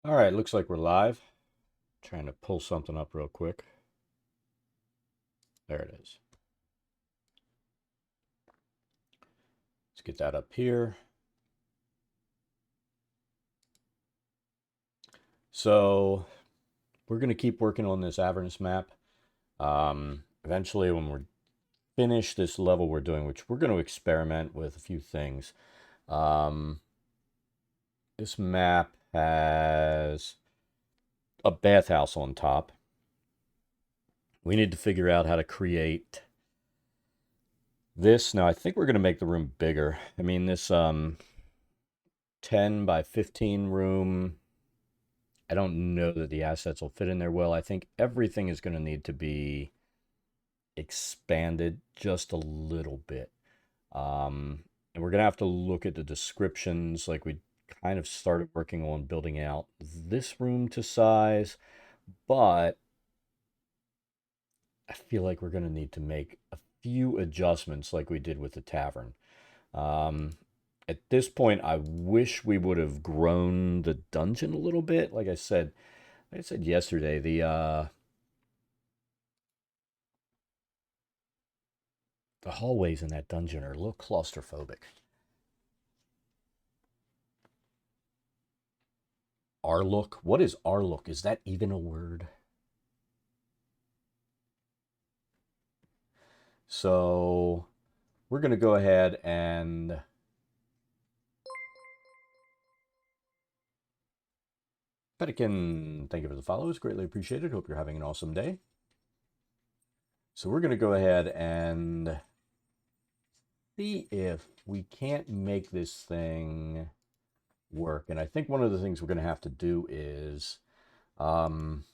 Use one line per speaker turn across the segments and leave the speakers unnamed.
All right, looks like we're live. Trying to pull something up real quick. There it is. Let's get that up here. So we're going to keep working on this Avernus map. Eventually, when we're finished this level we're doing, which we're going to experiment with a few things. Um, this map has a bathhouse on top. We need to figure out how to create this. Now, I think we're going to make the room bigger. I mean, this 10 by 15 room, I don't know that the assets will fit in there well. I think everything is going to need to be expanded just a little bit. And we're going to have to look at the descriptions. Like we kind of started working on building out this room to size, but I feel like we're going to need to make a few adjustments like we did with the tavern. Um, at this point, I wish we would have grown the dungeon a little bit. Like I said yesterday, the hallways in that dungeon are a little claustrophobic. Arlook? What is Arlook? Is that even a word? So we're going to go ahead and Pelican, thank you for the follows. Greatly appreciated. Hope you're having an awesome day. So we're going to go ahead and see if we can't make this thing work. And I think one of the things we're going to have to do is um,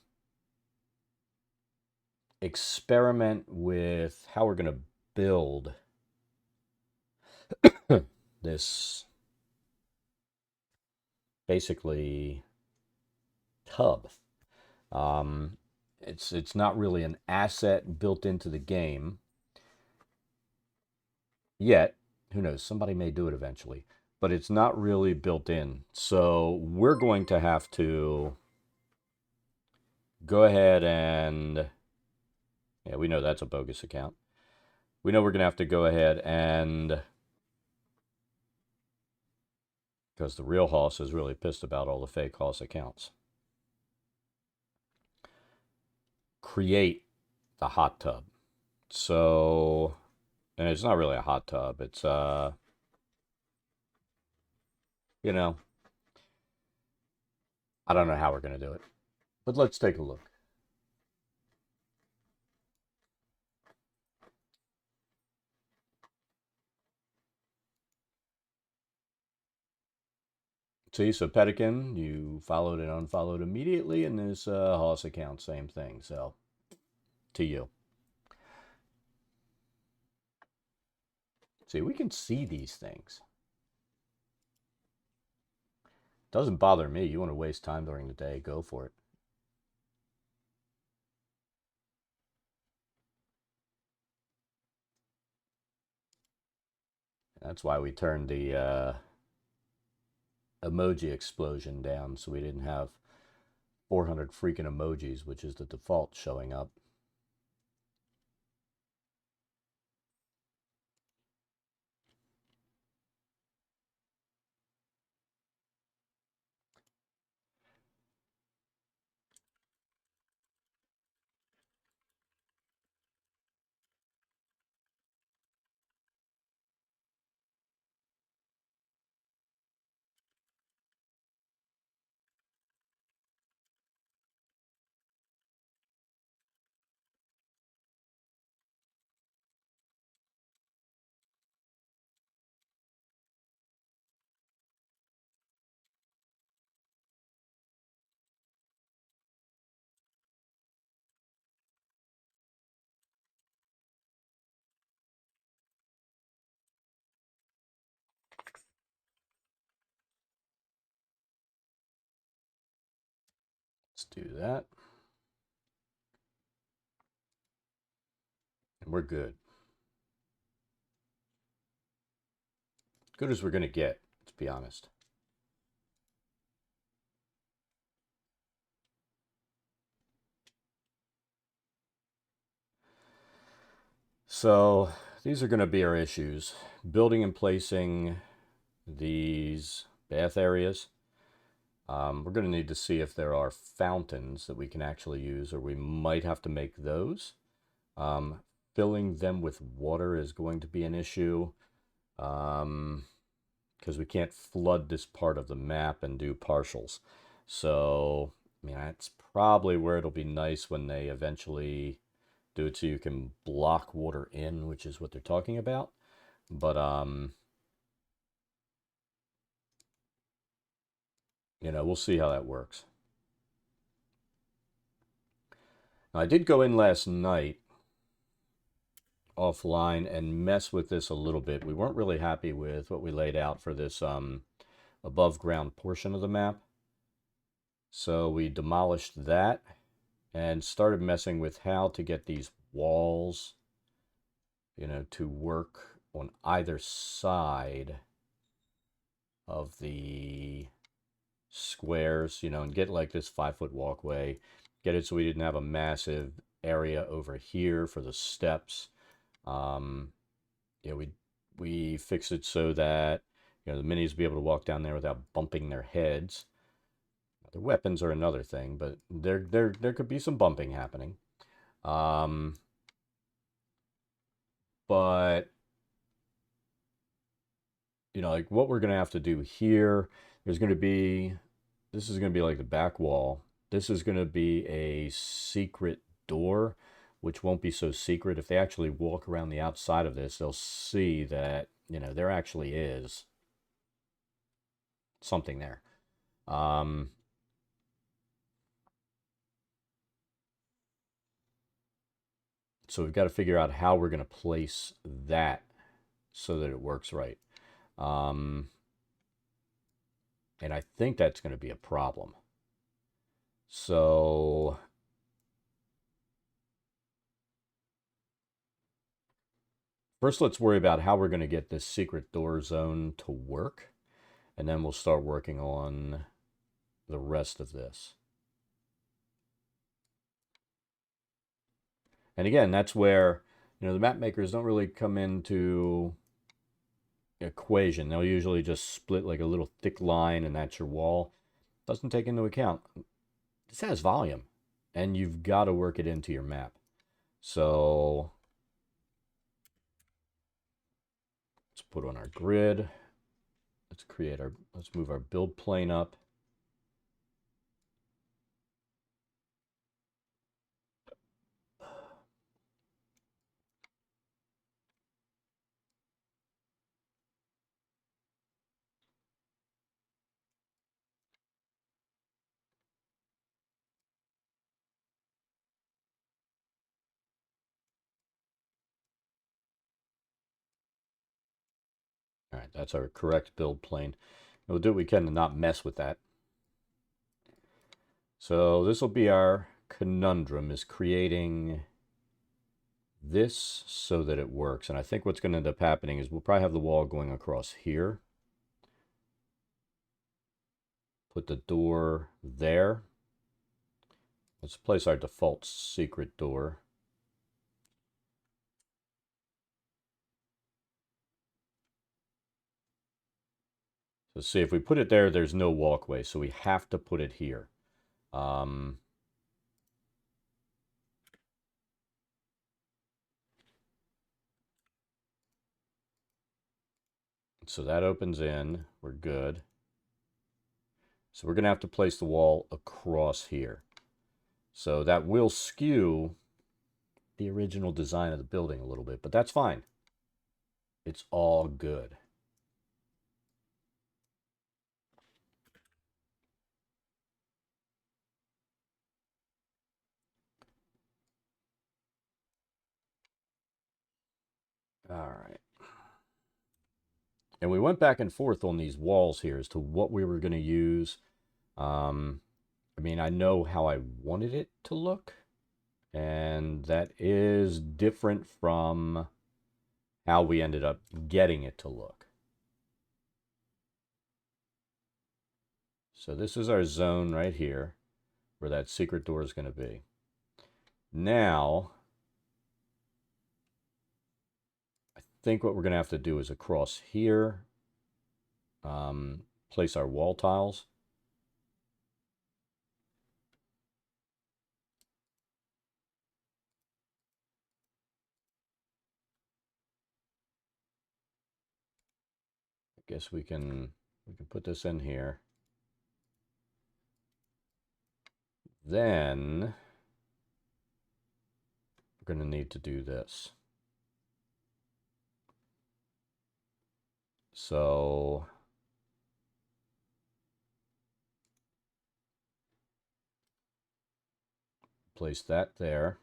experiment with how we're going to build this basically tub. Um, it's not really an asset built into the game yet. Who knows? Somebody may do it eventually, but it's not really built in. So we're going to have to go ahead and yeah, we know that's a bogus account. We know we're going to have to go ahead and because the real Hoss is really pissed about all the fake Hoss accounts. Create the hot tub. So, and it's not really a hot tub. It's you know, I don't know how we're going to do it, but let's take a look. See, so Pelican, you followed and unfollowed immediately, and this Hoss account, same thing. So, to you. See, we can see these things. Doesn't bother me. You want to waste time during the day, go for it. That's why we turned the emoji explosion down so we didn't have 400 freaking emojis, which is the default showing up. Let's do that. And we're good. Good as we're going to get, let's be honest. So these are going to be our issues. Building and placing these bath areas. We're going to need to see if there are fountains that we can actually use, or we might have to make those. Filling them with water is going to be an issue, because we can't flood this part of the map and do partials. So, I mean, that's probably where it'll be nice when they eventually do it so you can block water in, which is what they're talking about. But, you know, we'll see how that works. Now, I did go in last night offline and mess with this a little bit. We weren't really happy with what we laid out for this above ground portion of the map. So we demolished that and started messing with how to get these walls, you know, to work on either side of the squares, you know, and get like this 5-foot walkway, get it so we didn't have a massive area over here for the steps. Yeah, we fixed it so that, you know, the minis will be able to walk down there without bumping their heads. The weapons are another thing, but there could be some bumping happening. But you know, like what we're gonna have to do here, there's gonna be, this is gonna be like the back wall. This is gonna be a secret door, which won't be so secret. If they actually walk around the outside of this, they'll see that, you know, there actually is something there. So we've got to figure out how we're going to place that so that it works right. And I think that's going to be a problem. So first, let's worry about how we're going to get this secret door zone to work. And then we'll start working on the rest of this. And again, that's where, you know, the map makers don't really come into equation. They'll usually just split like a little thick line and that's your wall. Doesn't take into account, this has volume and you've got to work it into your map. So let's put on our grid. Let's move our build plane up. All right, that's our correct build plane. We'll do what we can to not mess with that. So this will be our conundrum, is creating this so that it works. And I think what's going to end up happening is we'll probably have the wall going across here. Put the door there. Let's place our default secret door. So see, if we put it there, there's no walkway, so we have to put it here. So that opens in, we're good. So we're gonna have to place the wall across here. So that will skew the original design of the building a little bit, but that's fine. It's all good. All right. And we went back and forth on these walls here as to what we were going to use. I mean, I know how I wanted it to look, and that is different from how we ended up getting it to look. So this is our zone right here where that secret door is going to be. Now, think what we're going to have to do is across here, place our wall tiles. I guess we can put this in here. Then we're going to need to do this. So place that there.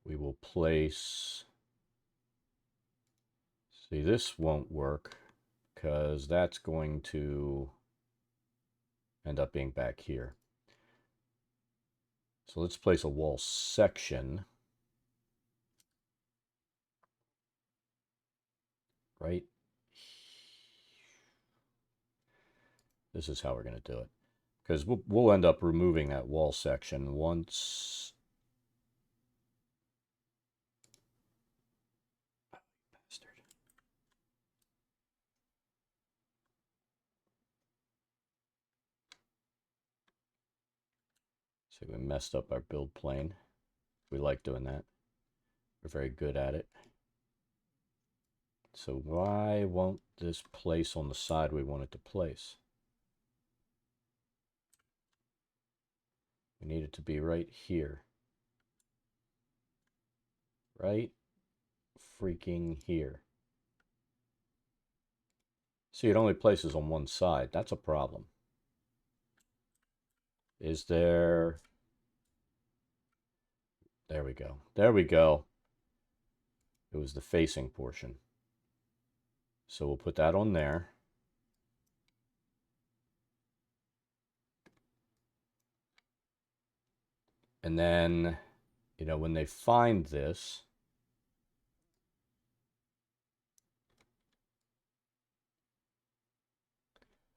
We will place, see, this won't work because that's going to end up being back here. So let's place a wall section right. This is how we're going to do it, because we'll end up removing that wall section once. Oh, bastard. So we messed up our build plane. We like doing that. We're very good at it. So why won't this place on the side we want it to place? We need it to be right here. Right freaking here. See, it only places on one side. That's a problem. Is there... There we go. There we go. It was the facing portion. So we'll put that on there. And then, you know, when they find this,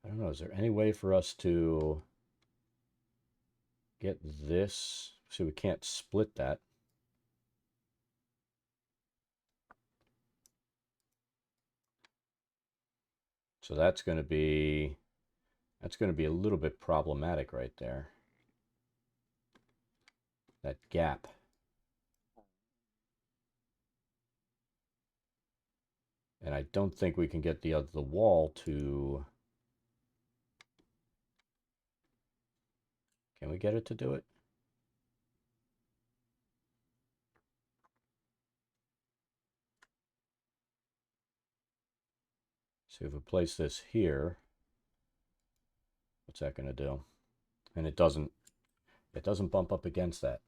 I don't know, is there any way for us to get this? See, we can't split that. So that's going to be a little bit problematic right there. That gap. And I don't think we can get the wall to... Can we get it to do it? So if we place this here, what's that going to do? And it doesn't bump up against that.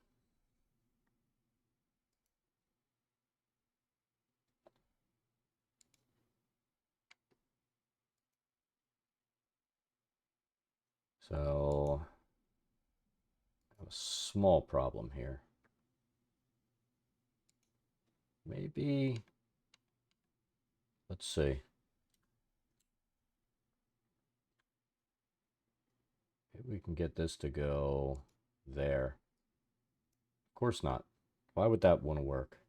So I have a small problem here. Maybe, let's see. Maybe we can get this to go there. Of course not. Why would that want to work?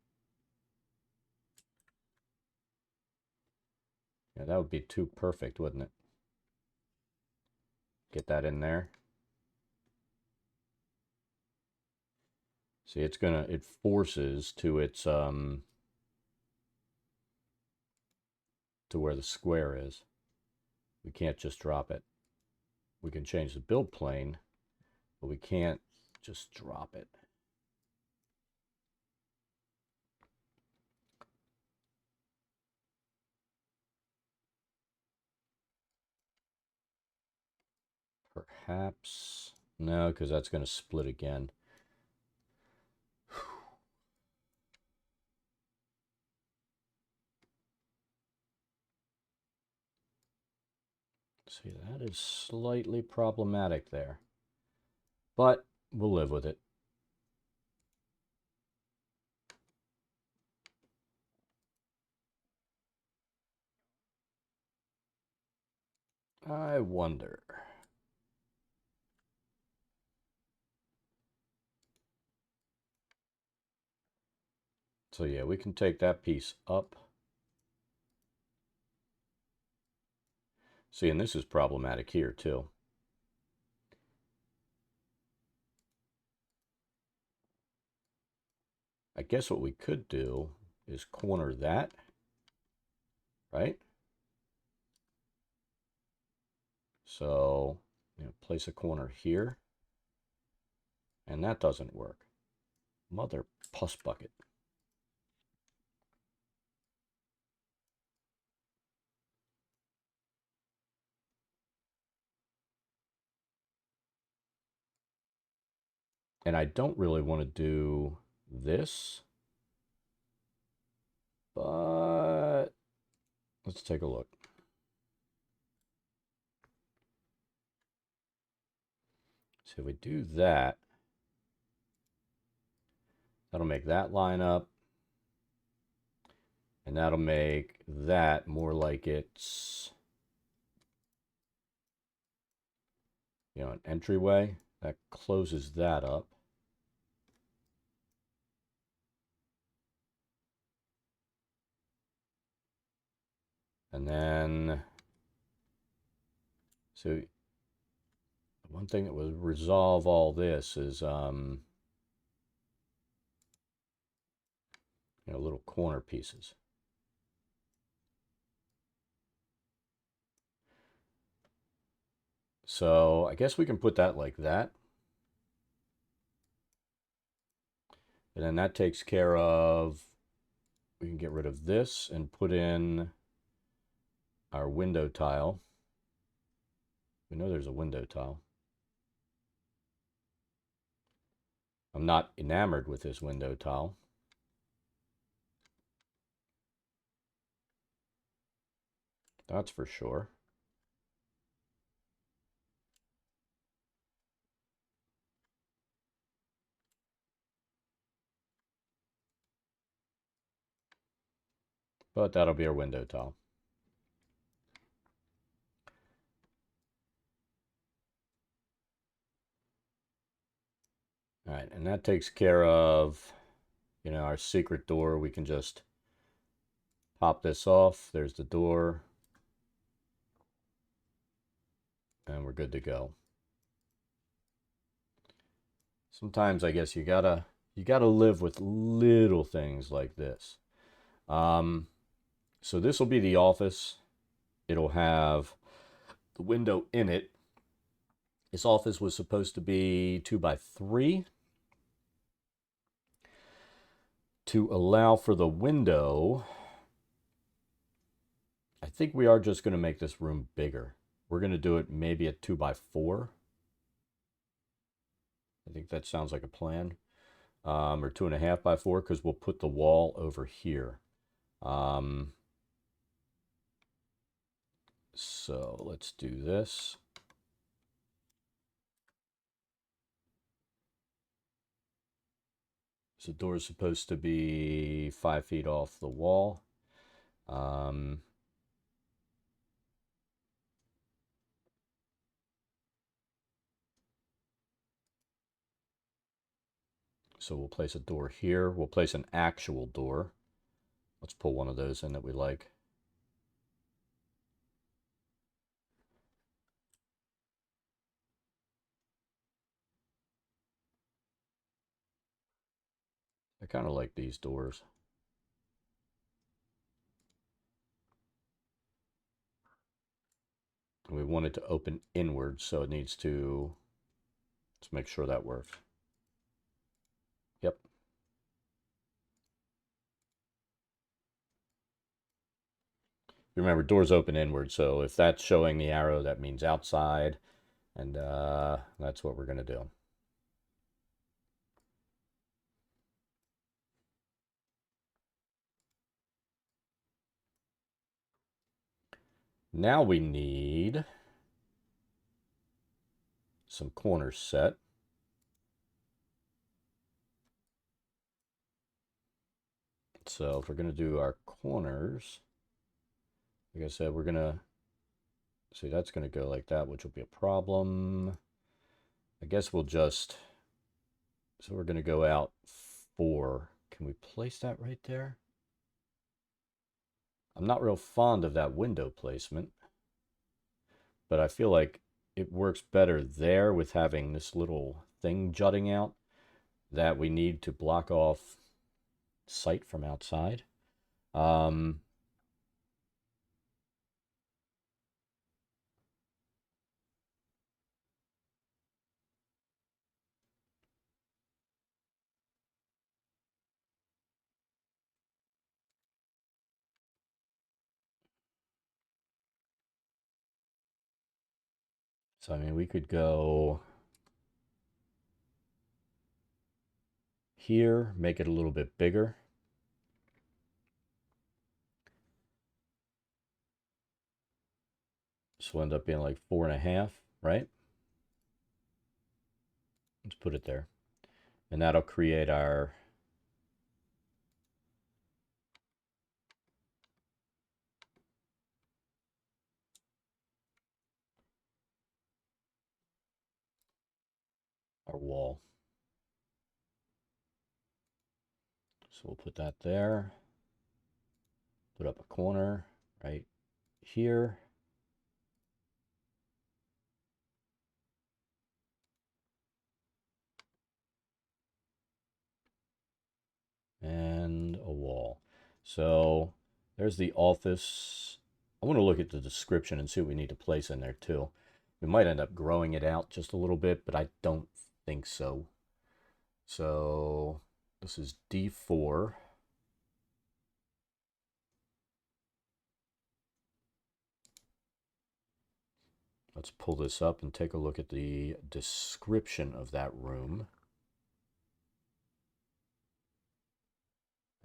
Yeah, that would be too perfect, wouldn't it? Get that in there. See, it forces to its, to where the square is. We can't just drop it. We can change the build plane, but we can't just drop it. Perhaps, no, because that's going to split again. See, that is slightly problematic there, but we'll live with it. I wonder. So yeah, we can take that piece up. See, and this is problematic here too. I guess what we could do is corner that, right? So, place a corner here, and that doesn't work. Mother puss bucket. And I don't really want to do this, but let's take a look. So if we do that, that'll make that line up. And that'll make that more like it's, an entryway. That closes that up. And then, so one thing that would resolve all this is, little corner pieces. So I guess we can put that like that. And then that takes care of, we can get rid of this and put in our window tile. We know there's a window tile. I'm not enamored with this window tile. That's for sure. But that'll be our window tile. All right, and that takes care of, our secret door. We can just pop this off. There's the door. And we're good to go. Sometimes I guess you gotta live with little things like this. So this will be the office. It'll have the window in it. This office was supposed to be 2x3 to allow for the window. I think we are just going to make this room bigger. We're going to do it maybe at 2x4. I think that sounds like a plan. Or 2.5x4, because we'll put the wall over here. So let's do this. So the door is supposed to be 5 feet off the wall. So we'll place a door here. We'll place an actual door. Let's pull one of those in that we like. I kind of like these doors. We want it to open inward, so it needs to, let's make sure that works. Yep. Remember, doors open inward, so if that's showing the arrow, that means outside, and that's what we're going to do. Now we need some corners set. So if we're going to do our corners, like I said, we're going to See, that's going to go like that, which will be a problem. I guess we'll just, so we're going to go out 4. Can we place that right there? I'm not real fond of that window placement, but I feel like it works better there with having this little thing jutting out that we need to block off sight from outside. Um, so, I mean, we could go here, make it a little bit bigger. This will end up being like 4.5, right? Let's put it there. And that'll create our wall. So we'll put that there. Put up a corner right here. And a wall. So there's the office. I want to look at the description and see what we need to place in there too. We might end up growing it out just a little bit, but I don't think so. So this is D4. Let's pull this up and take a look at the description of that room.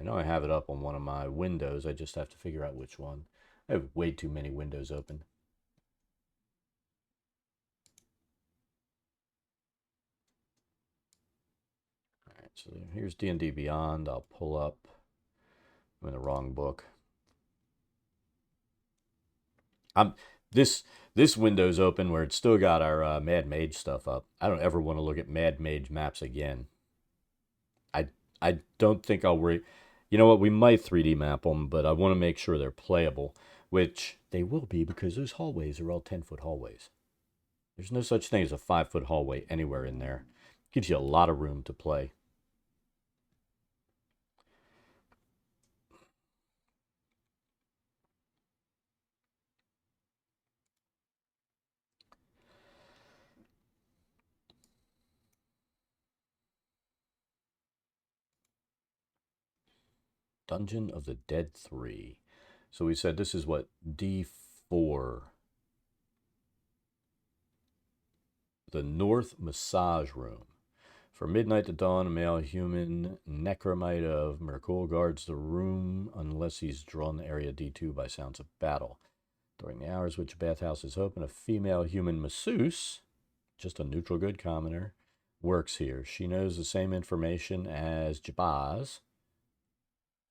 I know I have it up on one of my windows. I just have to figure out which one. I have way too many windows open. All right, so here's D&D Beyond. I'll pull up. I'm in the wrong book. I'm this this window's open where it's still got our Mad Mage stuff up. I don't ever want to look at Mad Mage maps again. I I don't think I'll worry. You know what? We might 3D map them, but I want to make sure they're playable, which they will be because those hallways are all 10-foot hallways. There's no such thing as a 5-foot hallway anywhere in there. Gives you a lot of room to play. Dungeon of the Dead 3. So we said this is what, D4. The North Massage Room. From midnight to dawn, a male human necromite of Merkul guards the room unless he's drawn the area D2 by sounds of battle. During the hours which a bathhouse is open, a female human masseuse, just a neutral good commoner, works here. She knows the same information as Jabaz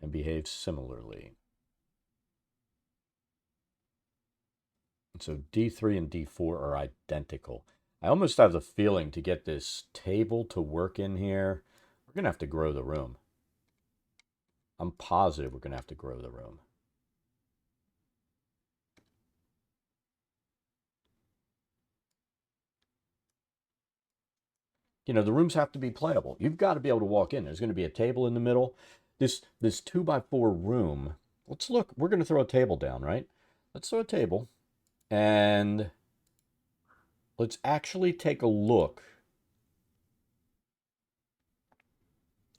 and behaves similarly. And so D3 and D4 are identical. I almost have the feeling to get this table to work in here, we're going to have to grow the room. I'm positive we're going to have to grow the room. You know, the rooms have to be playable. You've got to be able to walk in. There's going to be a table in the middle. This 2x4 room, let's look. We're going to throw a table down, right? Let's throw a table. And let's actually take a look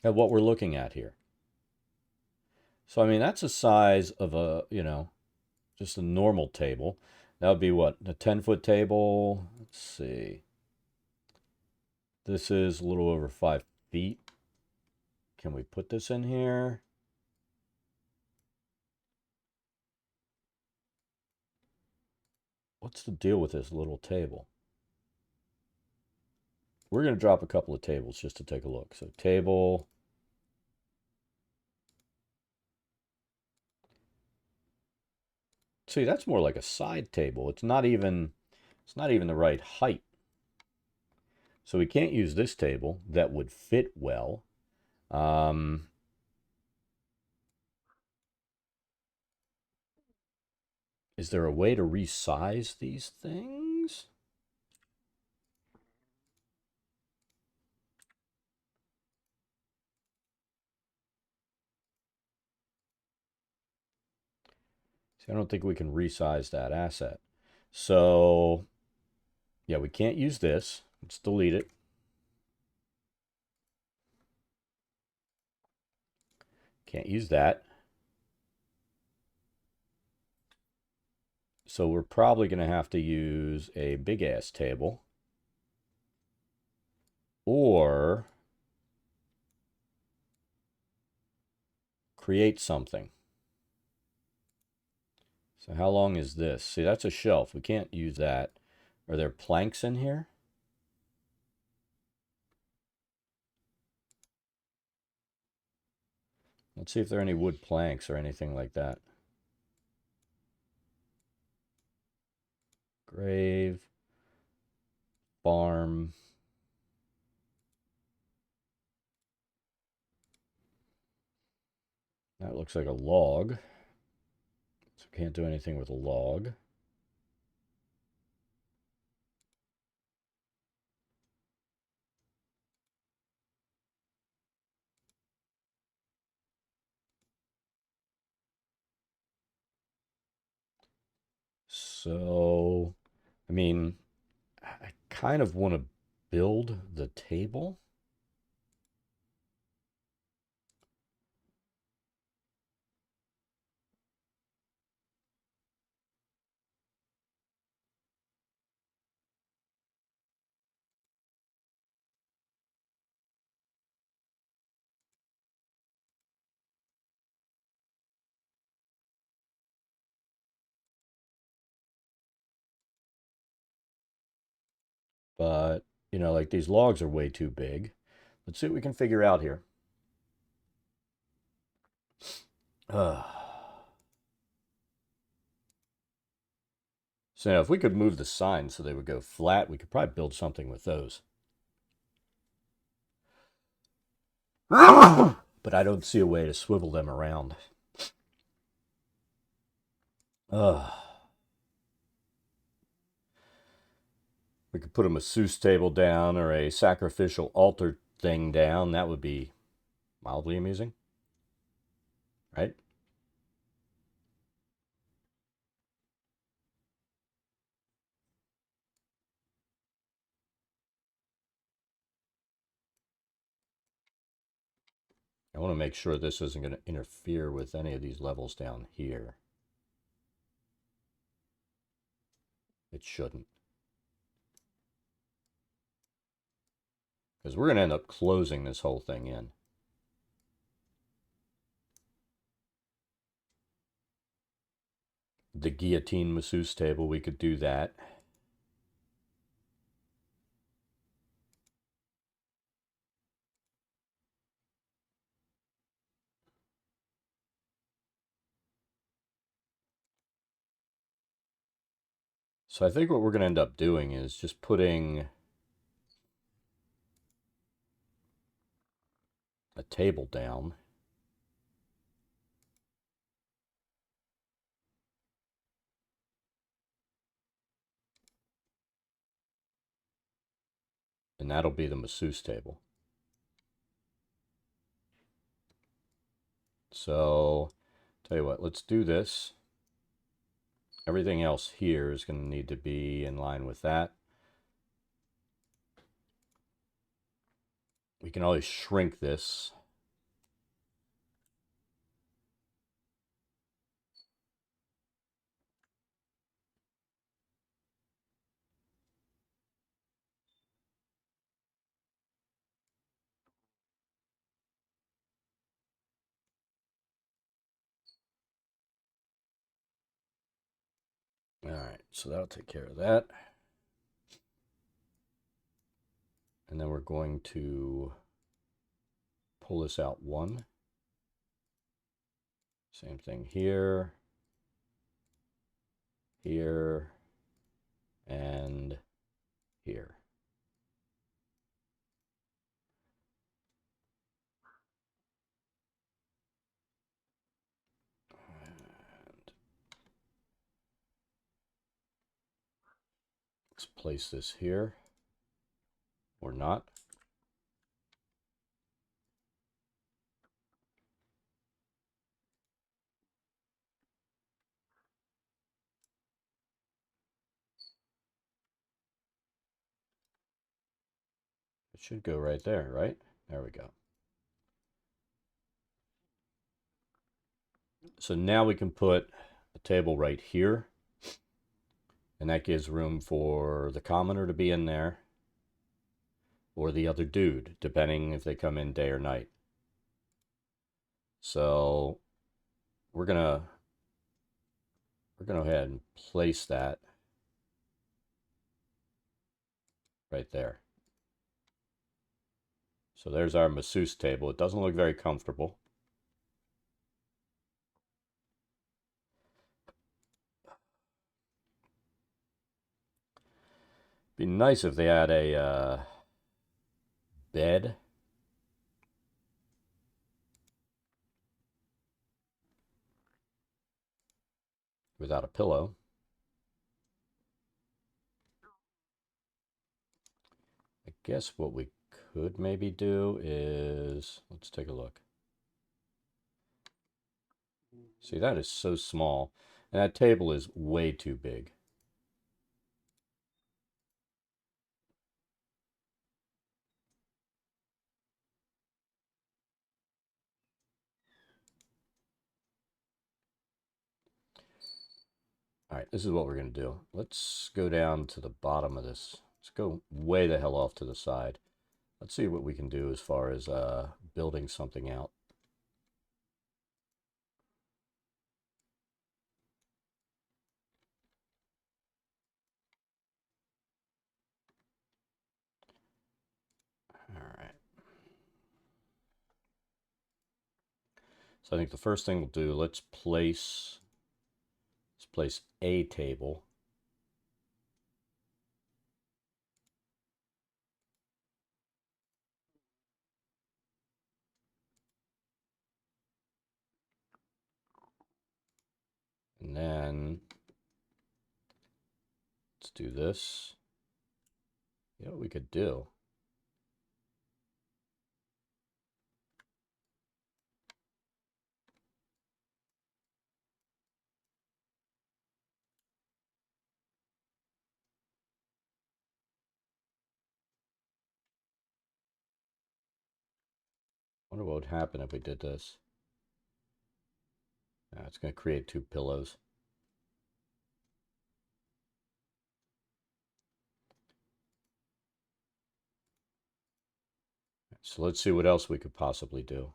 at what we're looking at here. So, I mean, that's the size of a, just a normal table. That would be what? A 10-foot table? Let's see. This is a little over 5 feet. Can we put this in here? What's the deal with this little table? We're going to drop a couple of tables just to take a look. So table. See, that's more like a side table. It's not even the right height. So we can't use this table. That would fit well. Is there a way to resize these things? See, I don't think we can resize that asset. So, yeah, we can't use this. Let's delete it. Can't use that. So we're probably going to have to use a big ass table. Or create something. So how long is this? See, that's a shelf. We can't use that. Are there planks in here? Let's see if there are any wood planks or anything like that. Grave. Farm. That looks like a log. So can't do anything with a log. So, I mean, I kind of want to build the table. But, you know, like these logs are way too big. Let's see what we can figure out here. So now if we could move the signs so they would go flat, we could probably build something with those. But I don't see a way to swivel them around. We could put a masseuse table down or a sacrificial altar thing down. That would be mildly amusing, right? I want to make sure this isn't going to interfere with any of these levels down here. It shouldn't. Because we're going to end up closing this whole thing in. The guillotine masseuse table, we could do that. So I think what we're going to end up doing is just putting a table down. And that'll be the masseuse table. So, tell you what, let's do this. Everything else here is going to need to be in line with that. We can always shrink this. All right, so that'll take care of that. And then we're going to pull this out one. Same thing here. here, and here. And let's place this here, or not. It should go right there, right? There we go. So now we can put a table right here, and that gives room for the commoner to be in there, or the other dude, depending if they come in day or night. So we're gonna go ahead and place that right there. So there's our masseuse table. It doesn't look very comfortable. Be nice if they had a bed. Without a pillow. I guess what we could maybe do is, let's take a look. See, that is so small. And that table is way too big. All right, this is what we're going to do. Let's go down to the bottom of this. Let's go way the hell off to the side. Let's see what we can do as far as building something out. All right. So I think the first thing we'll do, let's place a table. And then let's do this. You know what we could do? I wonder what would happen if we did this. It's going to create two pillows. So let's see what else we could possibly do.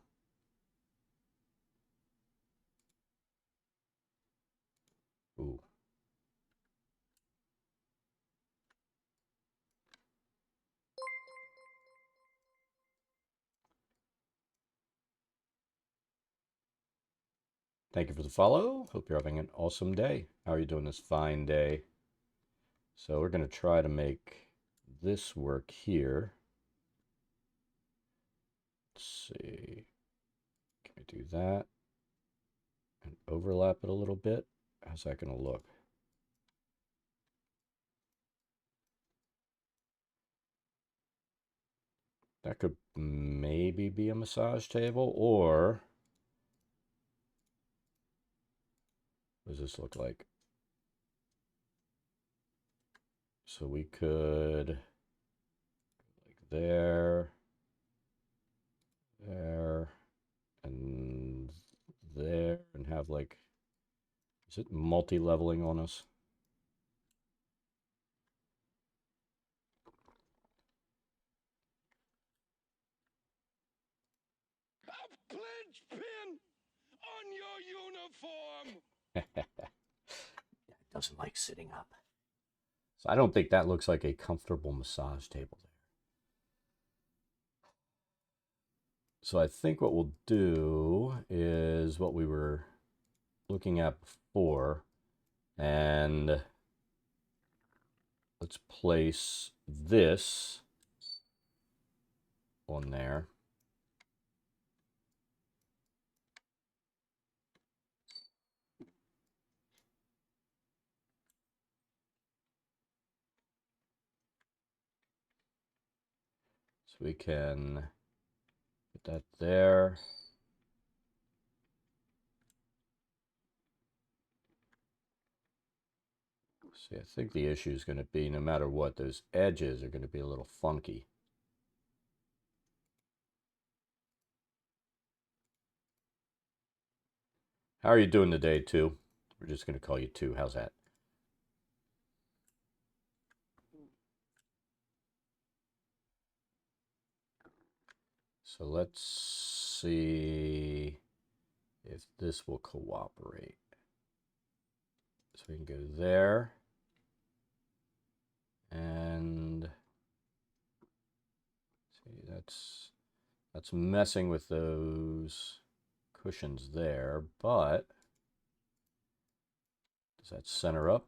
Ooh. Thank you for the follow. Hope you're having an awesome day. How are you doing this fine day? So we're going to try to make this work here. Let's see. Can we do that? And overlap it a little bit? How's that going to look? That could maybe be a massage table, or what does this look like? So we could, like there, and there, and have like, is it multi-leveling on us?
A pledge pin on your uniform.
It doesn't like sitting up. So I don't think that looks like a comfortable massage table there. So I think what we'll do is what we were looking at before, And let's place this on there. So we can put that there. See, I think the issue is going to be, no matter what, those edges are going to be a little funky. How are you doing today, 2? We're just going to call you 2. How's that? So let's see if this will cooperate. So we can go there. And see, that's messing with those cushions there, but does that center up?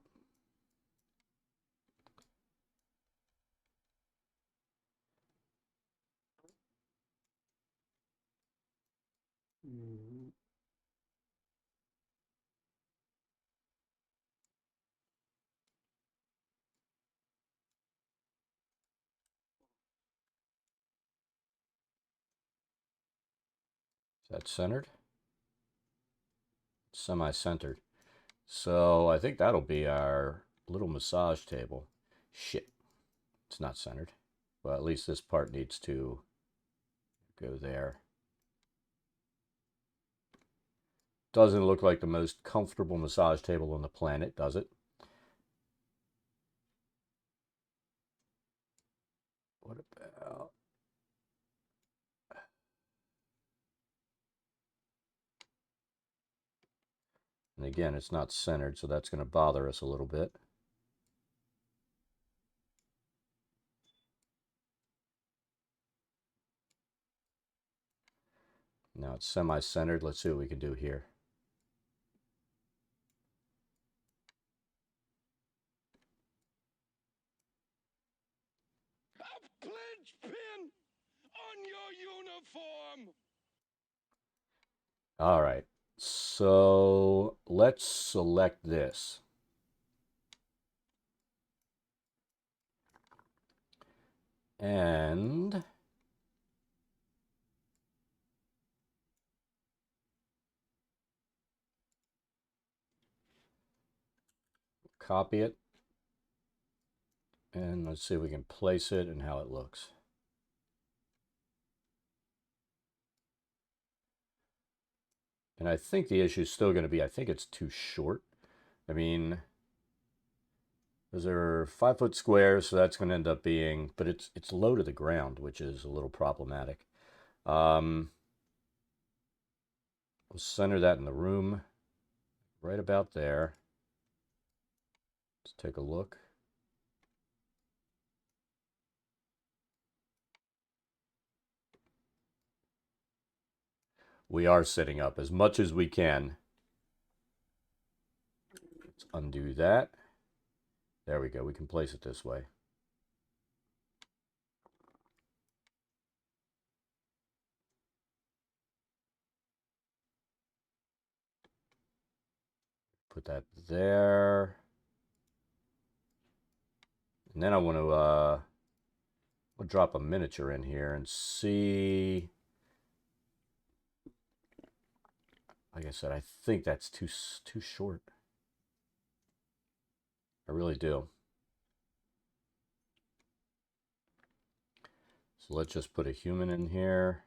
Is that centered? Semi-centered. So I think that'll be our little massage table. Shit, it's not centered. Well, at least this part needs to go there. Doesn't look like the most comfortable massage table on the planet, does it? What about... And again, it's not centered, so that's going to bother us a little bit. Now it's semi-centered. Let's see what we can do here.
A pledge pin on your uniform.
All right, so let's select this. And copy it. And let's see if we can place it and how it looks. And I think the issue is still going to be, I think it's too short. I mean, those are 5-foot squares, so that's going to end up being, but it's low to the ground, which is a little problematic. We'll center that in the room, right about there. Let's take a look. We are sitting up as much as we can. Let's undo that. There we go. We can place it this way. Put that there. And then I want to we'll drop a miniature in here and see. Like I said, I think that's too short. I really do. So let's just put a human in here.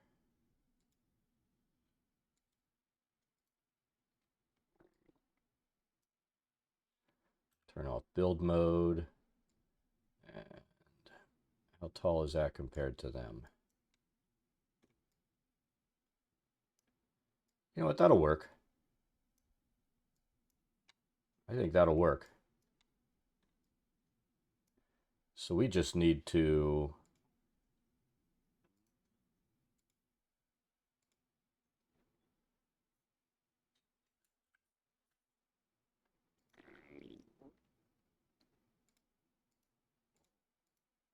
Turn off build mode. And how tall is that compared to them? You know what? That'll work. I think that'll work. So we just need to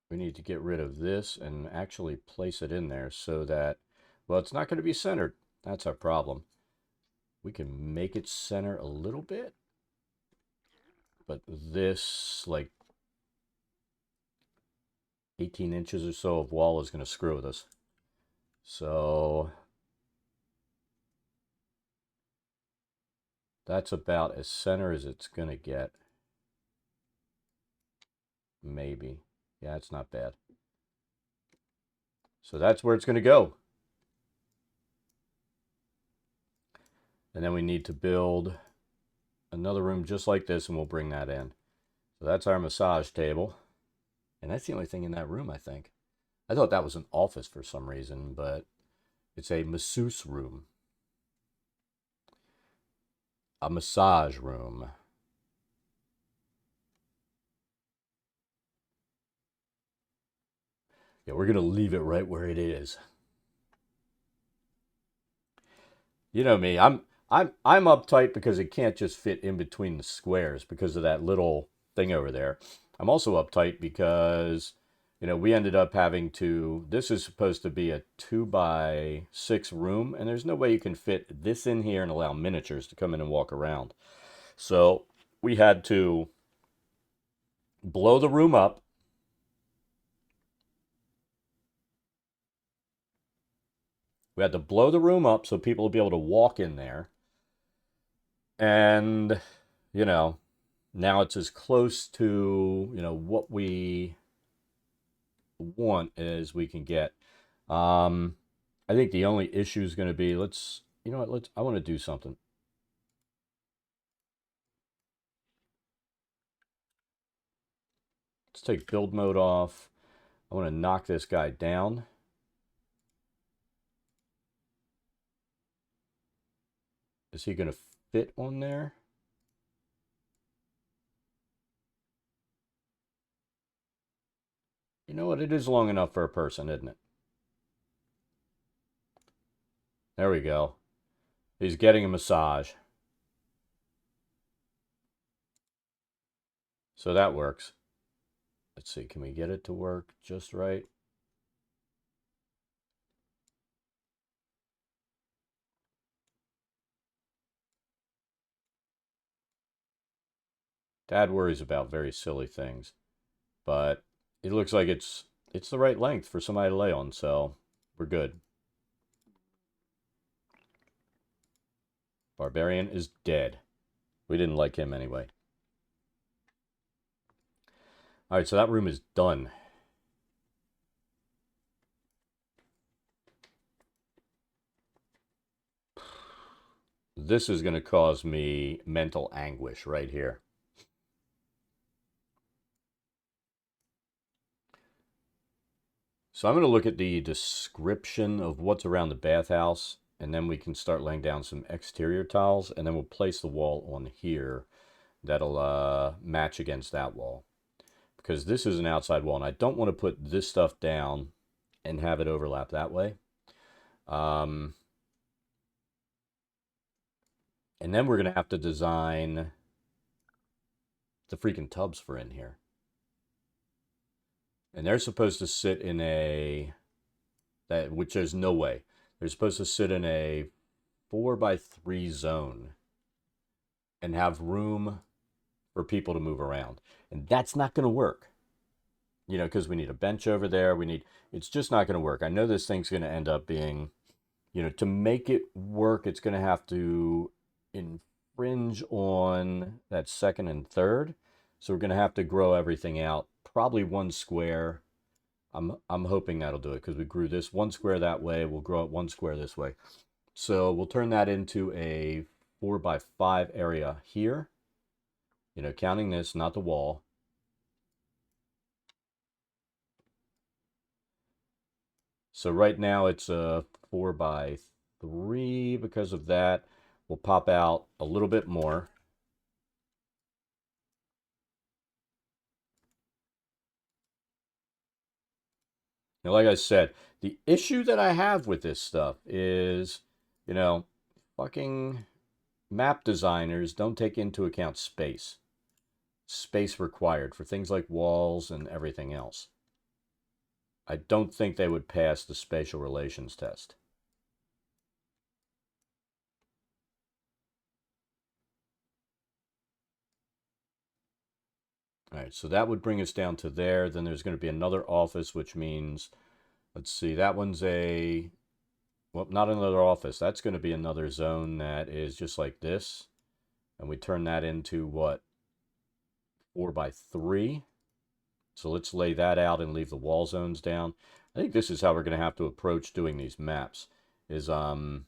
we need to get rid of this and actually place it in there so that, well, it's not going to be centered. That's our problem. We can make it center a little bit, but this, like 18 inches or so of wall is going to screw with us. So that's about as center as it's going to get. Maybe. Yeah, it's not bad. So that's where it's going to go. And then we need to build another room just like this, and we'll bring that in. So that's our massage table. And that's the only thing in that room, I think. I thought that was an office for some reason, but it's a masseuse room. A massage room. Yeah, we're going to leave it right where it is. You know me, I'm uptight because it can't just fit in between the squares because of that little thing over there. I'm also uptight because, you know, we ended up having to, this is supposed to be a 2x6 room, and there's no way you can fit this in here and allow miniatures to come in and walk around. So we had to blow the room up. We had to blow the room up so people would be able to walk in there. And, you know, now it's as close to, you know, what we want as we can get. I think the only issue is going to be, let's, you know what, I want to do something. Let's take build mode off. I want to knock this guy down. Is he going to fit on there? You know what? It is long enough for a person, isn't it? There we go. He's getting a massage. So that works. Let's see, can we get it to work just right? Dad worries about very silly things, but it looks like it's the right length for somebody to lay on, so we're good. Barbarian is dead. We didn't like him anyway. All right, so that room is done. This is going to cause me mental anguish right here. So I'm going to look at the description of what's around the bathhouse, and then we can start laying down some exterior tiles, and then we'll place the wall on here that'll match against that wall. Because this is an outside wall, and I don't want to put this stuff down and have it overlap that way. And then we're going to have to design the freaking tubs for in here. And they're supposed to sit in a, which there's no way. They're supposed to sit in a 4x3 zone and have room for people to move around. And that's not going to work. You know, because we need a bench over there. It's just not going to work. I know this thing's going to end up being, you know, to make it work, it's going to have to infringe on that second and third. So we're going to have to grow everything out. Probably one square. I'm hoping that'll do it because we grew this one square that way. We'll grow it one square this way. So we'll turn that into a 4x5 area here. You know, counting this, not the wall. So right now it's a 4x3 because of that. We'll pop out a little bit more. Now, like I said, the issue that I have with this stuff is, you know, fucking map designers don't take into account space. Space required for things like walls and everything else. I don't think they would pass the spatial relations test. All right, so that would bring us down to there. Then there's going to be another office, which means, let's see, that one's a, well, not another office. That's going to be another zone that is just like this. And we turn that into what? 4x3. So let's lay that out and leave the wall zones down. I think this is how we're going to have to approach doing these maps. Is, you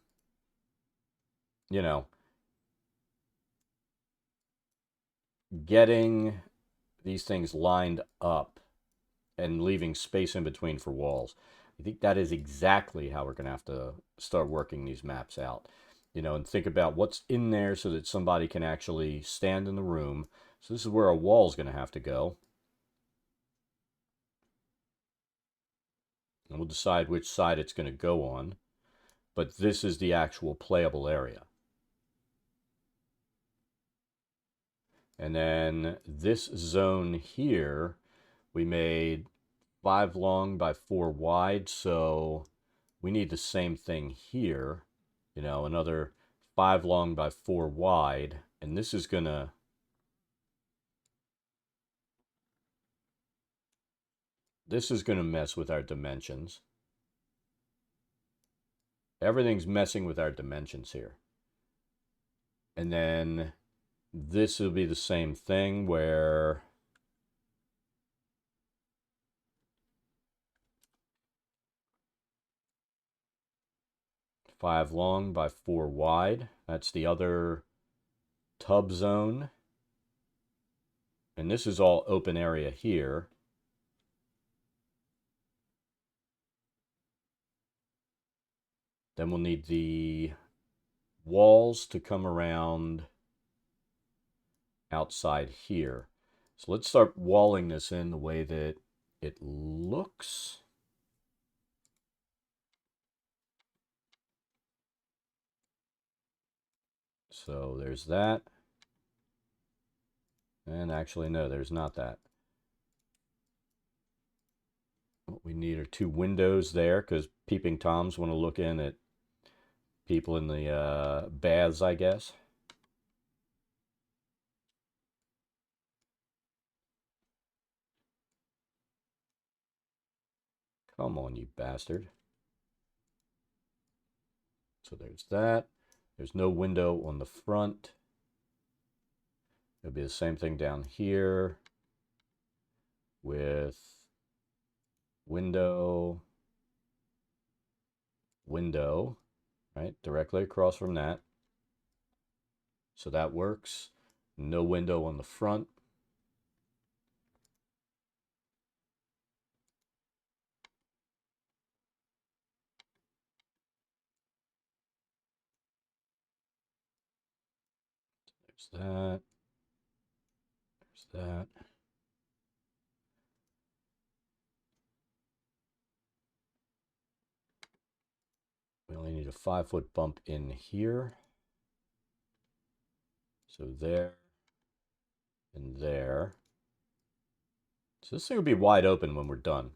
know, getting these things lined up and leaving space in between for walls. I think that is exactly how we're going to have to start working these maps out. And think about what's in there so that somebody can actually stand in the room. So this is where a wall is going to have to go. And we'll decide which side it's going to go on. But this is the actual playable area. And then this zone here, we made 5 long by 4 wide, so we need the same thing here. Another 5 long by 4 wide, and this is gonna mess with our dimensions. Everything's messing with our dimensions here. And then this will be the same thing where five long by 4 wide. That's the other tub zone. And this is all open area here. Then we'll need the walls to come around outside here. So let's start walling this in the way that it looks. So there's that. And actually, no, there's not that. What we need are 2 windows there because peeping Toms want to look in at people in the baths, I guess. Come on, you bastard. So there's that. There's no window on the front. It'll be the same thing down here with window, window, right? Directly across from that. So that works. No window on the front. There's that. There's that. We only need a 5-foot bump in here. So there and there. So this thing will be wide open when we're done.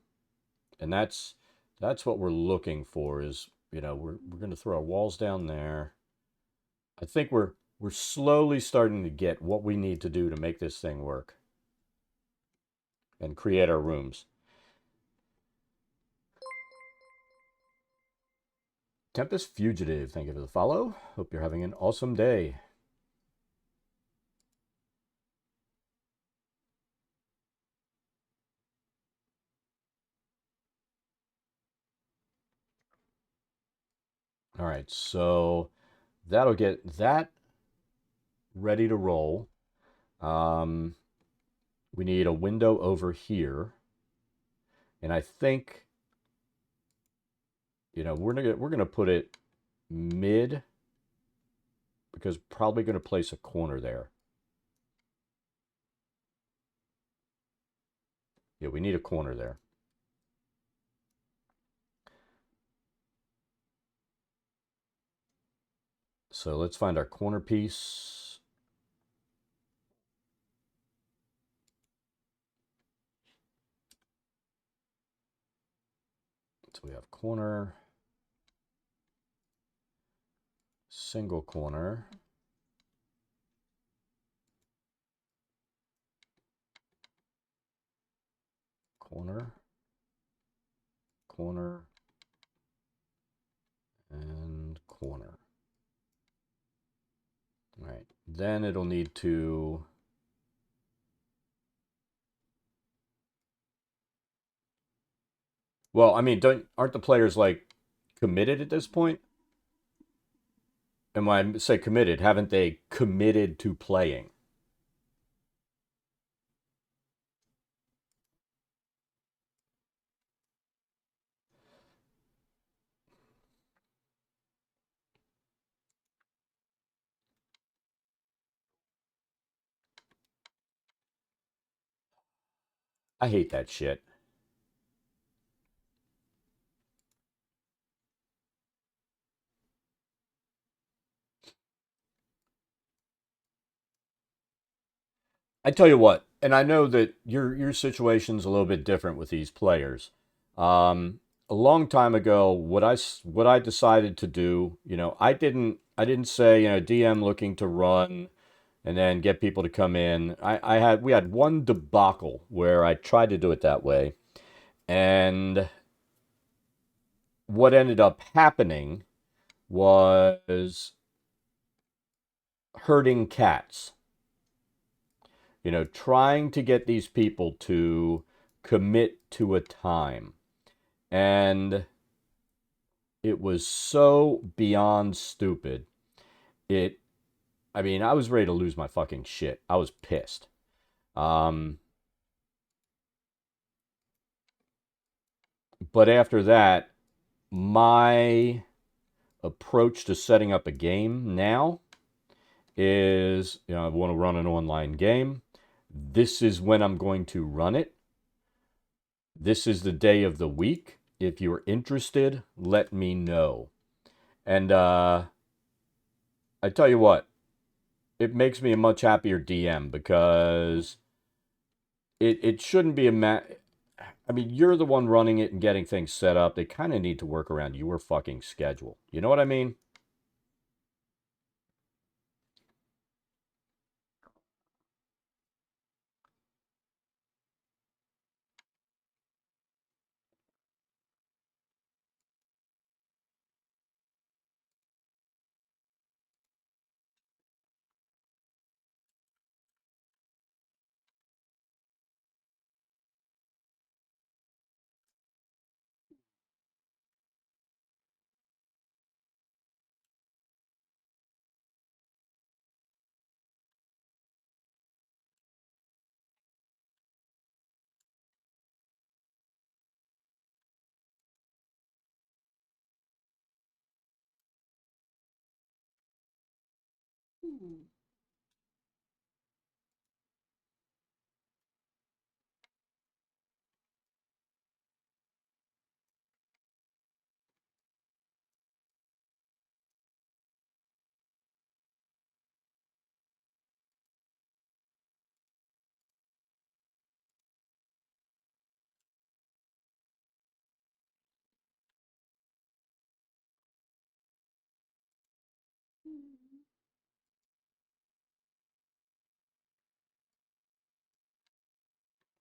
And that's what we're looking for is, we're going to throw our walls down there. I think we're slowly starting to get what we need to do to make this thing work and create our rooms. Tempest Fugitive, thank you for the follow. Hope you're having an awesome day. All right, so that'll get that ready to roll. We need a window over here. And I think, we're gonna put it mid because probably gonna place a corner there. Yeah, we need a corner there. So let's find our corner piece. So we have corner, single corner, corner, corner, and corner. All right. Then it'll need to... Well, I mean, aren't the players like committed at this point? And when I say committed, haven't they committed to playing? I hate that shit. I tell you what, and I know that your situation's a little bit different with these players. A long time ago, what I decided to do, I didn't say, DM looking to run and then get people to come in. We had one debacle where I tried to do it that way, and what ended up happening was herding cats. Trying to get these people to commit to a time. And it was so beyond stupid. I mean, I was ready to lose my fucking shit. I was pissed. Um, but after that, my approach to setting up a game now is, I want to run an online game. This is when I'm going to run it. This is the day of the week. If you're interested, let me know. And I tell you what, it makes me a much happier DM because it shouldn't be I mean, you're the one running it and getting things set up. They kind of need to work around your fucking schedule. You know what I mean?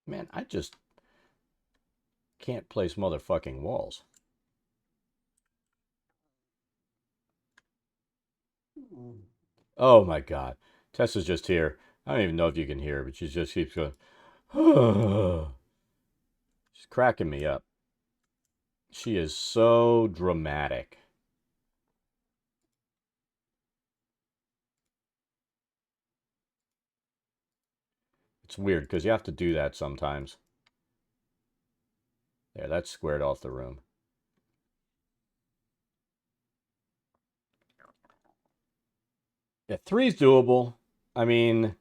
Man, I just can't place motherfucking walls. Oh my god. Tessa's just here. I don't even know if you can hear her, but she just keeps going. She's cracking me up. She is so dramatic. It's weird because you have to do that sometimes. There, that's squared off the room. Yeah, three's doable. I mean,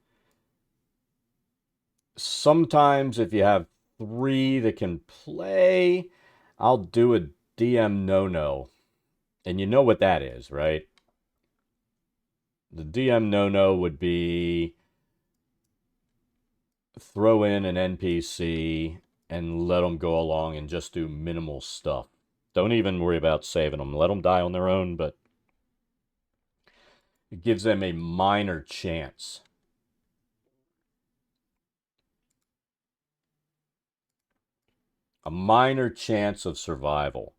sometimes if you have three that can play, I'll do a DM no-no. And you know what that is, right? The DM no-no would be throw in an NPC and let them go along and just do minimal stuff. Don't even worry about saving them. Let them die on their own, but it gives them a minor chance. A minor chance of survival.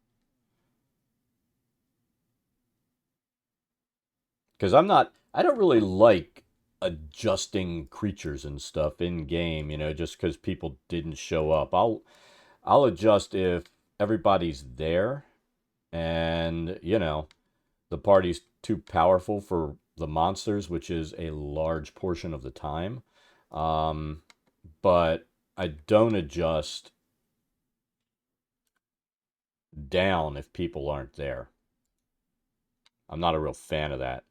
Because I don't really like adjusting creatures and stuff in game, just because people didn't show up. I'll adjust if everybody's there and, the party's too powerful for the monsters, which is a large portion of the time. Um, but I don't adjust down if people aren't there. I'm not a real fan of that.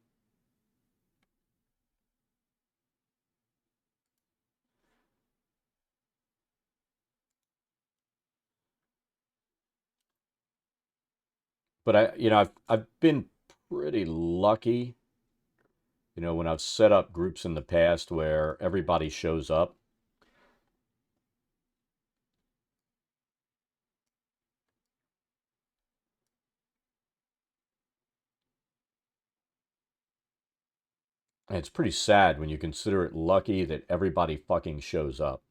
But I've been pretty lucky, when I've set up groups in the past where everybody shows up. And it's pretty sad when you consider it lucky that everybody fucking shows up.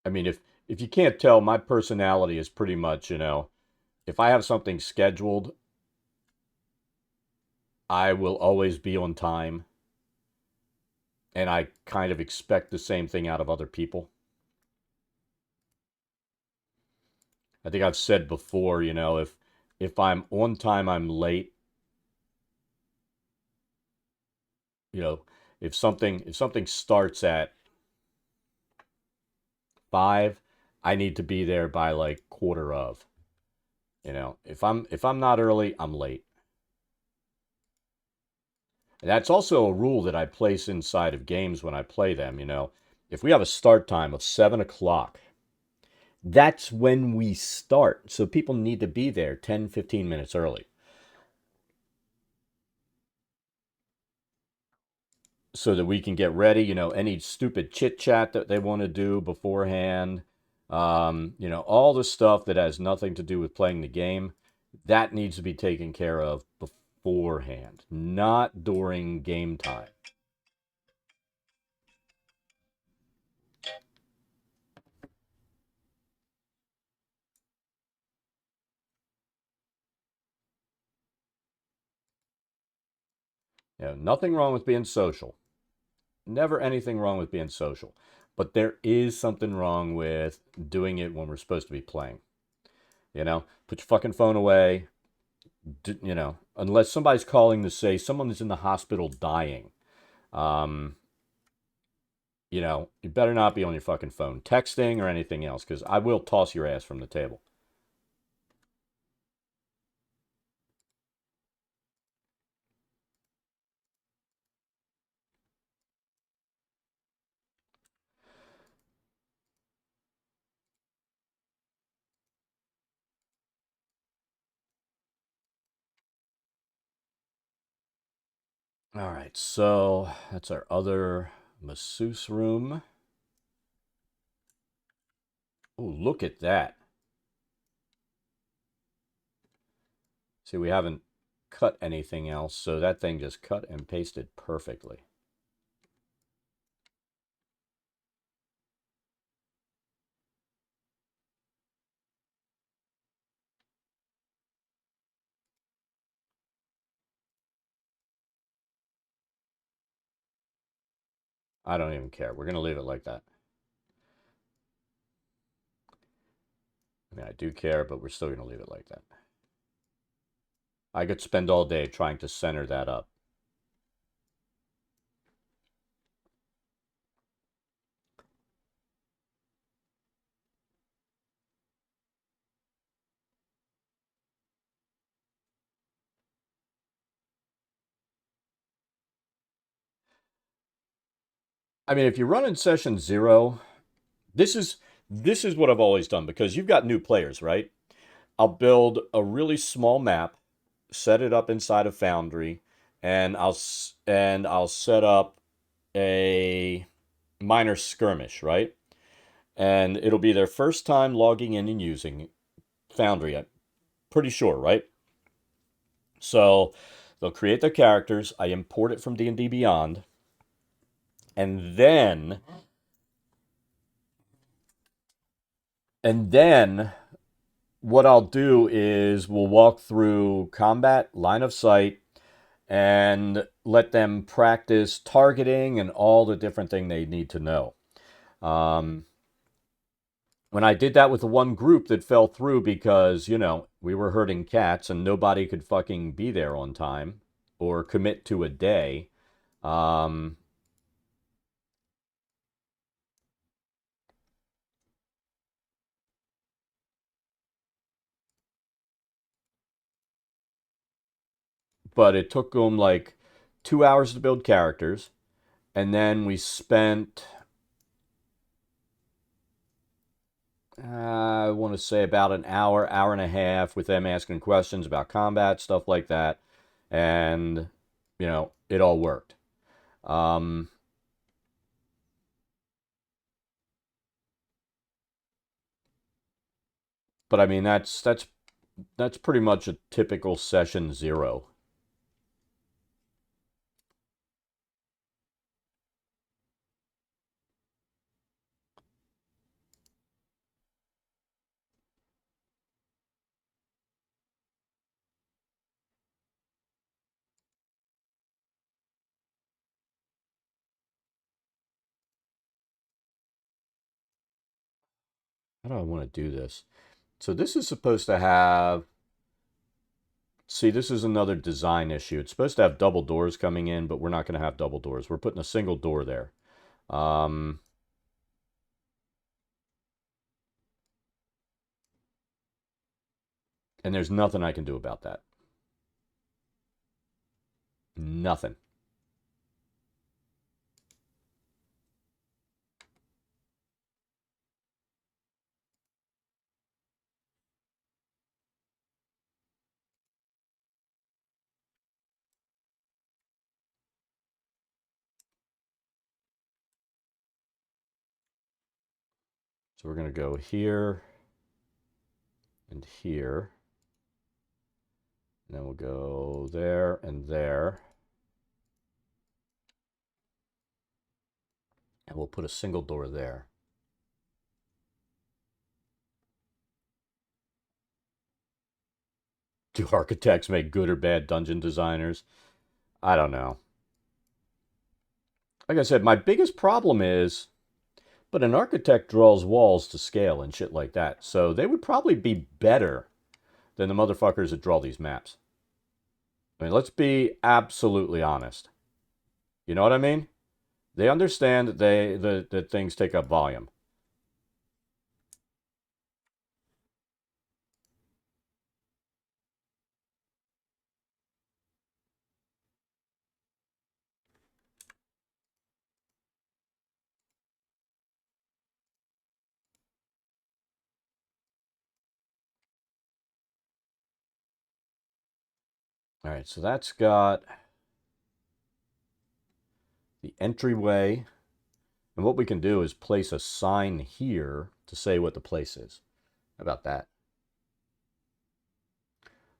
I mean, if you can't tell, my personality is pretty much, if I have something scheduled, I will always be on time, and I kind of expect the same thing out of other people. I think I've said before, if I'm on time, I'm late. You know, if something starts at 5, I need to be there by like quarter of. If I'm not early, I'm late. And that's also a rule that I place inside of games when I play them. If we have a start time of 7 o'clock, that's when we start. So people need to be there 10, 15 minutes early so that we can get ready. Any stupid chit chat that they want to do beforehand, all the stuff that has nothing to do with playing the game, that needs to be taken care of beforehand, not during game time. Nothing wrong with being social. Never anything wrong with being social. But there is something wrong with doing it when we're supposed to be playing. Put your fucking phone away. Unless somebody's calling to say someone is in the hospital dying. Um, you better not be on your fucking phone, texting or anything else, because I will toss your ass from the table. All right, so that's our other masseuse room. Oh, look at that. See, we haven't cut anything else, so that thing just cut and pasted perfectly. I don't even care. We're going to leave it like that. I mean, I do care, but we're still going to leave it like that. I could spend all day trying to center that up. I mean, if you run in session 0, this is this is what I've always done because you've got new players, right? I'll build a really small map set it up inside of Foundry, and I'll set up a minor skirmish, right? And it'll be their first time logging in and using Foundry. I'm pretty sure, right? So they'll create their characters. I import it from D&D Beyond, and then what I'll do is we'll walk through combat, line of sight, and let them practice targeting and all the different thing they need to know. Um, when I did that with the one group that fell through because, we were herding cats and nobody could fucking be there on time or commit to a day. Um, but it took them like 2 hours to build characters. And then we spent, I want to say about an hour, hour and a half with them asking questions about combat, stuff like that. And, it all worked. Um, but I mean, that's pretty much a typical session zero. How do I want to do this? So this is supposed to have. See, this is another design issue. It's supposed to have double doors coming in, but we're not going to have double doors. We're putting a single door there. Um, and there's nothing I can do about that. Nothing. So we're going to go here and here. And then we'll go there and there. And we'll put a single door there. Do architects make good or bad dungeon designers? I don't know. Like I said, my biggest problem is, but an architect draws walls to scale and shit like that. So they would probably be better than the motherfuckers that draw these maps. I mean, let's be absolutely honest. You know what I mean? They understand that things take up volume. All right, so that's got the entryway. And what we can do is place a sign here to say what the place is. How about that?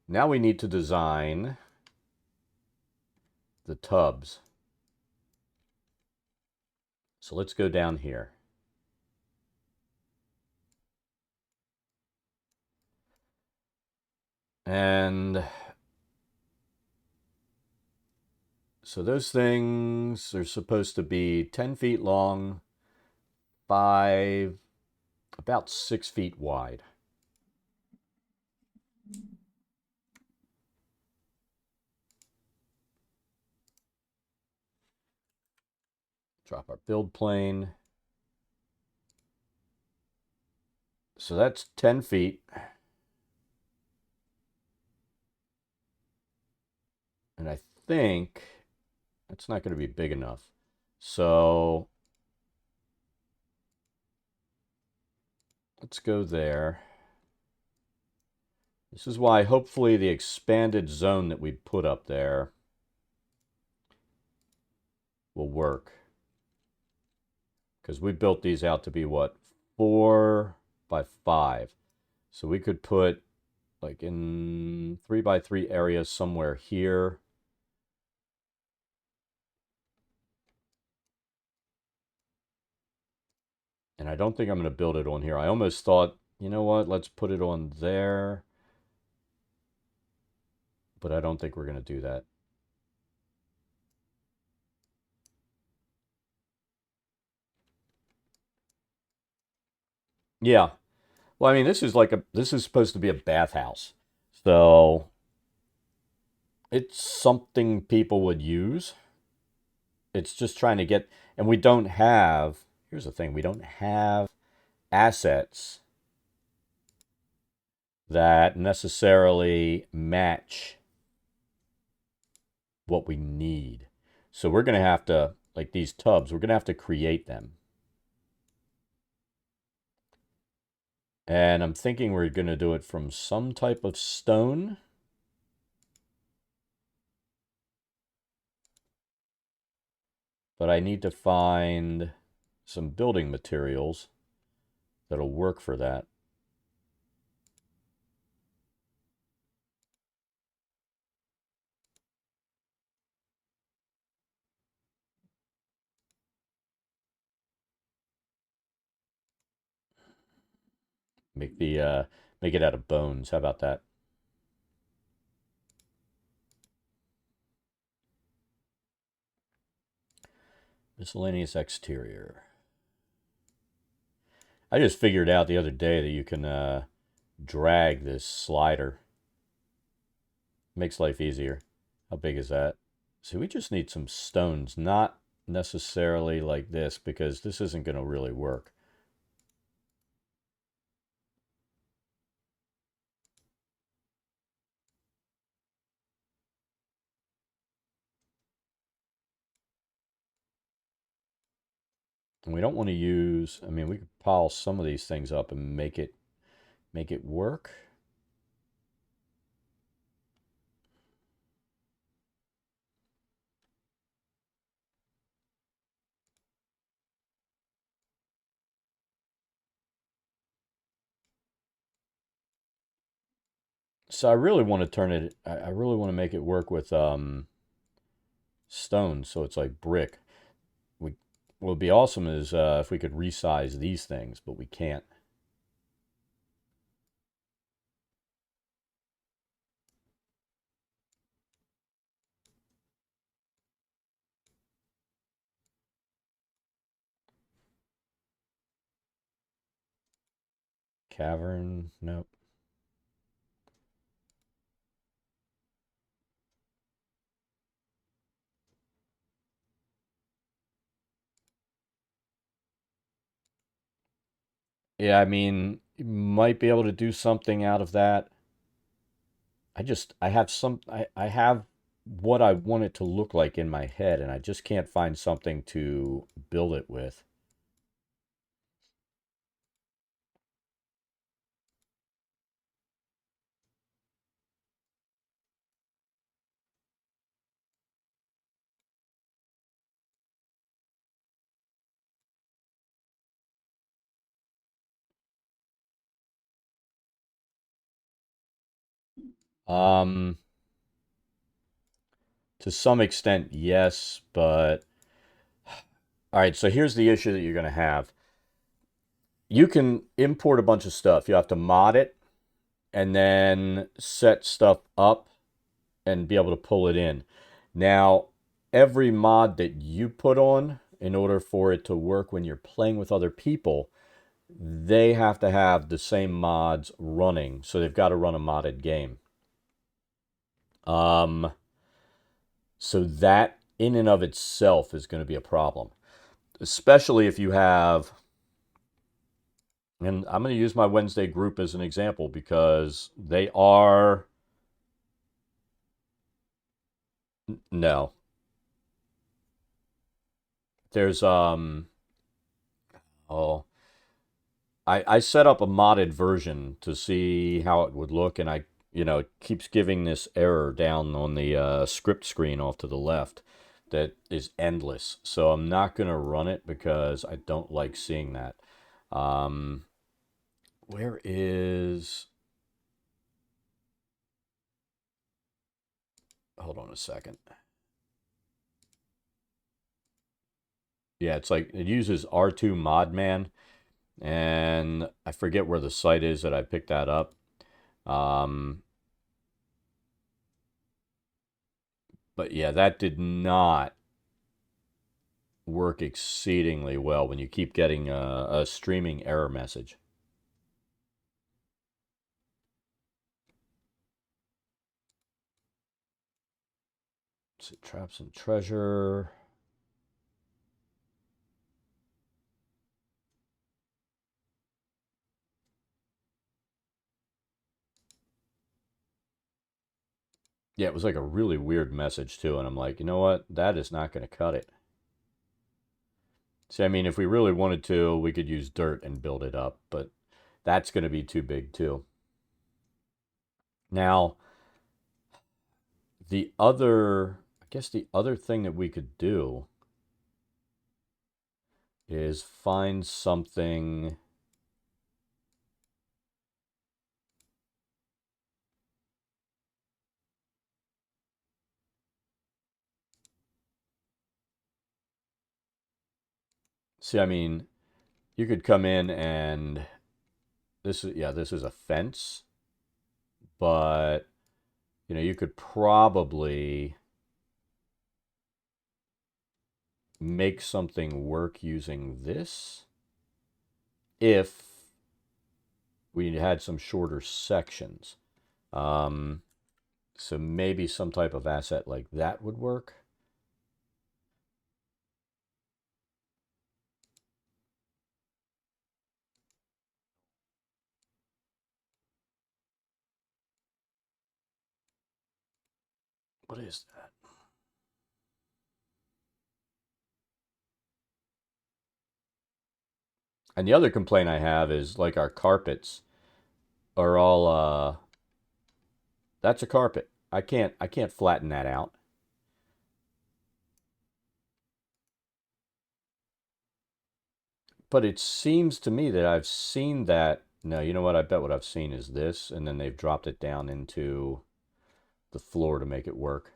Now we need to design the tubs. So let's go down here. And so those things are supposed to be 10 feet long, about 6 feet wide. Drop our build plane. So that's 10 feet. And I think that's not going to be big enough. So let's go there. This is why hopefully the expanded zone that we put up there will work. Because we built these out to be what? 4 by 5. So we could put like in 3 by 3 areas somewhere here. And I don't think I'm going to build it on here. I almost thought, you know what, let's put it on there. But I don't think we're going to do that. Yeah. Well, I mean, this is supposed to be a bathhouse. So it's something people would use. It's just trying to get, and we don't have, here's the thing, we don't have assets that necessarily match what we need. So we're going to have to, like these tubs, we're going to have to create them. And I'm thinking we're going to do it from some type of stone. But I need to find some building materials that'll work for that. Make it out of bones. How about that? Miscellaneous exterior. I just figured out the other day that you can drag this slider. Makes life easier. How big is that? So we just need some stones, not necessarily like this, because this isn't going to really work. And we don't want to use, I mean, we could pile some of these things up and make it work. So I really want to turn it, I really want to make it work with stone, so it's like brick. What would be awesome is if we could resize these things, but we can't. Cavern, nope. Yeah, I mean, you might be able to do something out of that. I have what I want it to look like in my head, and I just can't find something to build it with. Um, to some extent, yes, but all right, so here's the issue that you're going to have. You can import a bunch of stuff. You have to mod it and then set stuff up and be able to pull it in. Now, every mod that you put on, in order for it to work when you're playing with other people, they have to have the same mods running. So they've got to run a modded game. Um, so that in and of itself is going to be a problem, especially if you have, and I'm going to use my Wednesday group as an example because they are, no, there's, oh, I set up a modded version to see how it would look, and it keeps giving this error down on the script screen off to the left that is endless. So I'm not going to run it because I don't like seeing that. Um, where is... Hold on a second. Yeah, it's like it uses R2 Modman, and I forget where the site is that I picked that up. Um, but yeah, that did not work exceedingly well when you keep getting a streaming error message. Let's see, traps and treasure. Yeah, it was like a really weird message too, and I'm like, you know what? That is not going to cut it. See, I mean, if we really wanted to, we could use dirt and build it up, but that's going to be too big too. Now, I guess the other thing that we could do is find something. See, I mean, you could come in and this is a fence, but you could probably make something work using this if we had some shorter sections. Um, so maybe some type of asset like that would work. What is that? And the other complaint I have is like our carpets are all that's a carpet. I can't flatten that out. But it seems to me that I've seen that. No, you know what? I bet what I've seen is this, and then they've dropped it down into the floor to make it work.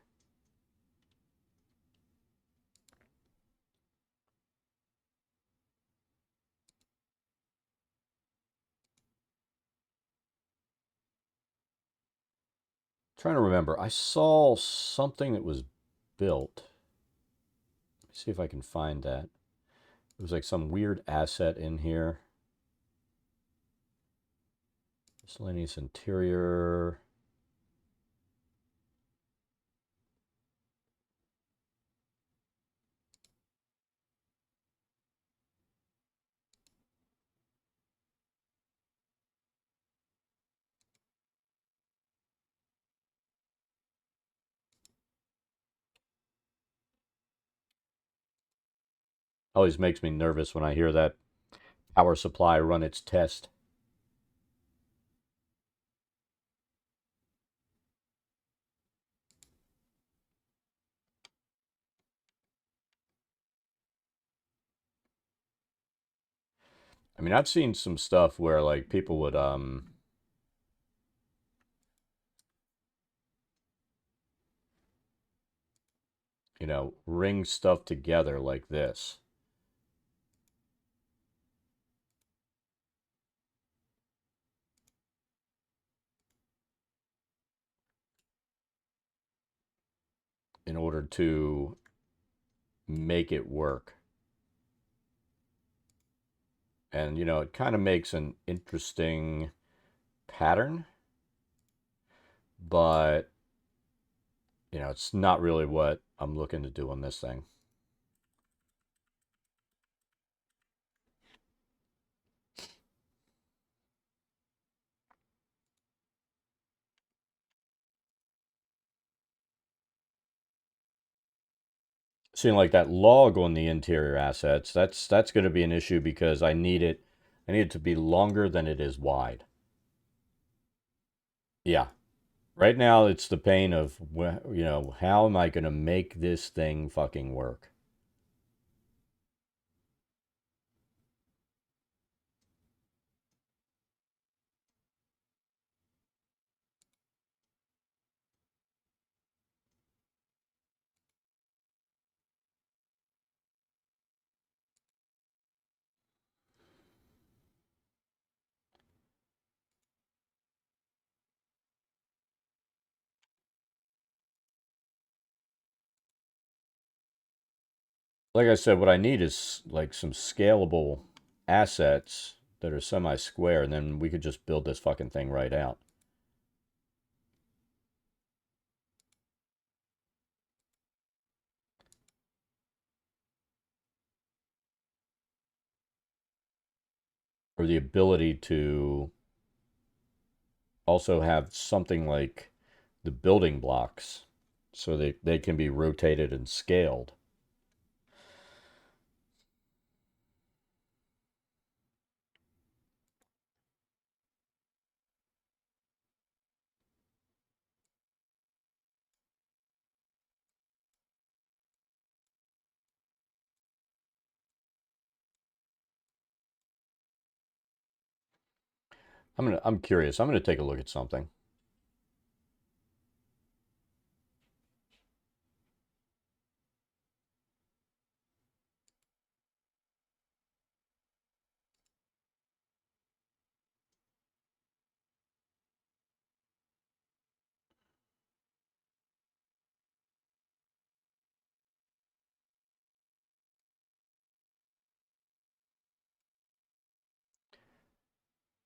Trying to remember. I saw something that was built. Let me see if I can find that. It was like some weird asset in here. Miscellaneous interior. Always makes me nervous when I hear that power supply run its test. I mean, I've seen some stuff where like people would ring stuff together like this in order to make it work. And it kind of makes an interesting pattern, but it's not really what I'm looking to do on this thing. Seeing like that log on the interior assets, that's going to be an issue because I need it to be longer than it is wide. Yeah. Right now, it's the pain of, how am I going to make this thing fucking work? Like I said, what I need is like some scalable assets that are semi-square, and then we could just build this fucking thing right out. Or the ability to also have something like the building blocks so they can be rotated and scaled. I'm curious. I'm gonna take a look at something.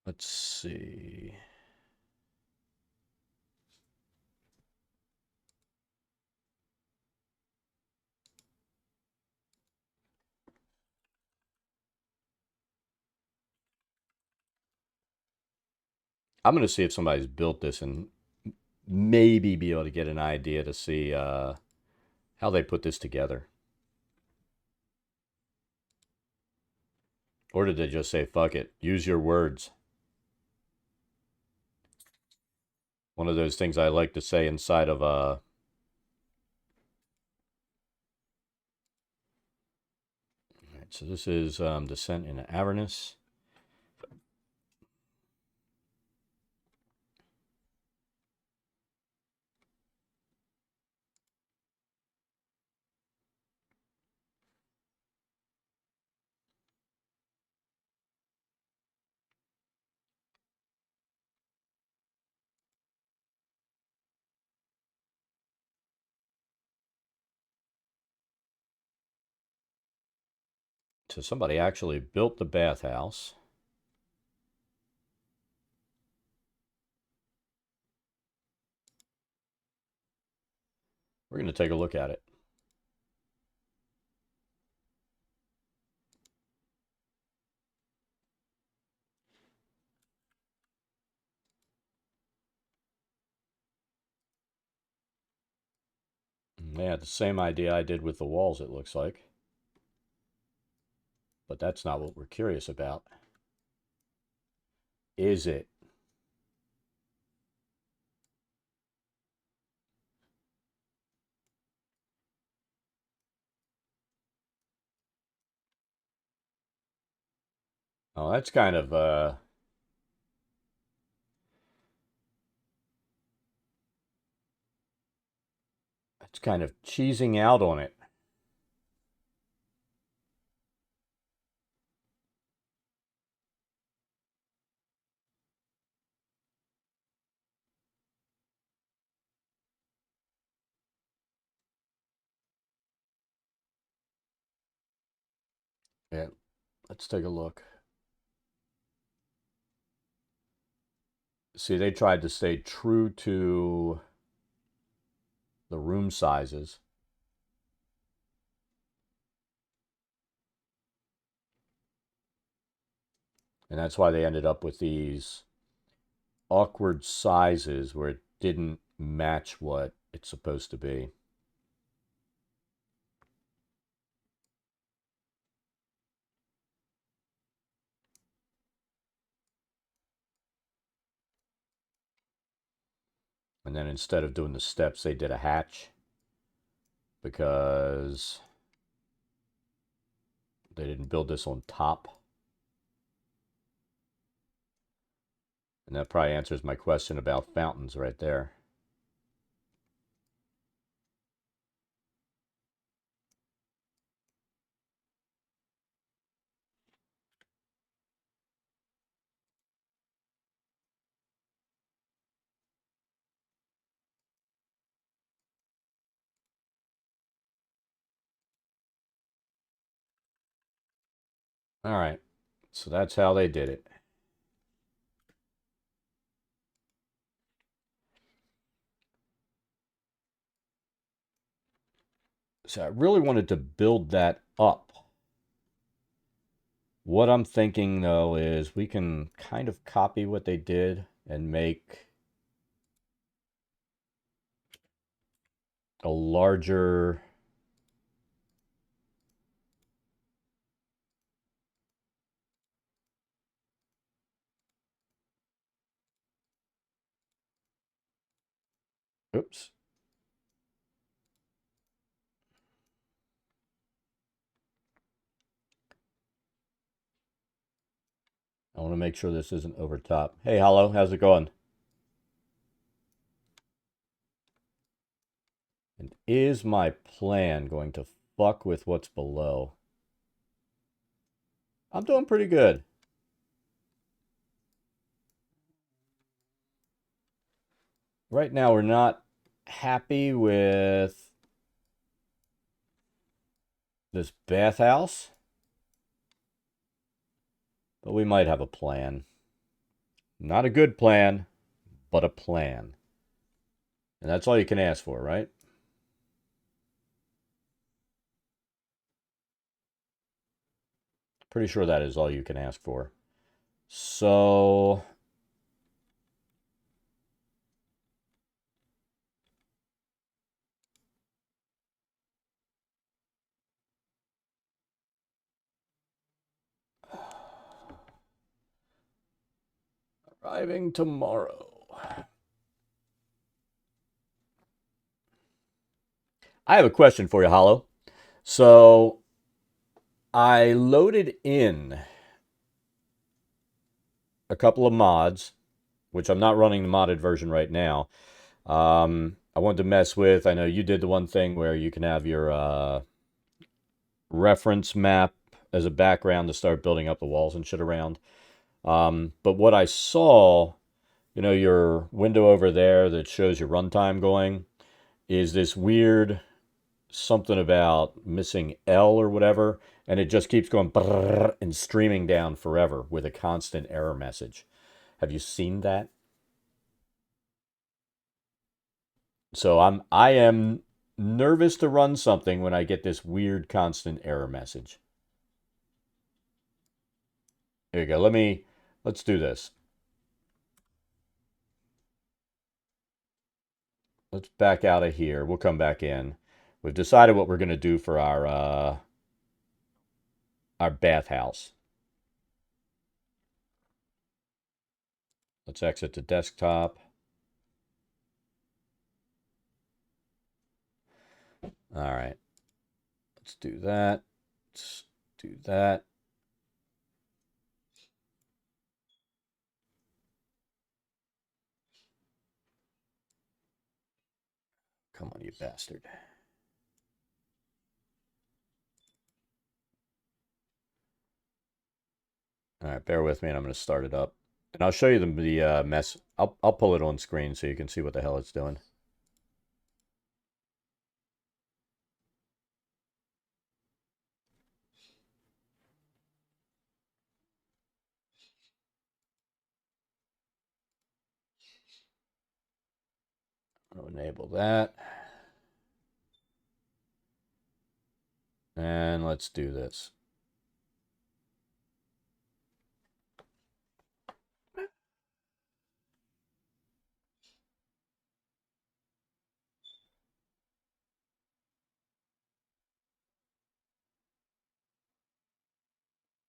Let's see. I'm gonna see if somebody's built this and maybe be able to get an idea to see how they put this together. Or did they just say, fuck it, use your words? One of those things I like to say inside of Right, so this is Descent into Avernus. So somebody actually built the bathhouse. We're going to take a look at it. Yeah, the same idea I did with the walls, it looks like. But that's not what we're curious about. Is it? Oh, that's kind of cheesing out on it. Yeah, let's take a look. See, they tried to stay true to the room sizes. And that's why they ended up with these awkward sizes where it didn't match what it's supposed to be. And then instead of doing the steps, they did a hatch because they didn't build this on top. And that probably answers my question about fountains right there. All right, so that's how they did it. So I really wanted to build that up. What I'm thinking though is we can kind of copy what they did and make a larger oops. I want to make sure this isn't over top. Hey, Hollow, how's it going? And is my plan going to fuck with what's below? I'm doing pretty good. Right now, we're not happy with this bathhouse, but we might have a plan. Not a good plan, but a plan. And that's all you can ask for, right? Pretty sure that is all you can ask for. So, arriving tomorrow. I have a question for you, Hollow. So, I loaded in a couple of mods, which I'm not running the modded version right now. I wanted to mess with, I know you did the one thing where you can have your reference map as a background to start building up the walls and shit around. But what I saw, you know, your window over there that shows your runtime going, is this weird something about missing L or whatever, and it just keeps going and streaming down forever with a constant error message. Have you seen that? So I am nervous to run something when I get this weird constant error message. Here you go. Let's do this. Let's back out of here. We'll come back in. We've decided what we're going to do for our bathhouse. Let's exit to desktop. All right. Let's do that. Let's do that. Come on, you bastard. All right, bear with me, and I'm going to start it up. And I'll show you the mess. I'll pull it on screen so you can see what the hell it's doing. I'll enable that. And let's do this.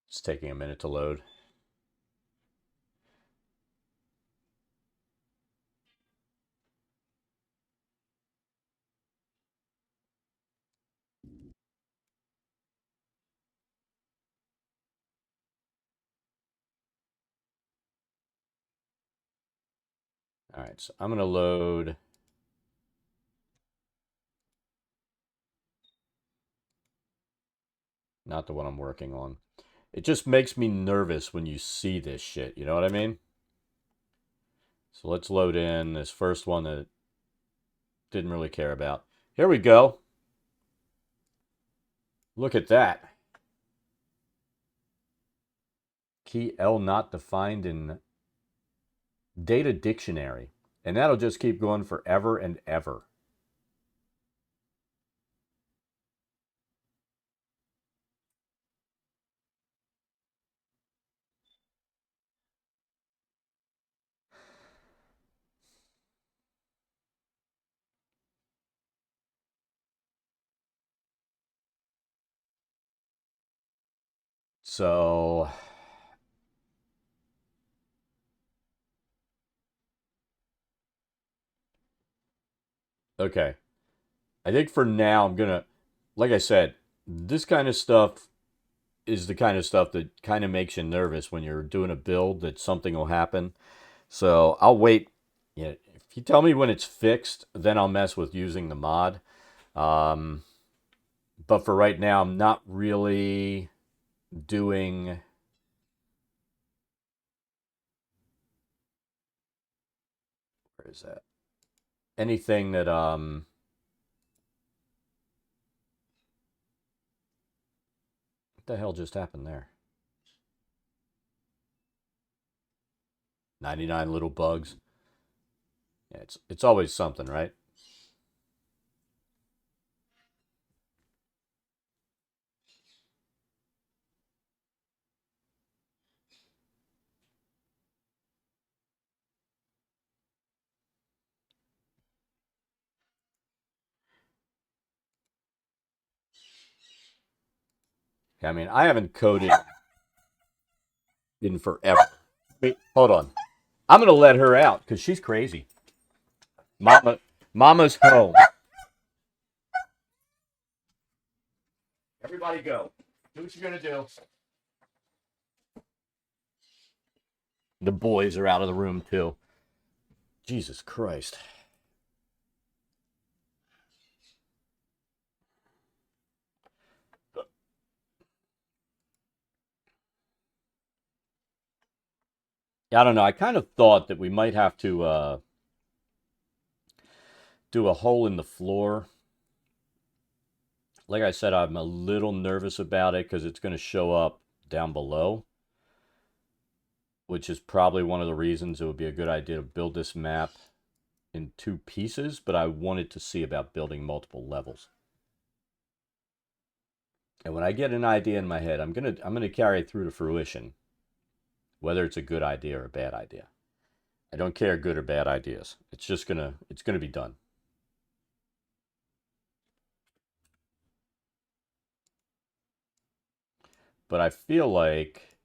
It's taking a minute to load. All right, so I'm going to load. Not the one I'm working on. It just makes me nervous when you see this shit. You know what I mean? So let's load in this first one that didn't really care about. Here we go. Look at that. Key L not defined in data dictionary. And that'll just keep going forever and ever. So, okay. I think for now, I'm going to, like I said, this kind of stuff is the kind of stuff that kind of makes you nervous when you're doing a build that something will happen. So I'll wait. Yeah, if you tell me when it's fixed, then I'll mess with using the mod. Um, but for right now, I'm not really doing. Where is that? Anything that What the hell just happened there? 99 little bugs. Yeah, it's always something, right? I mean, I haven't coded in forever. Wait, hold on. I'm gonna let her out because she's crazy. Mama's home. Everybody go. Do what you're gonna do. The boys are out of the room too. Jesus Christ. I don't know. I kind of thought that we might have to do a hole in the floor. Like I said, I'm a little nervous about it because it's going to show up down below, which is probably one of the reasons it would be a good idea to build this map in two pieces, but I wanted to see about building multiple levels. And when I get an idea in my head, I'm gonna carry it through to fruition, whether it's a good idea or a bad idea. I don't care good or bad ideas. It's gonna be done. But I feel like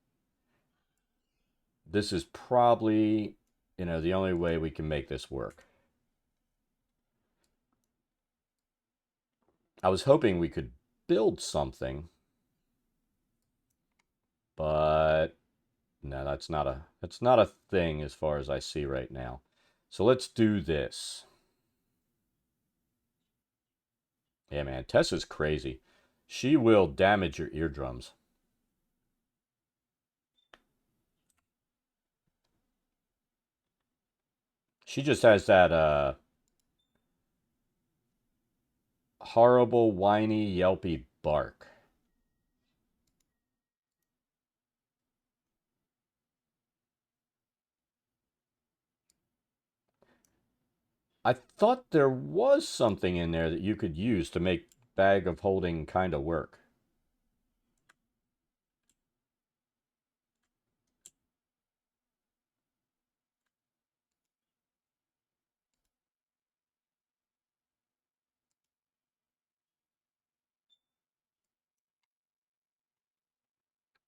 this is probably, the only way we can make this work. I was hoping we could build something, but no, that's not a thing as far as I see right now. So let's do this. Yeah, man, Tessa's crazy. She will damage your eardrums. She just has that horrible, whiny, yelpy bark. I thought there was something in there that you could use to make bag of holding kind of work.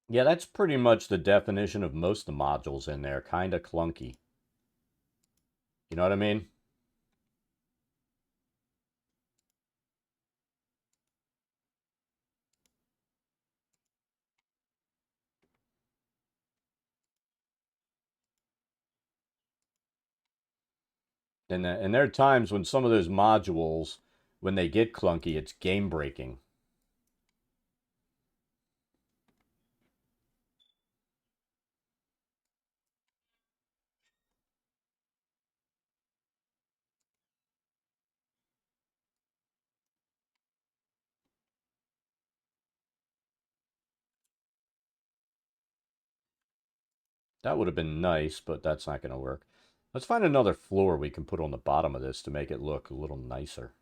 Yeah, that's pretty much the definition of most of the modules in there. Kind of clunky. You know what I mean? And there are times when some of those modules, when they get clunky, it's game breaking. That would have been nice, but that's not going to work. Let's find another floor we can put on the bottom of this to make it look a little nicer.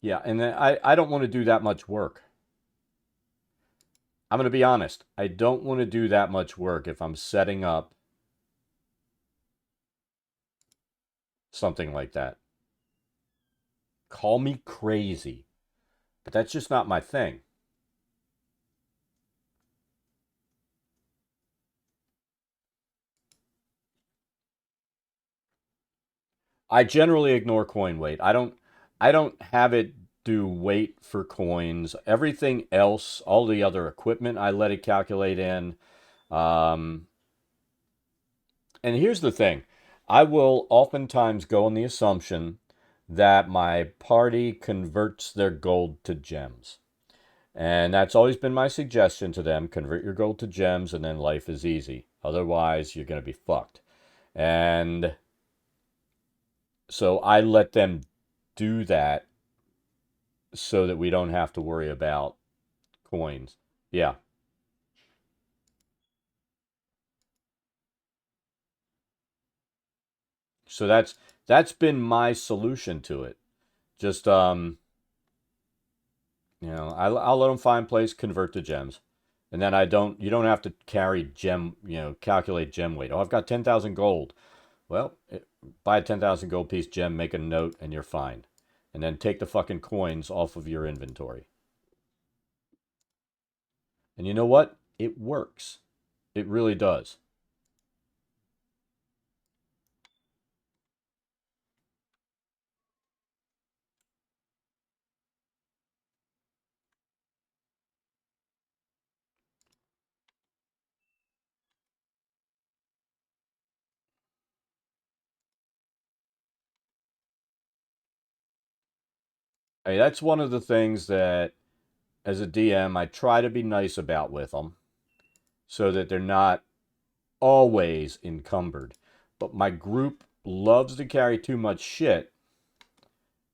Yeah, and then I don't want to do that much work. I'm going to be honest. I don't want to do that much work if I'm setting up something like that. Call me crazy, but that's just not my thing. I generally ignore coin weight. I don't have it do weight for coins. Everything else, all the other equipment, I let it calculate in. Um, and here's the thing. I will oftentimes go on the assumption that my party converts their gold to gems. And that's always been my suggestion to them, convert your gold to gems and then life is easy. Otherwise, you're going to be fucked. And so I let them do that so that we don't have to worry about coins. Yeah. So that's been my solution to it. Just I'll let them find place, convert to gems. And then you don't have to carry gem, calculate gem weight. Oh, I've got 10,000 gold. Well, buy a 10,000 gold piece gem, make a note and you're fine. And then take the fucking coins off of your inventory. And you know what? It works. It really does. Hey, that's one of the things that as a DM I try to be nice about with them so that they're not always encumbered. But my group loves to carry too much shit,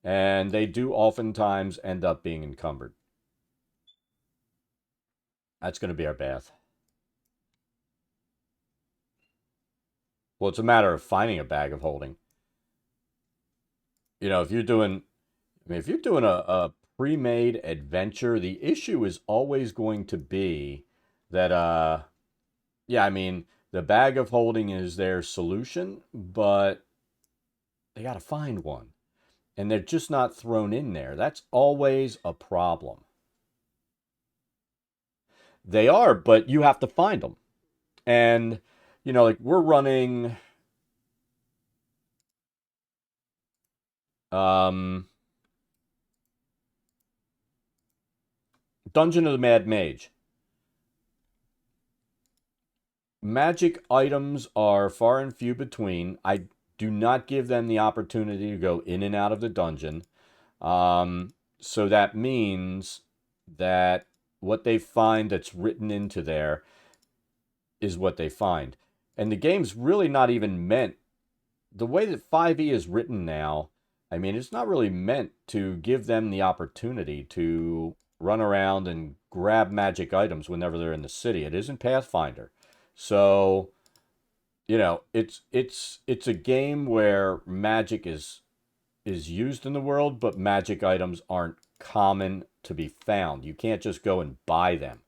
and they do oftentimes end up being encumbered. That's going to be our bath. Well, it's a matter of finding a bag of holding. If you're doing, if you're doing a pre-made adventure, the issue is always going to be that, yeah, I mean, the bag of holding is their solution, but they got to find one. And they're just not thrown in there. That's always a problem. They are, but you have to find them. And, like we're running um, Dungeon of the Mad Mage. Magic items are far and few between. I do not give them the opportunity to go in and out of the dungeon. So that means that what they find that's written into there is what they find. And the game's really not even meant, the way that 5e is written now, I mean, it's not really meant to give them the opportunity to run around and grab magic items whenever they're in the city. It isn't Pathfinder. So, it's a game where magic is used in the world, but magic items aren't common to be found. You can't just go and buy them.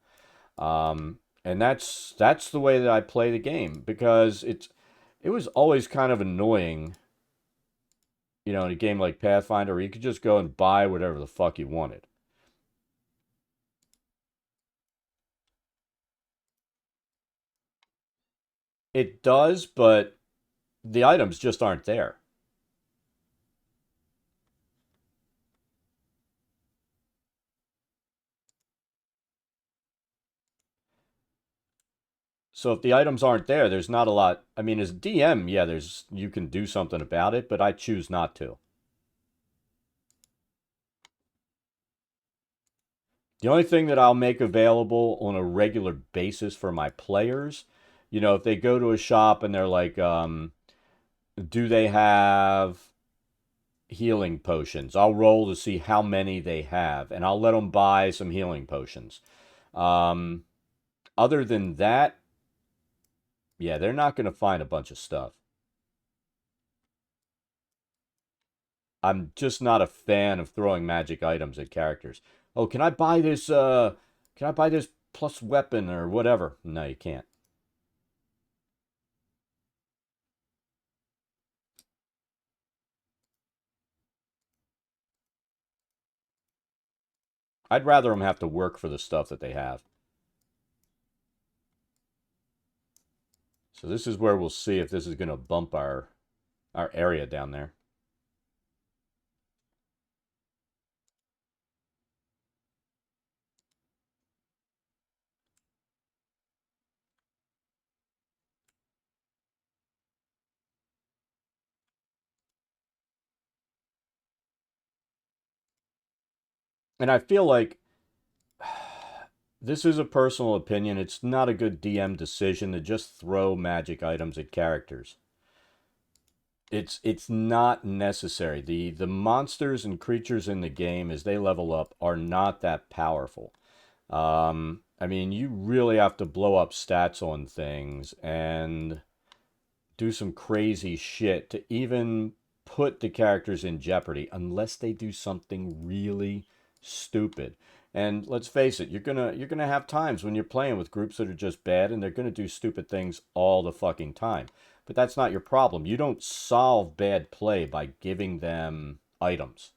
And that's the way that I play the game because it was always kind of annoying, in a game like Pathfinder where you could just go and buy whatever the fuck you wanted. It does, but the items just aren't there. So if the items aren't there, there's not a lot. I mean, as DM, yeah, you can do something about it, but I choose not to. The only thing that I'll make available on a regular basis for my players, if they go to a shop and they're like, do they have healing potions? I'll roll to see how many they have, and I'll let them buy some healing potions. Um, Other than that, yeah, they're not going to find a bunch of stuff. I'm just not a fan of throwing magic items at characters. Oh, can I buy this plus weapon or whatever? No, you can't. I'd rather them have to work for the stuff that they have. So this is where we'll see if this is going to bump our area down there. And I feel like this is a personal opinion. It's not a good DM decision to just throw magic items at characters. It's not necessary. The monsters and creatures in the game as they level up are not that powerful. I mean, you really have to blow up stats on things and do some crazy shit to even put the characters in jeopardy unless they do something really stupid. And let's face it, you're gonna have times when you're playing with groups that are just bad and they're gonna do stupid things all the fucking time. But that's not your problem. You don't solve bad play by giving them items.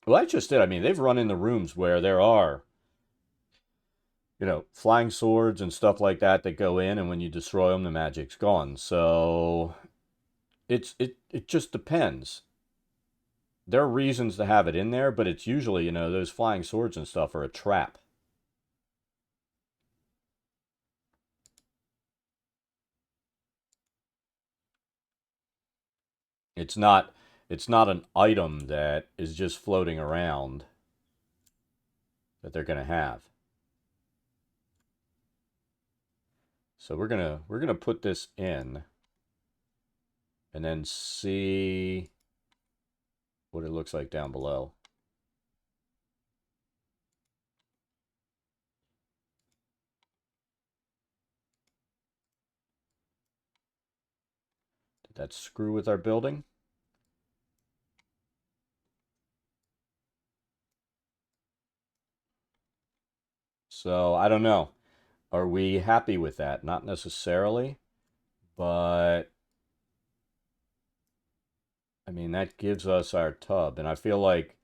Well, I just did. I mean, they've run in the rooms where there are, flying swords and stuff like that that go in, and when you destroy them, the magic's gone. So it just depends. There are reasons to have it in there, but it's usually, those flying swords and stuff are a trap. It's not it's not an item that is just floating around that they're going to have. So we're going to put this in and then see what it looks like down below. Did that screw with our building? So, I don't know. Are we happy with that? Not necessarily, but I mean that gives us our tub, and I feel like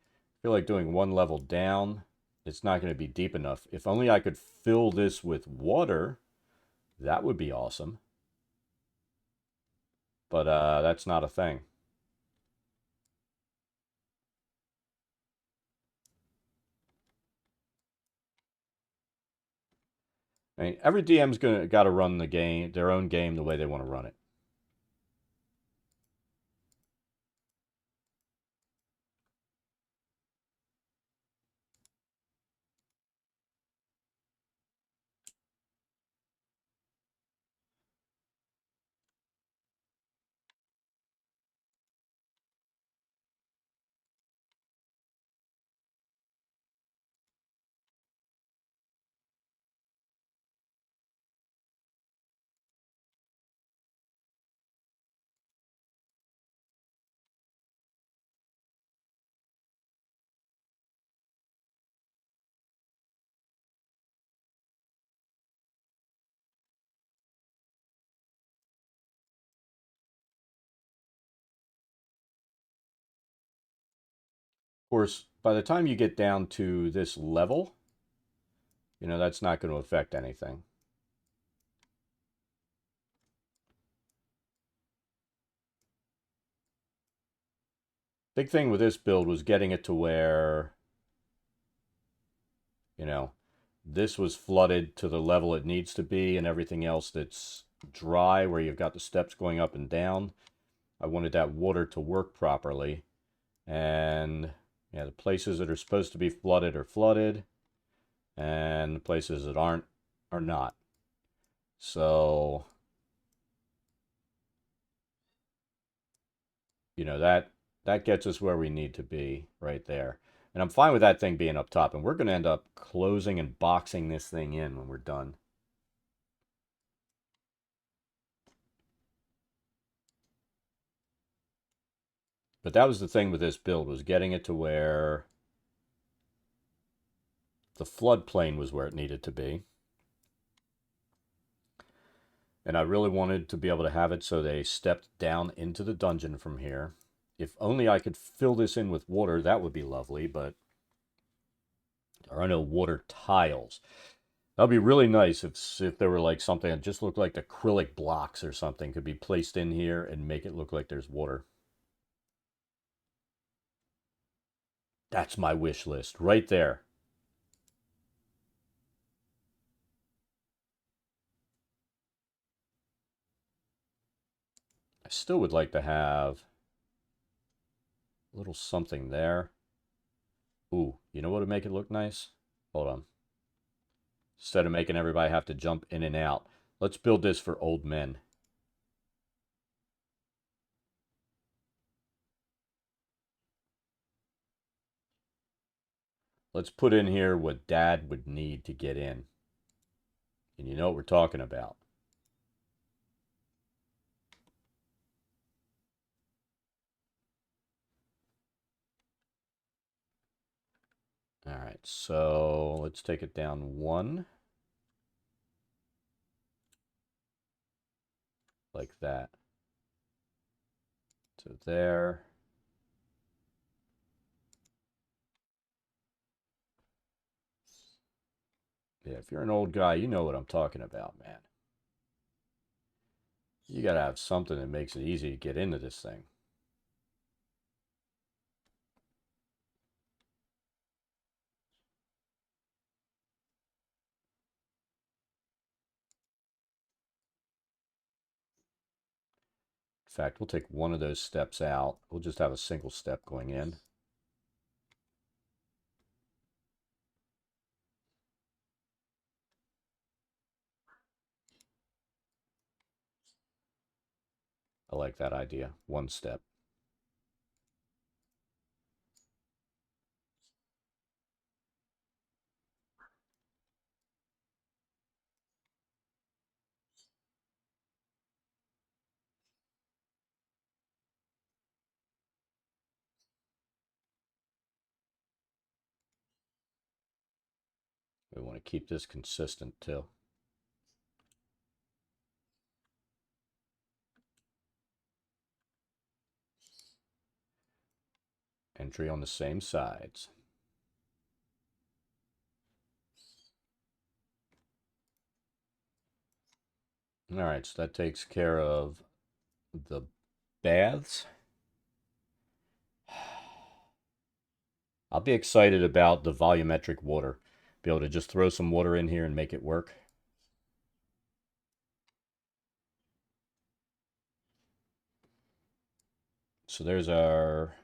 doing one level down, it's not going to be deep enough. If only I could fill this with water, that would be awesome. But that's not a thing. I mean, every DM's gonna got to run the game, their own game, the way they want to run it. Of course, by the time you get down to this level, that's not going to affect anything. Big thing with this build was getting it to where, you know, this was flooded to the level it needs to be, and everything else that's dry, where you've got the steps going up and down. I wanted that water to work properly. And yeah, the places that are supposed to be flooded are flooded, and the places that aren't are not. So, you know, that gets us where we need to be right there. And I'm fine with that thing being up top. And we're going to end up closing and boxing this thing in when we're done. But that was the thing with this build, was getting it to where the floodplain was where it needed to be. And I really wanted to be able to have it so they stepped down into the dungeon from here. If only I could fill this in with water, that would be lovely, but there are no water tiles. That would be really nice if there were like something that just looked like acrylic blocks or something could be placed in here and make it look like there's water. That's my wish list right there. I still would like to have a little something there. Ooh, you know what would make it look nice? Hold on. Instead of making everybody have to jump in and out, let's build this for old men. Let's put in here what Dad would need to get in. And you know what we're talking about. All right, so let's take it down one. Like that. To there. Yeah, if you're an old guy, you know what I'm talking about, man. You gotta have something that makes it easy to get into this thing. In fact, we'll take one of those steps out. We'll just have a single step going in. I like that idea. One step. We want to keep this consistent too. Entry on the same sides. All right, so that takes care of the baths. I'll be excited about the volumetric water. Be able to just throw some water in here and make it work. So there's our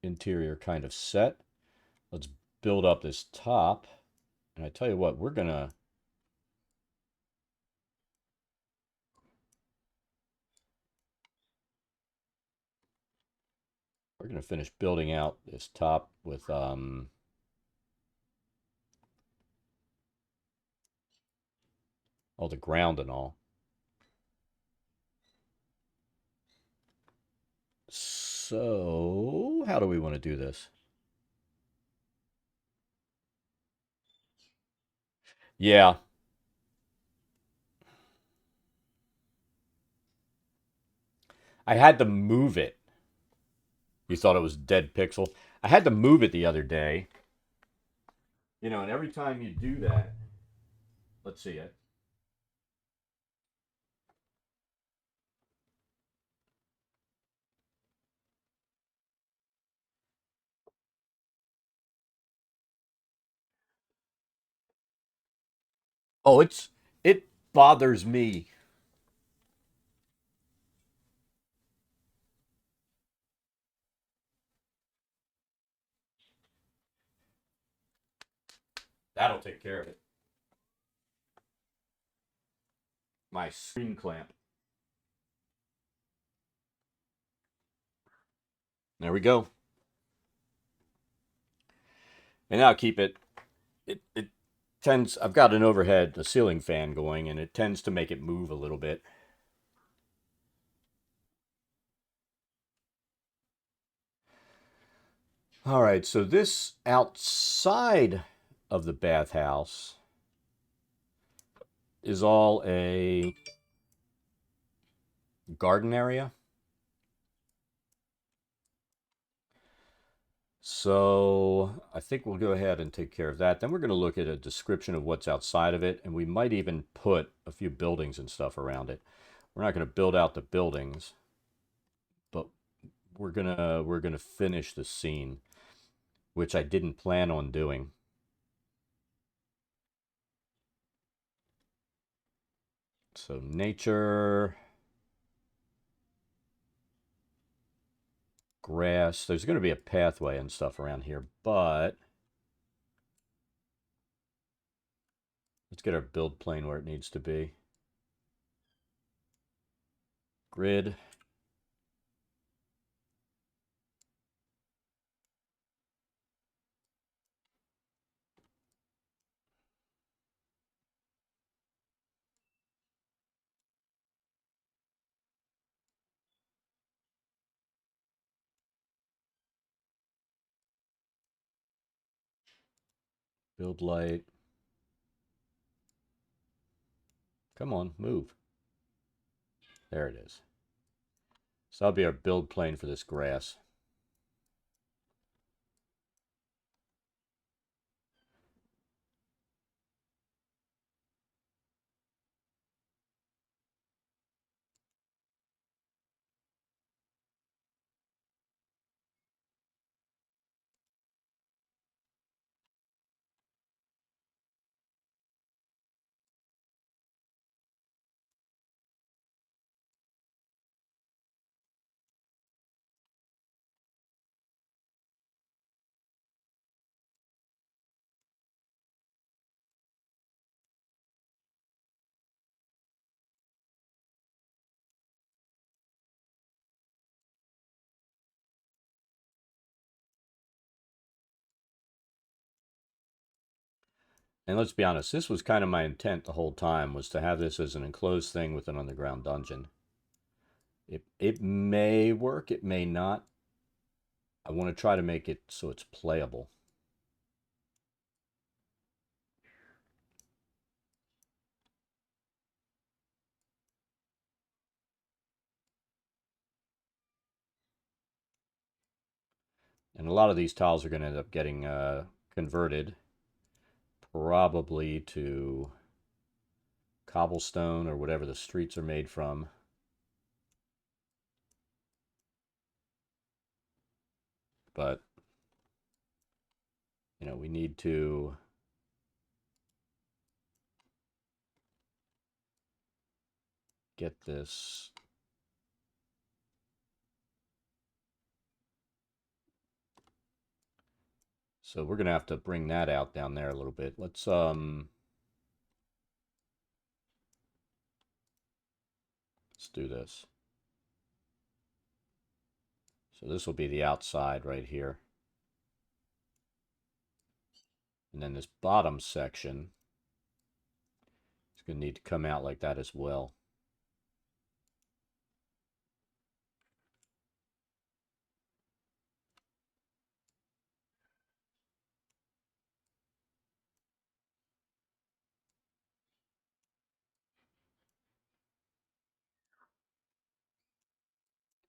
interior kind of set. Let's build up this top. And I tell you what, we're gonna finish building out this top with all the ground and all. So how do we want to do this? Yeah. I had to move it. You thought it was dead pixel. I had to move it the other day. You know, and every time you do that, let's see it. Oh, it bothers me. That'll take care of it. My screen clamp. There we go. And now keep it. It tends. I've got an overhead, a ceiling fan going, and it tends to make it move a little bit. All right, so this outside of the bathhouse is all a garden area. So I think we'll go ahead and take care of that. Then we're going to look at a description of what's outside of it, and we might even put a few buildings and stuff around it. We're not going to build out the buildings, but we're gonna finish the scene, which I didn't plan on doing. So nature, grass. There's going to be a pathway and stuff around here, but let's get our build plane where it needs to be. Grid. Build light. Come on, move. There it is. So that'll be our build plane for this grass. And let's be honest, this was kind of my intent the whole time, was to have this as an enclosed thing with an underground dungeon. It may work, it may not. I want to try to make it so it's playable. And a lot of these tiles are going to end up getting converted, probably to cobblestone or whatever the streets are made from. But, we need to get this. So we're going to have to bring that out down there a little bit. Let's do this. So this will be the outside right here. And then this bottom section is going to need to come out like that as well.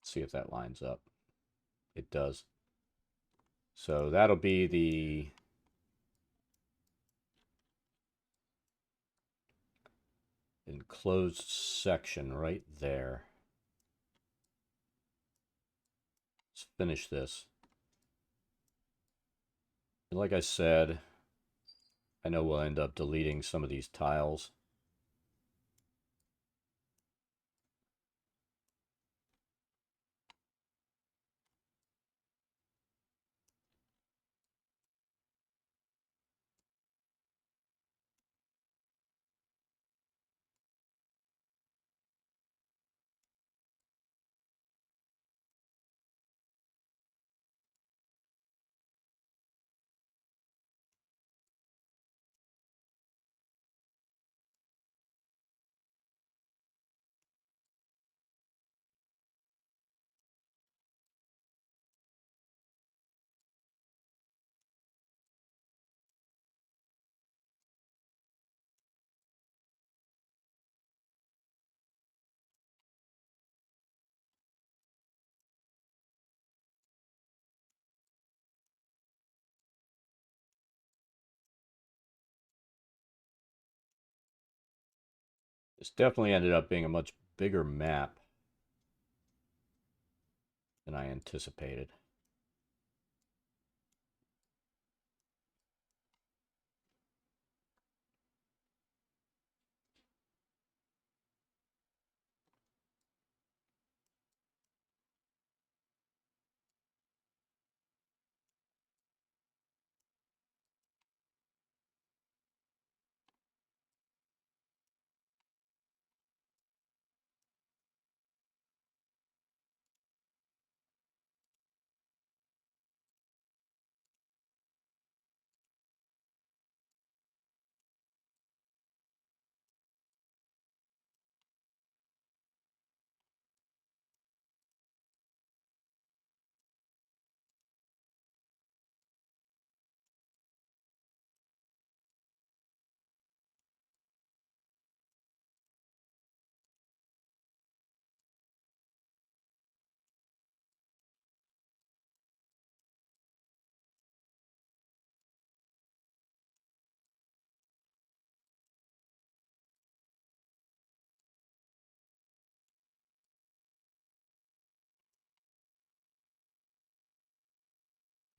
See if that lines up. It does. So that'll be the enclosed section right there. Let's finish this. And like I said, I know we'll end up deleting some of these tiles. This definitely ended up being a much bigger map than I anticipated.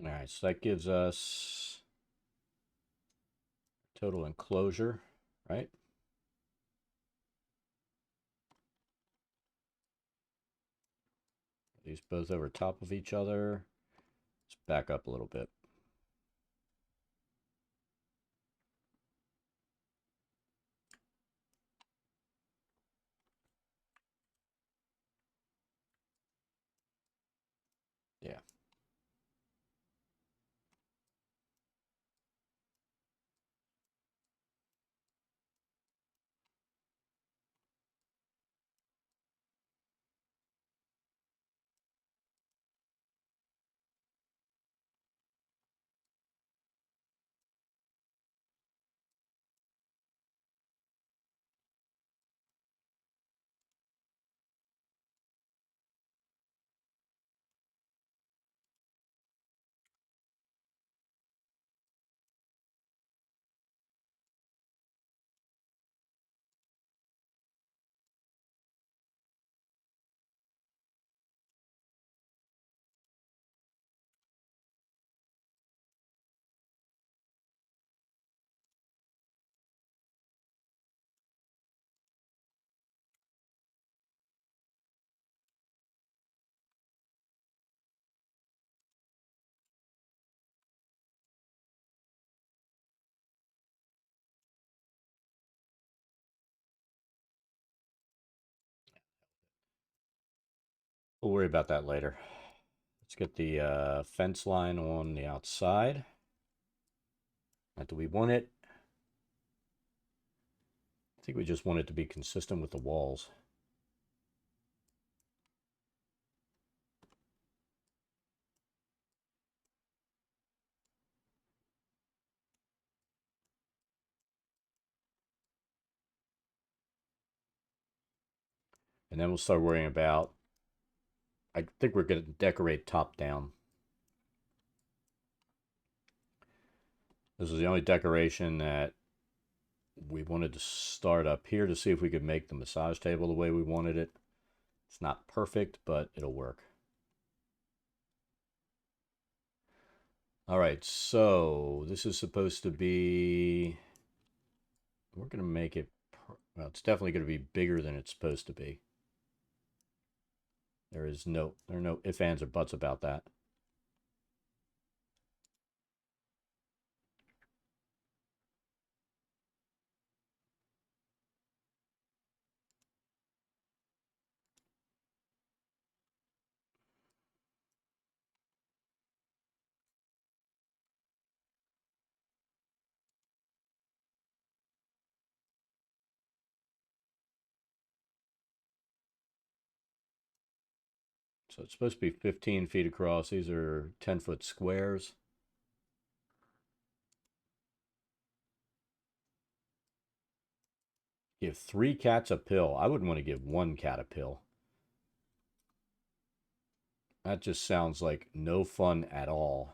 All right, so that gives us total enclosure, right? These both over top of each other. Let's back up a little bit. Yeah. We'll worry about that later. Let's get the fence line on the outside. Now, do we want it? I think we just want it to be consistent with the walls. And then we'll start worrying about, I think we're going to decorate top down. This is the only decoration that we wanted to start up here to see if we could make the massage table the way we wanted it. It's not perfect, but it'll work. All right, so this is supposed to be. We're going to make it. Well, it's definitely going to be bigger than it's supposed to be. There are no ifs, ands, or buts about that. So it's supposed to be 15 feet across. These are 10-foot squares. Give 3 cats a pill. I wouldn't want to give 1 cat a pill. That just sounds like no fun at all.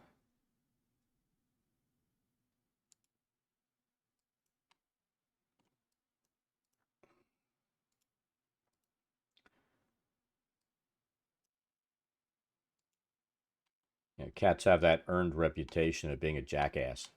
Yeah, cats have that earned reputation of being a jackass.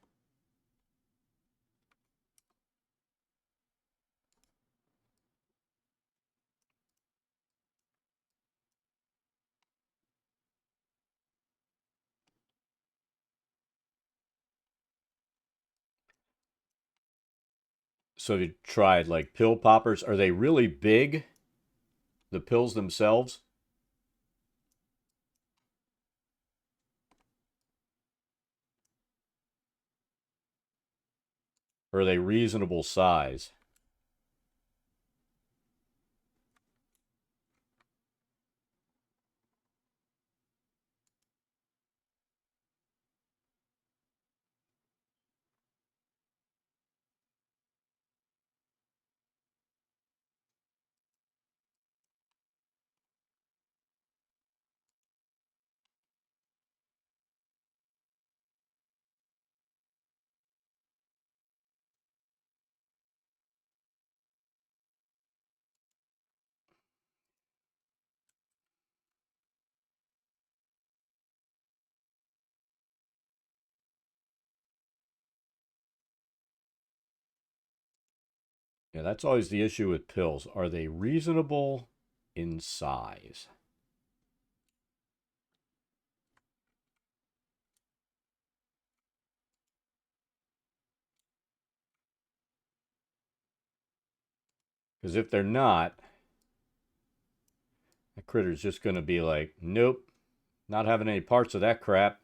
So you tried like pill poppers. Are they really big? The pills themselves? Or are they reasonable size? Yeah, that's always the issue with pills. Are they reasonable in size? Because if they're not, that critter's just going to be like, nope, not having any parts of that crap.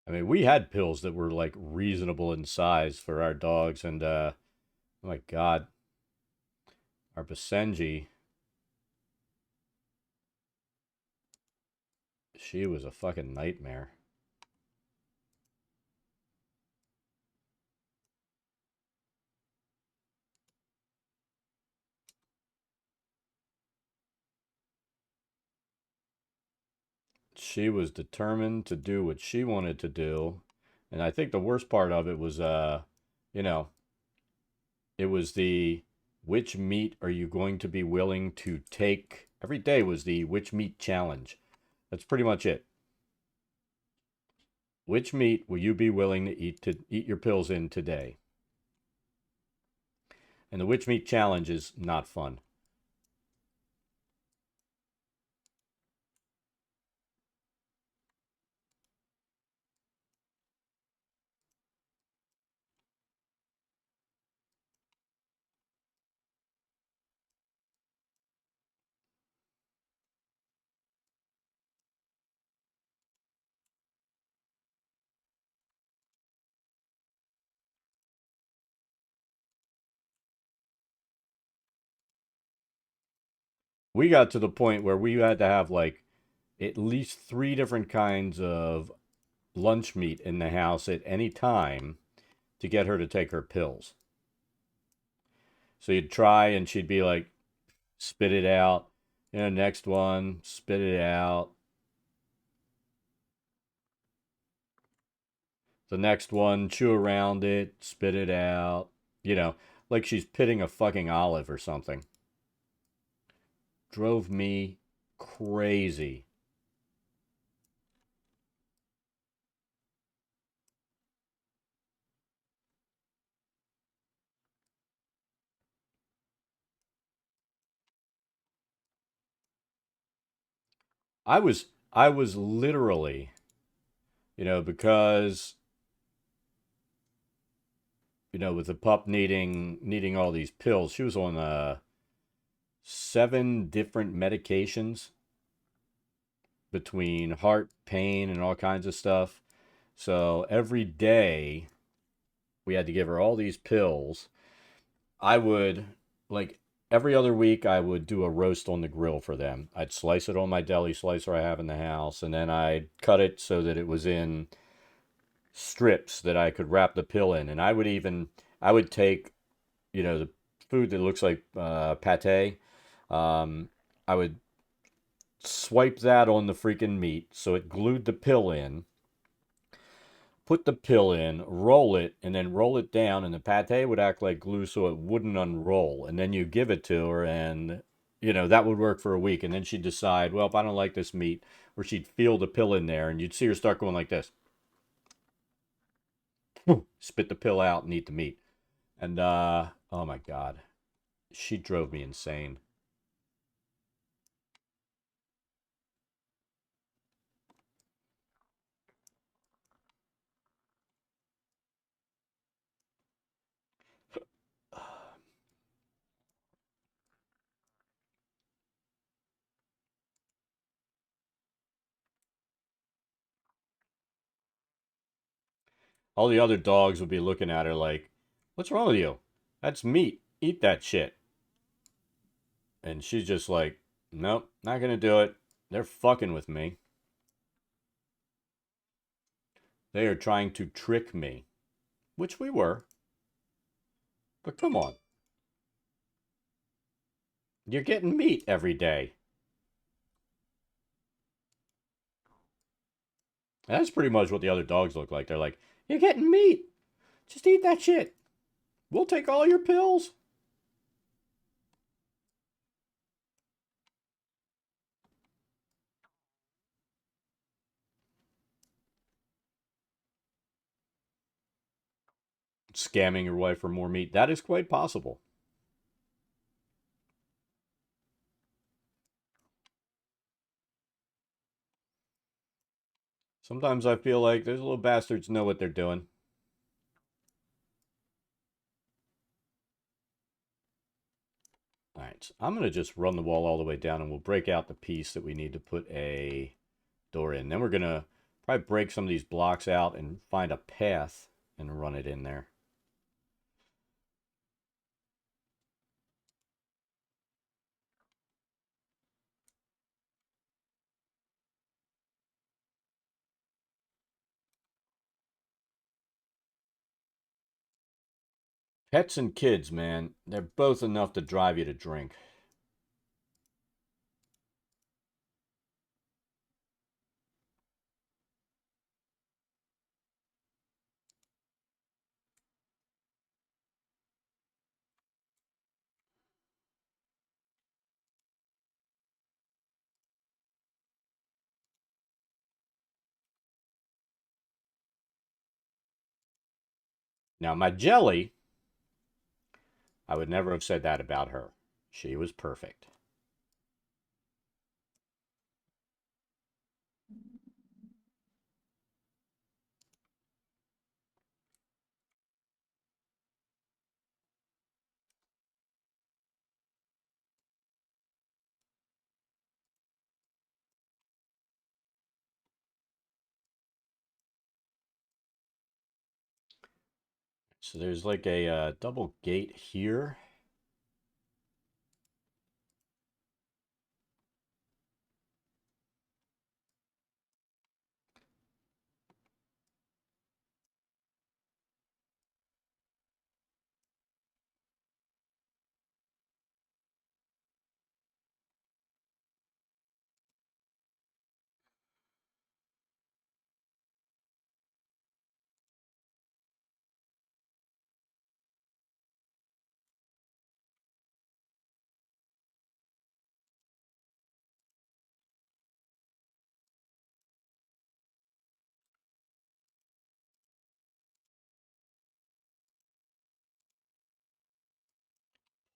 I mean, we had pills that were like reasonable in size for our dogs, and oh my God, our Basenji, she was a fucking nightmare. She was determined to do what she wanted to do, and I think the worst part of it was, you know, it was the which meat are you going to be willing to take? Every day was the which meat challenge. That's pretty much it. Which meat will you be willing to eat your pills in today? And the which meat challenge is not fun. We got to the point where we had to have like at least three different kinds of lunch meat in the house at any time to get her to take her pills. So you'd try and she'd be like, spit it out. Next one, spit it out. The next one, chew around it, spit it out. You know, like she's pitting a fucking olive or something. Drove me crazy. I was literally, because with the pup needing all these pills, she was on 7 different medications between heart pain and all kinds of stuff. So every day we had to give her all these pills. I would like every other week I would do a roast on the grill for them. I'd slice it on my deli slicer I have in the house, and then I'd cut it so that it was in strips that I could wrap the pill in. And I would take, the food that looks like pate. Um, I would swipe that on the freaking meat so it glued the pill in. Put the pill in, roll it, and then roll it down, and the pate would act like glue so it wouldn't unroll. And then you give it to her, and that would work for a week. And then she'd decide, well, if I don't like this meat, or she'd feel the pill in there, and you'd see her start going like this, spit the pill out and eat the meat. And oh my god, she drove me insane. All the other dogs would be looking at her like, "What's wrong with you? That's meat. Eat that shit." And she's just like, "Nope, not gonna do it. They're fucking with me. They are trying to trick me." Which we were. But come on. You're getting meat every day. And that's pretty much what the other dogs look like. They're like, "You're getting meat. Just eat that shit. We'll take all your pills." Scamming your wife for more meat. That is quite possible. Sometimes I feel like those little bastards know what they're doing. All right, so I'm going to just run the wall all the way down and we'll break out the piece that we need to put a door in. Then we're going to probably break some of these blocks out and find a path and run it in there. Pets and kids, man, they're both enough to drive you to drink. Now, my Jelly, I would never have said that about her. She was perfect. So there's like a double gate here.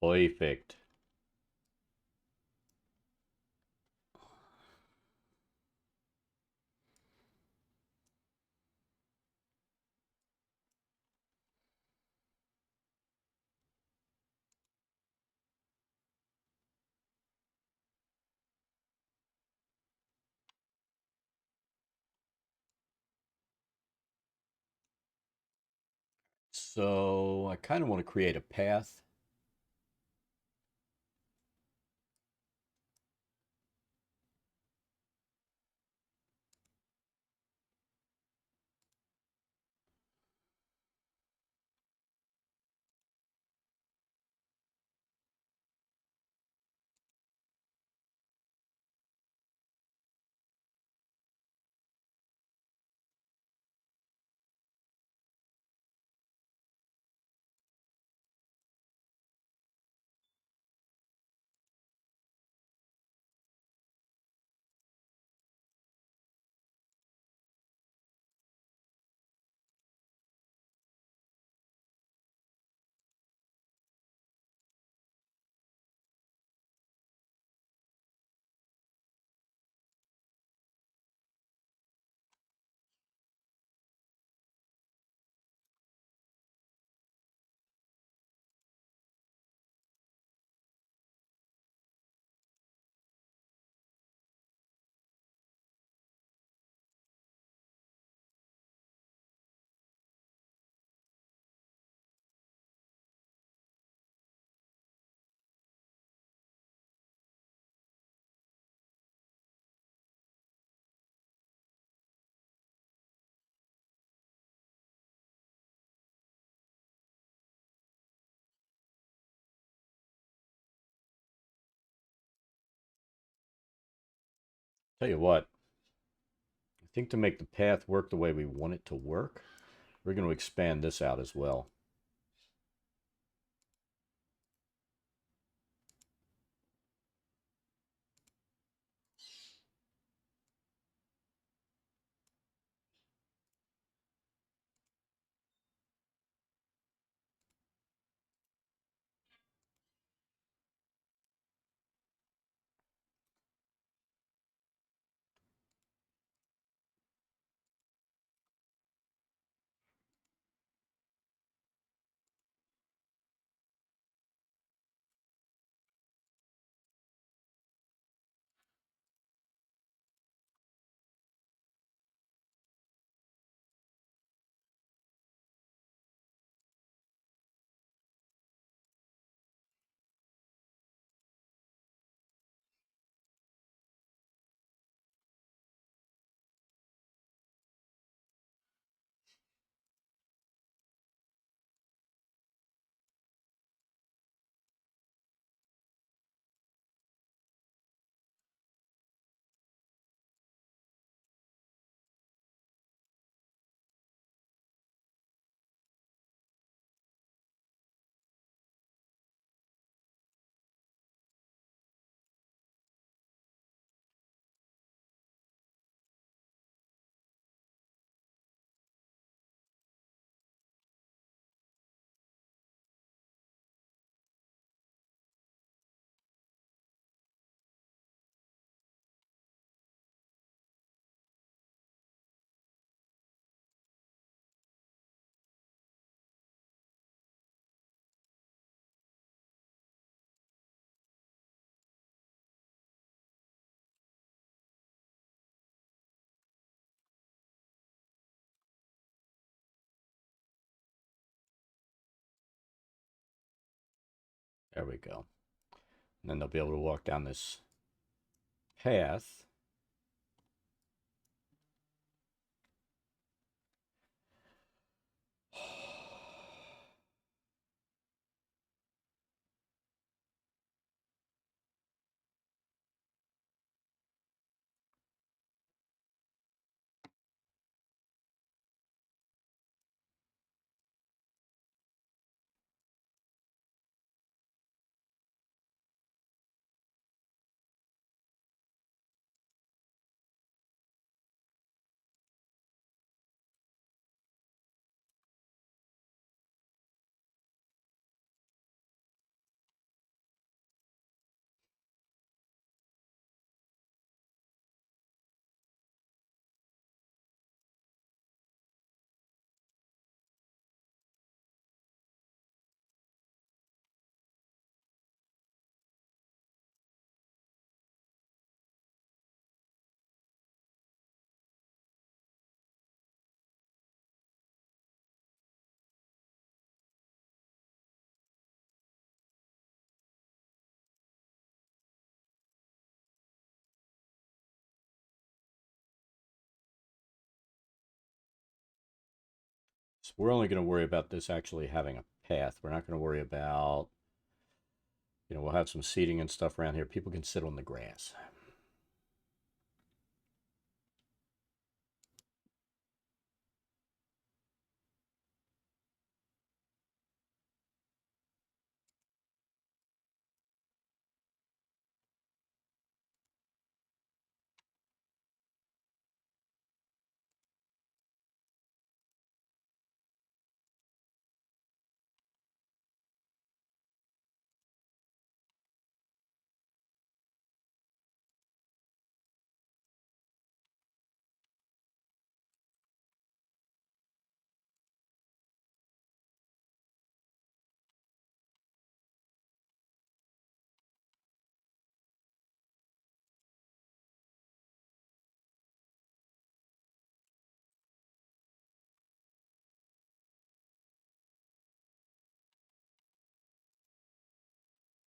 Perfect. So I kind of want to create a path. Tell you what, I think to make the path work the way we want it to work, we're going to expand this out as well. There we go. And then they'll be able to walk down this path. So we're only going to worry about this actually having a path. We're not going to worry about, we'll have some seating and stuff around here. People can sit on the grass.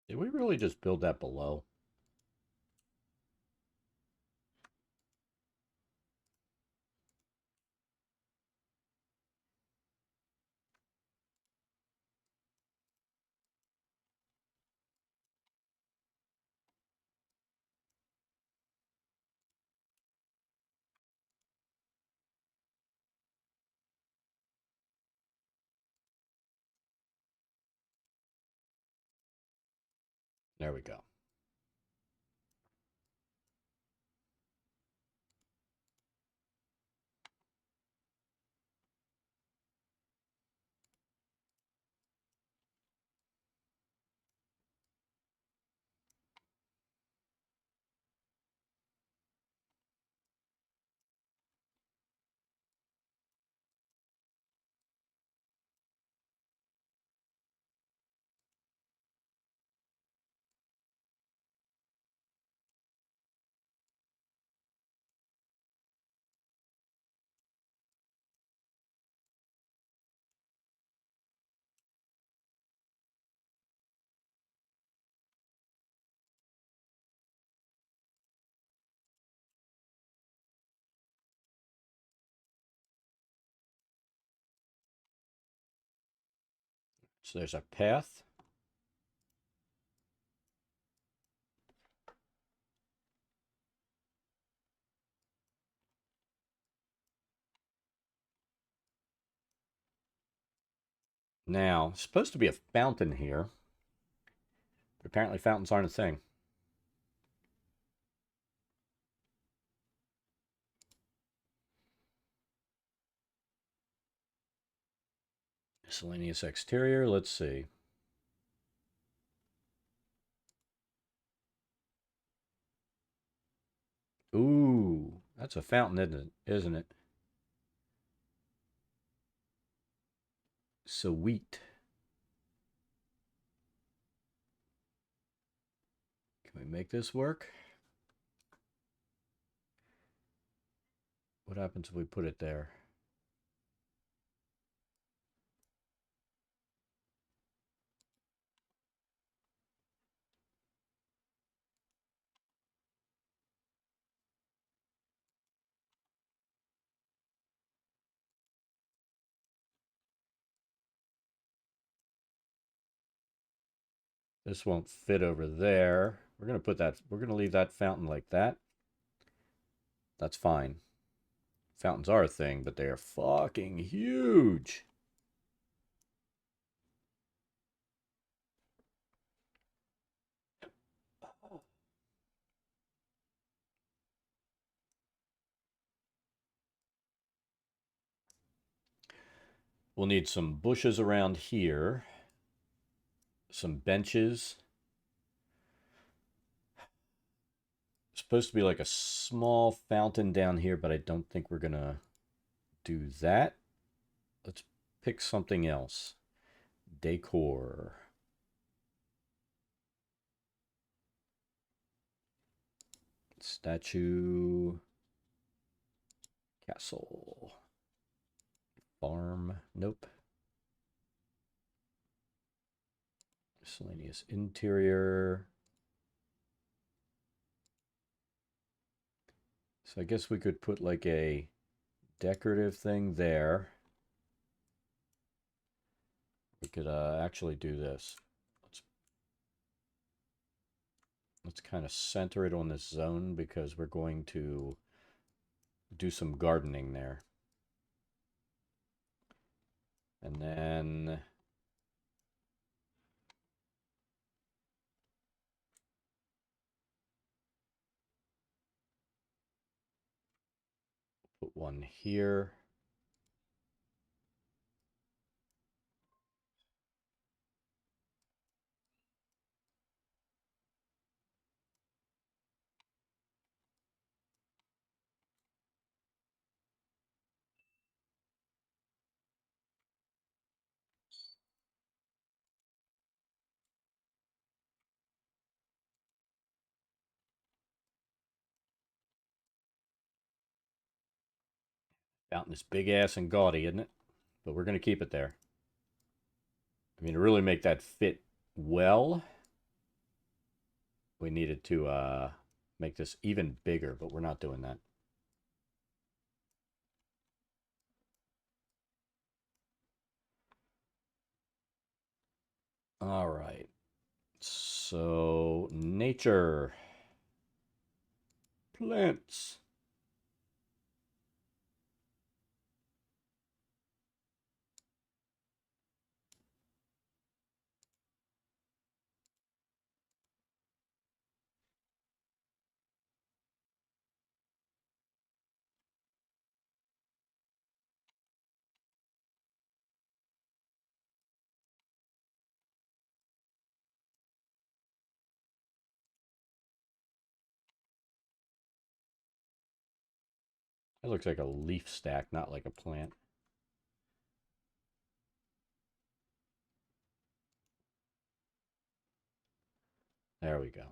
Did we really just build that below? There we go. So there's a path. Now, it's supposed to be a fountain here, but apparently fountains aren't a thing. Miscellaneous exterior, let's see. Ooh, that's a fountain, isn't it? Sweet. Can we make this work? What happens if we put it there? This won't fit over there. We're going to put that, we're going to leave that fountain like that. That's fine. Fountains are a thing, but they are fucking huge. We'll need some bushes around here. Some benches. It's supposed to be like a small fountain down here, but I don't think we're going to do that. Let's pick something else. Decor. Statue. Castle. Farm. Nope. Miscellaneous interior. So I guess we could put like a decorative thing there. could actually do this. Let's let's kind of center it on this zone because we're going to do some gardening there. And then put one here. Fountain is big ass and gaudy, isn't it? But we're going to keep it there. I mean, to really make that fit well, we needed to make this even bigger, but we're not doing that. All right. So, nature. Plants. That looks like a leaf stack, not like a plant. There we go.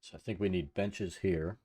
So I think we need benches here.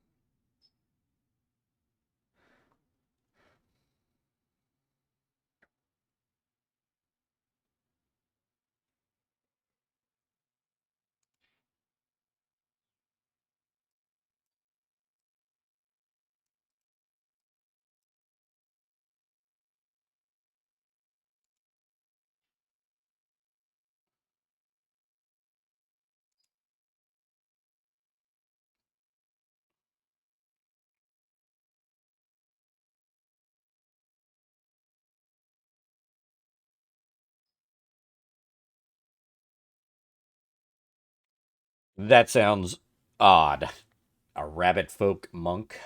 That sounds odd. A rabbit folk monk.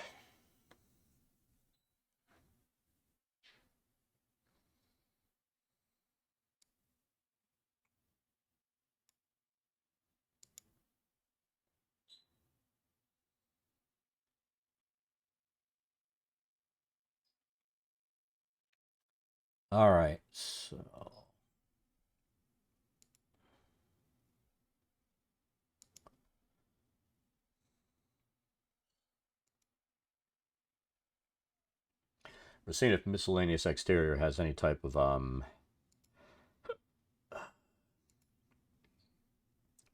All right. So we're seeing if miscellaneous exterior has any type of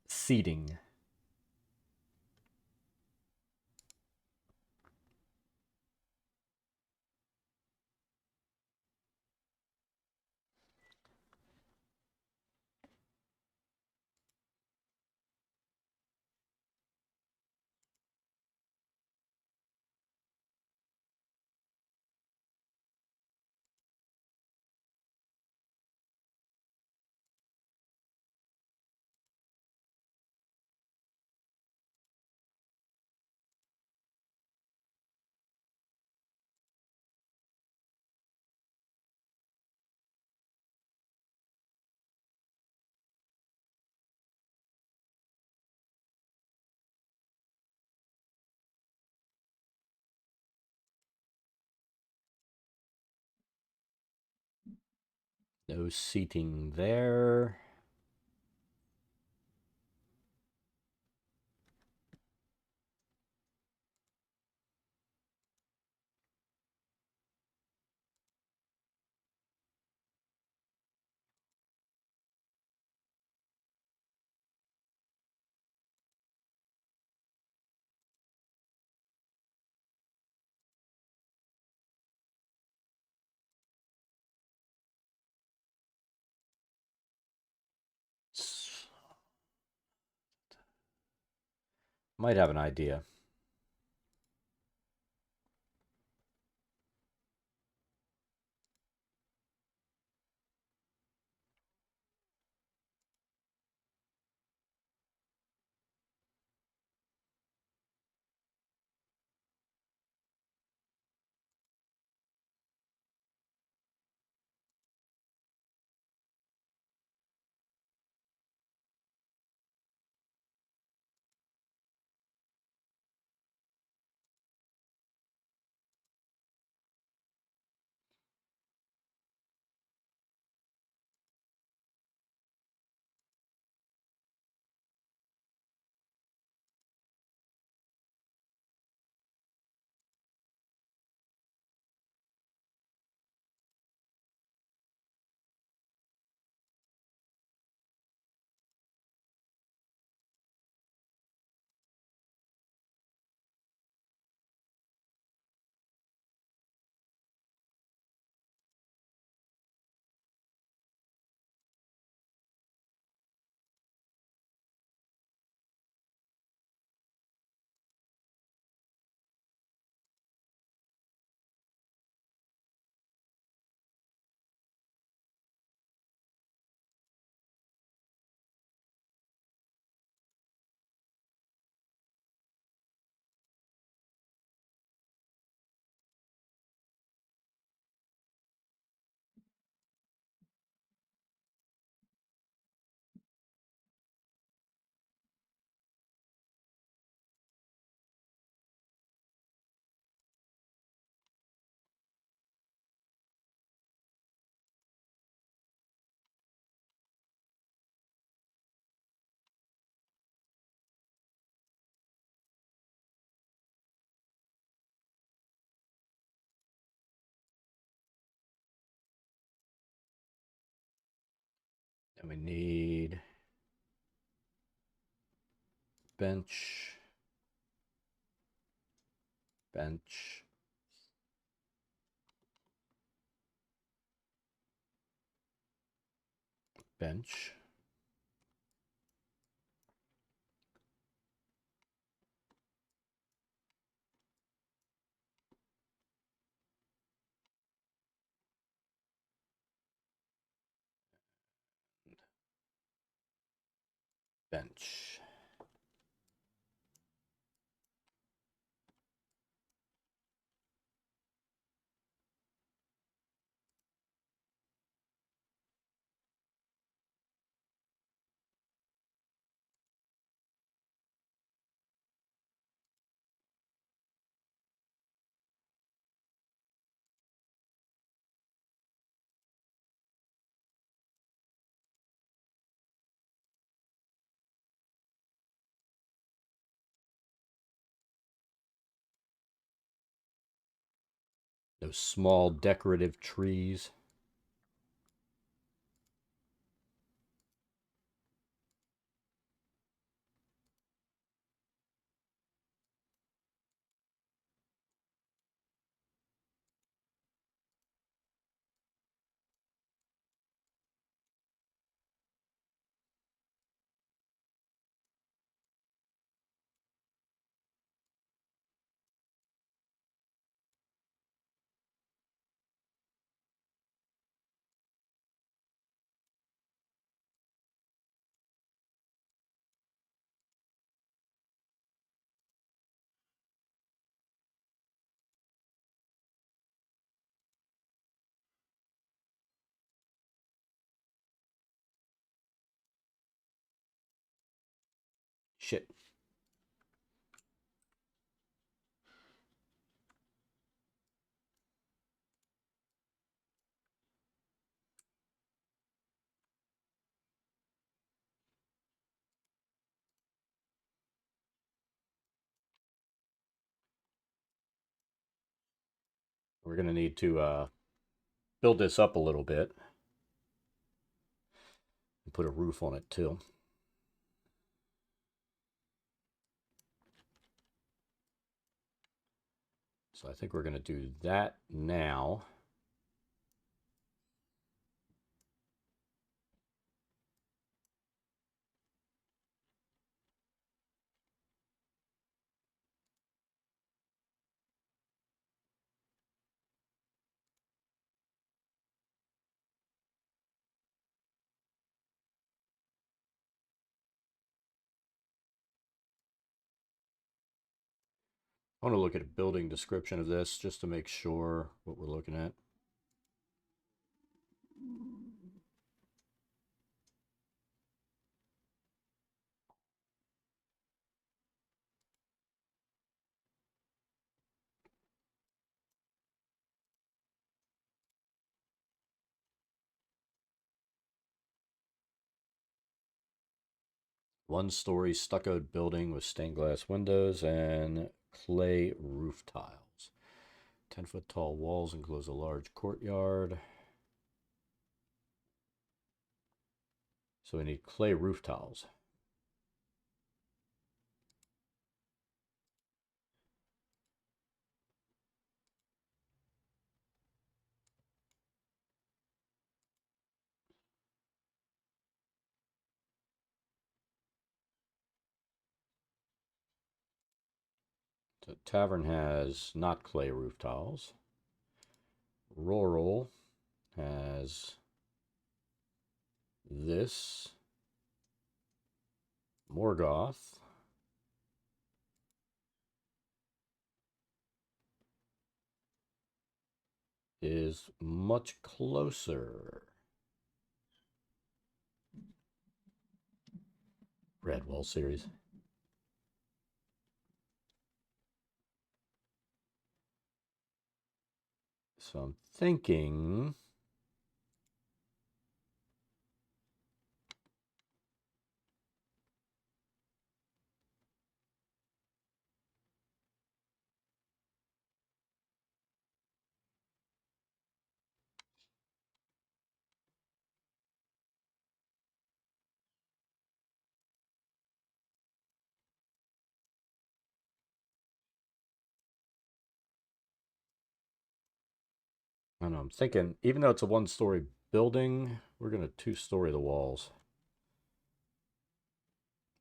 seating. No seating there. Might have an idea. And we need bench, bench, bench. Bench. Those small decorative trees. Shit. We're going to need to build this up a little bit and put a roof on it too. So I think we're going to do that now. I want to look at a building description of this just to make sure what we're looking at. One-story stuccoed building with stained glass windows and clay roof tiles. 10-foot tall walls enclose a large courtyard. So we need clay roof tiles. The tavern has not clay roof tiles. Rural has this. Morgoth is much closer. Redwall series. So I'm thinking I don't know, I'm thinking, even though it's a one-story building, we're going to two-story the walls.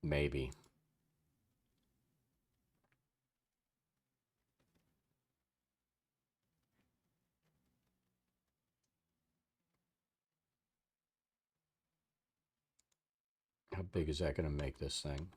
Maybe. How big is that going to make this thing?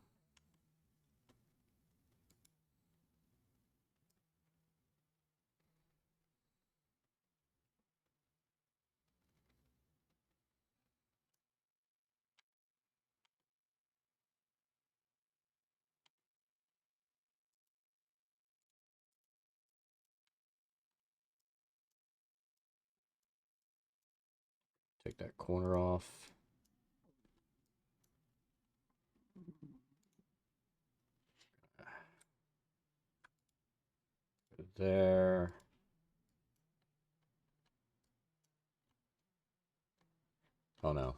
Take that corner off. There. Oh no.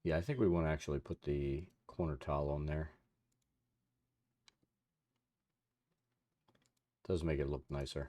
Yeah, I think we want to actually put the corner tile on there. Does make it look nicer.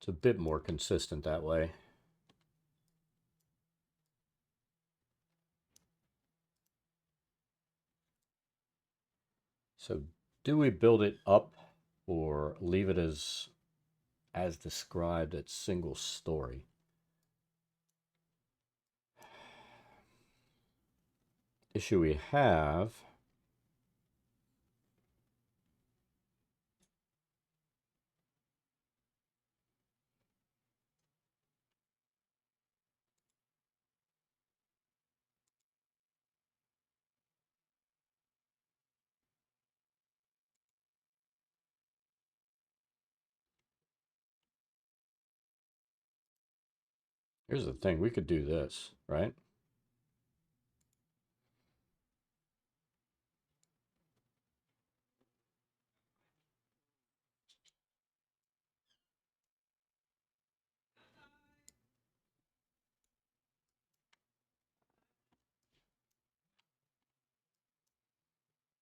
It's a bit more consistent that way. So do we build it up or leave it as described at single story? Issue we have here's the thing, we could do this, right?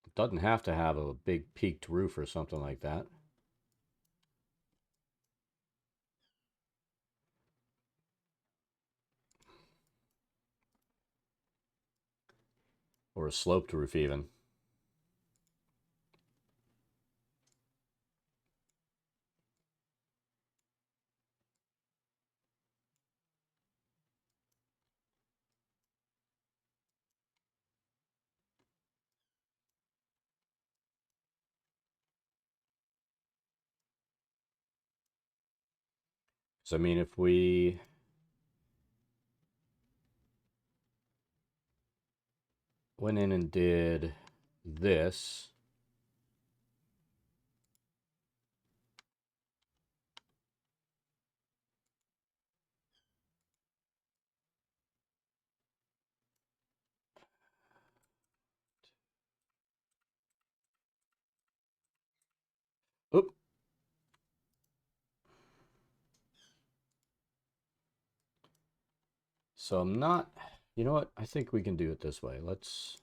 It doesn't have to have a big peaked roof or something like that. Or a sloped roof even. So I mean, if we went in and did this, oop. So I'm not, you know what? I think we can do it this way. Let's,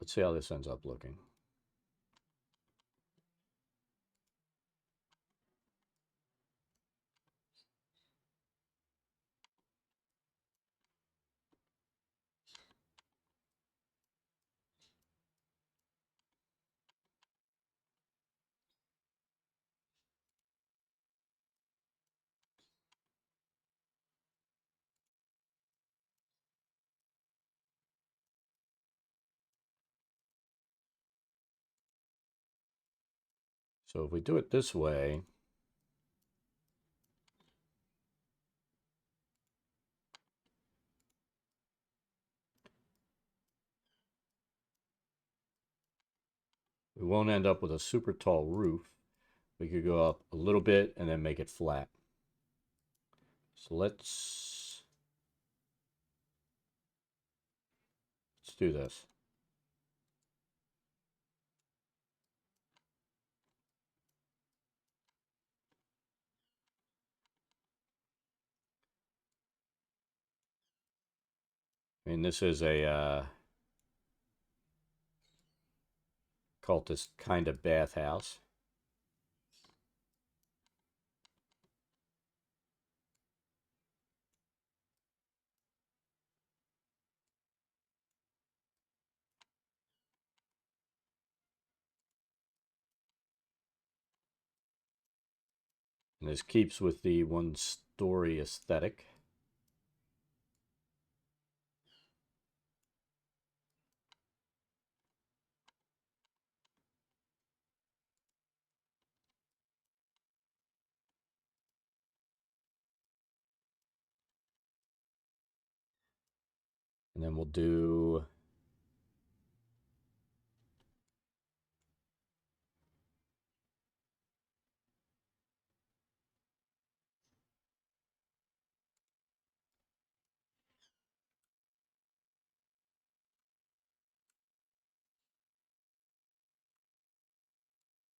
Let's see how this ends up looking. So if we do it this way, we won't end up with a super tall roof. We could go up a little bit and then make it flat. So let's do this. I mean, this is a cultist kind of bathhouse. And this keeps with the one-story aesthetic. And then we'll do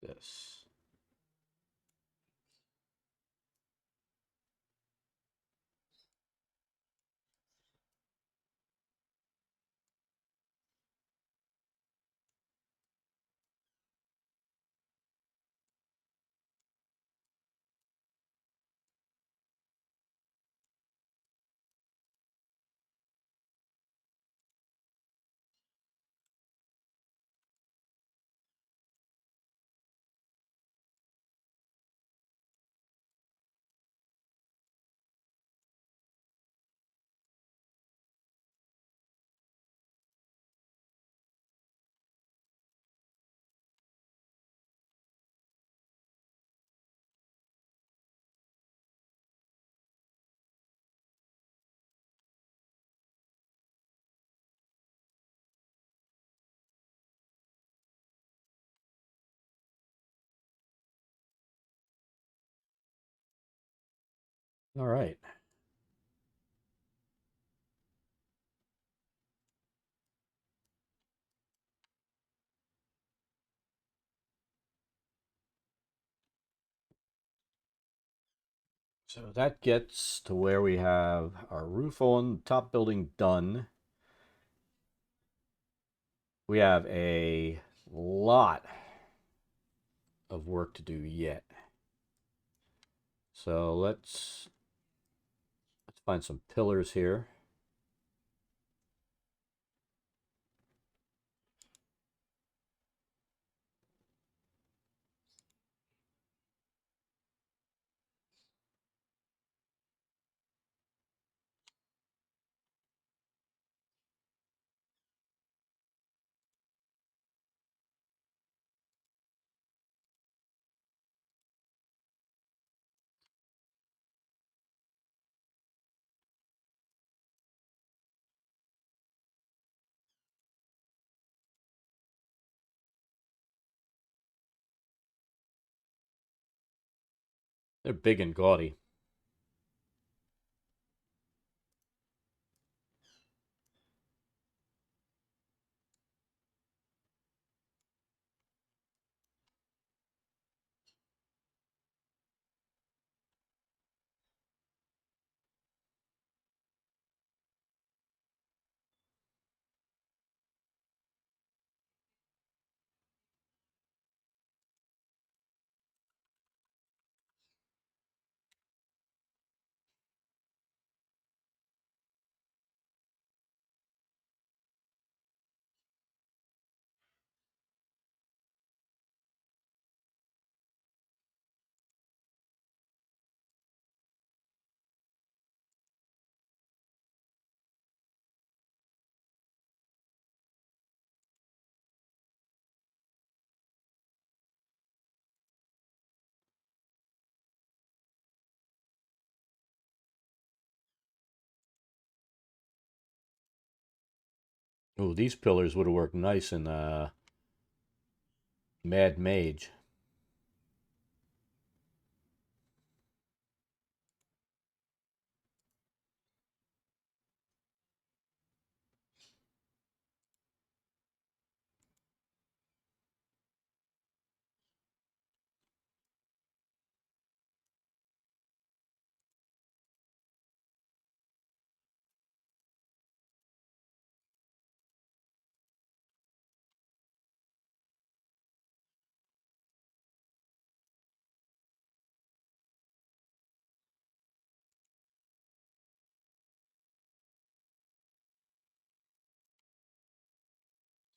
this. All right. So that gets to where we have our roof on top building done. We have a lot of work to do yet. So let's find some pillars here. They're big and gaudy. Oh, these pillars would have worked nice in Mad Mage.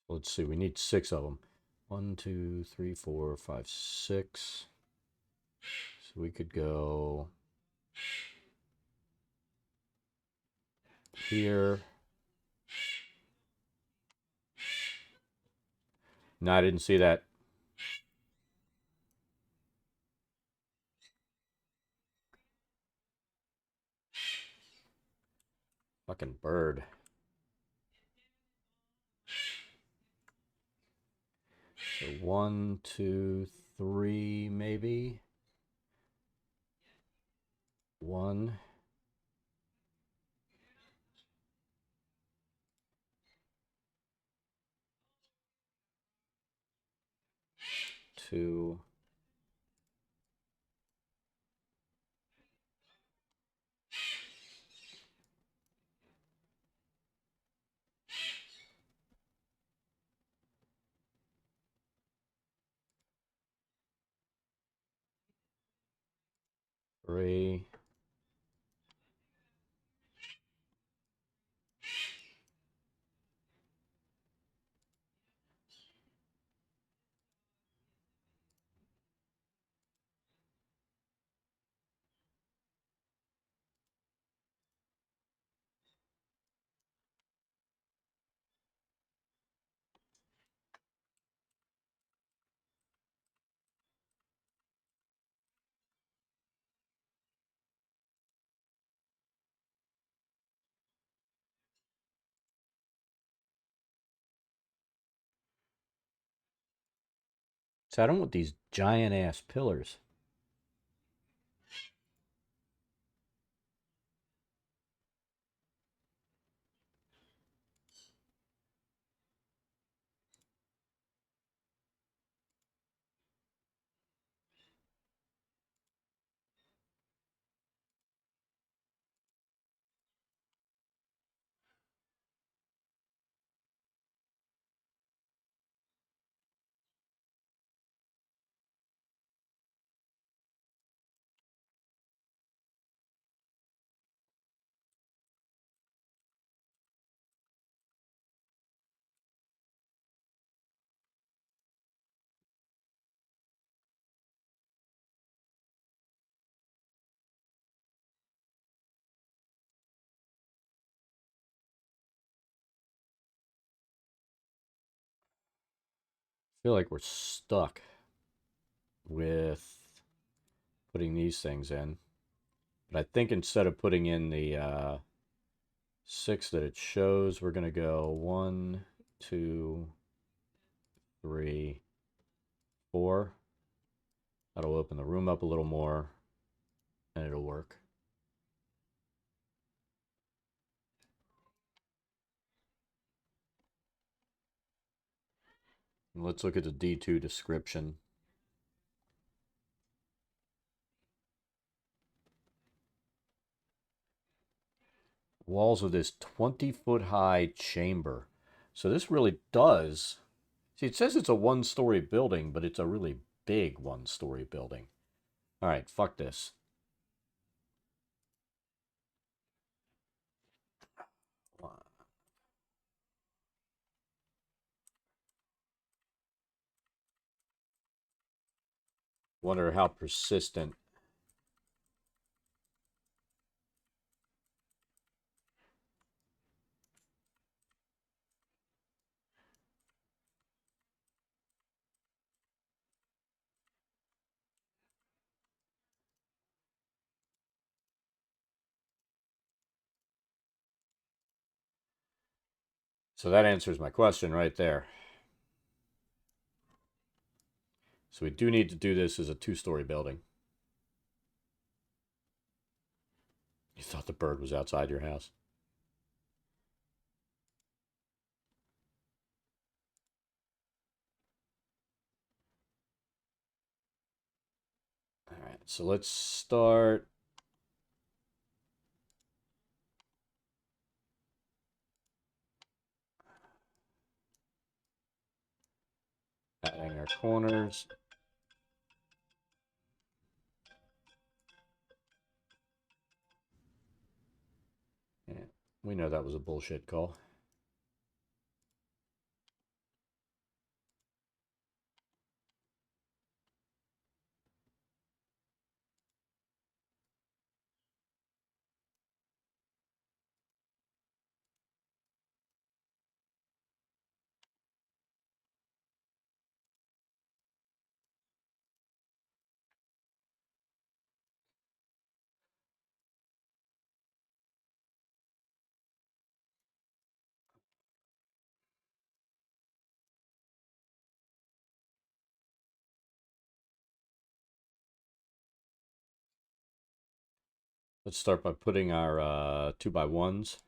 Let's see, we need 6 of them. 1, 2, 3, 4, 5, 6. So we could go here. No, I didn't see that. Fucking bird. So 1, 2, 3, maybe. 1. 2. 3. So I don't want these giant ass pillars. I feel like we're stuck with putting these things in. But I think instead of putting in the 6 that it shows, we're going to go 1, 2, 3, 4. That'll open the room up a little more and it'll work. And let's look at the D2 description. Walls of this 20-foot high chamber. So this really does. See, it says it's a 1-story building, but it's a really big 1-story building. All right, fuck this. Wonder how persistent. So that answers my question right there. So we do need to do this as a two-story building. You thought the bird was outside your house. All right, so let's start. Adding our corners. Yeah, we know that was a bullshit call. Let's start by putting our 2x1s.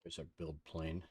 There's our build plane.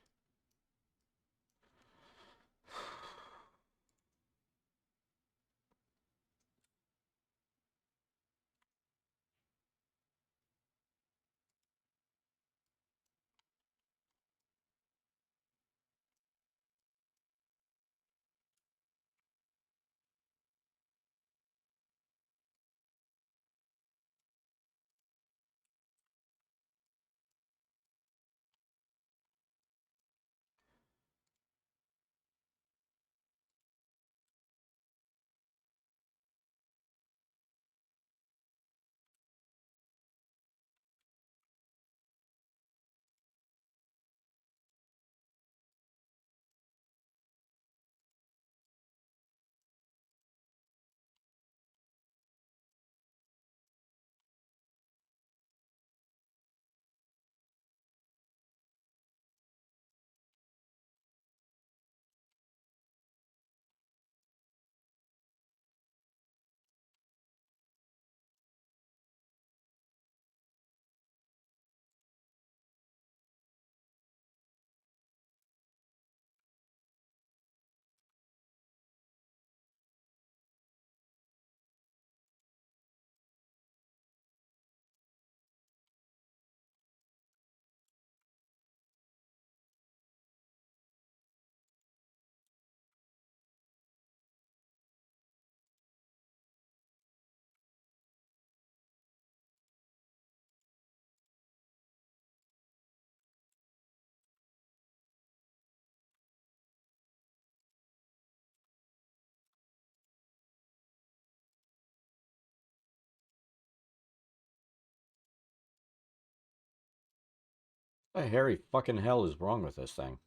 What the hairy fucking hell is wrong with this thing?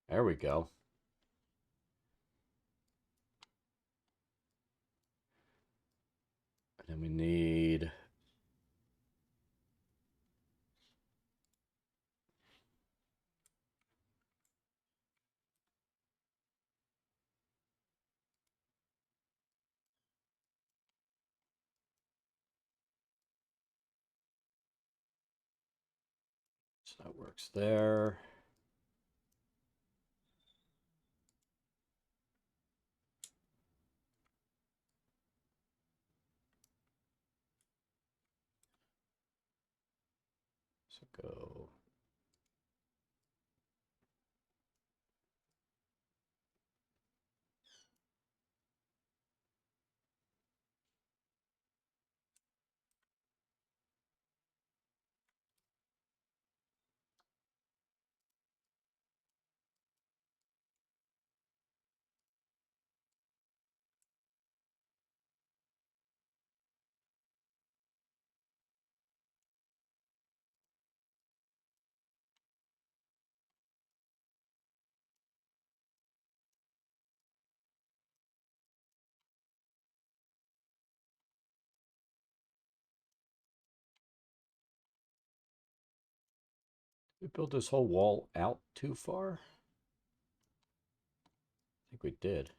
There we go. And then we need... So that works there. So go... We built this whole wall out too far? I think we did.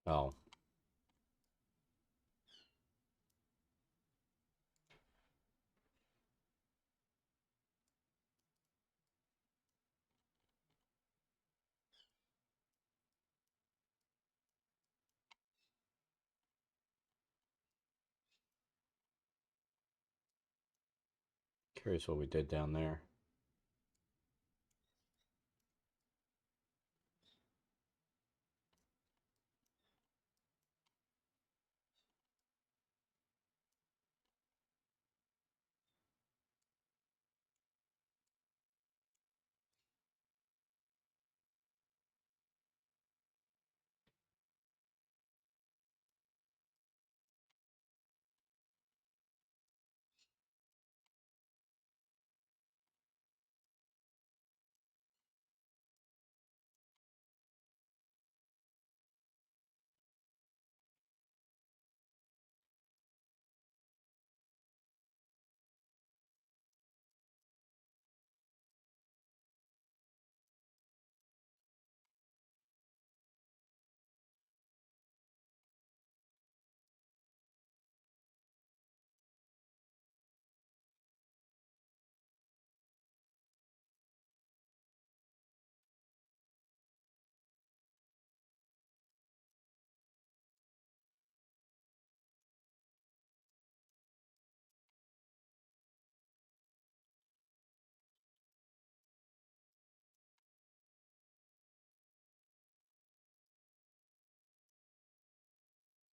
Oh. Curious what we did down there.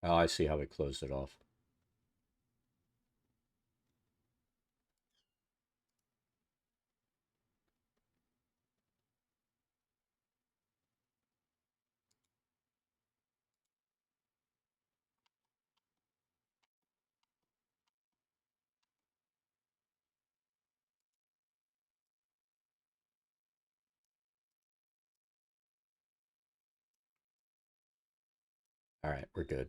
Oh, I see how we closed it off. All right, we're good.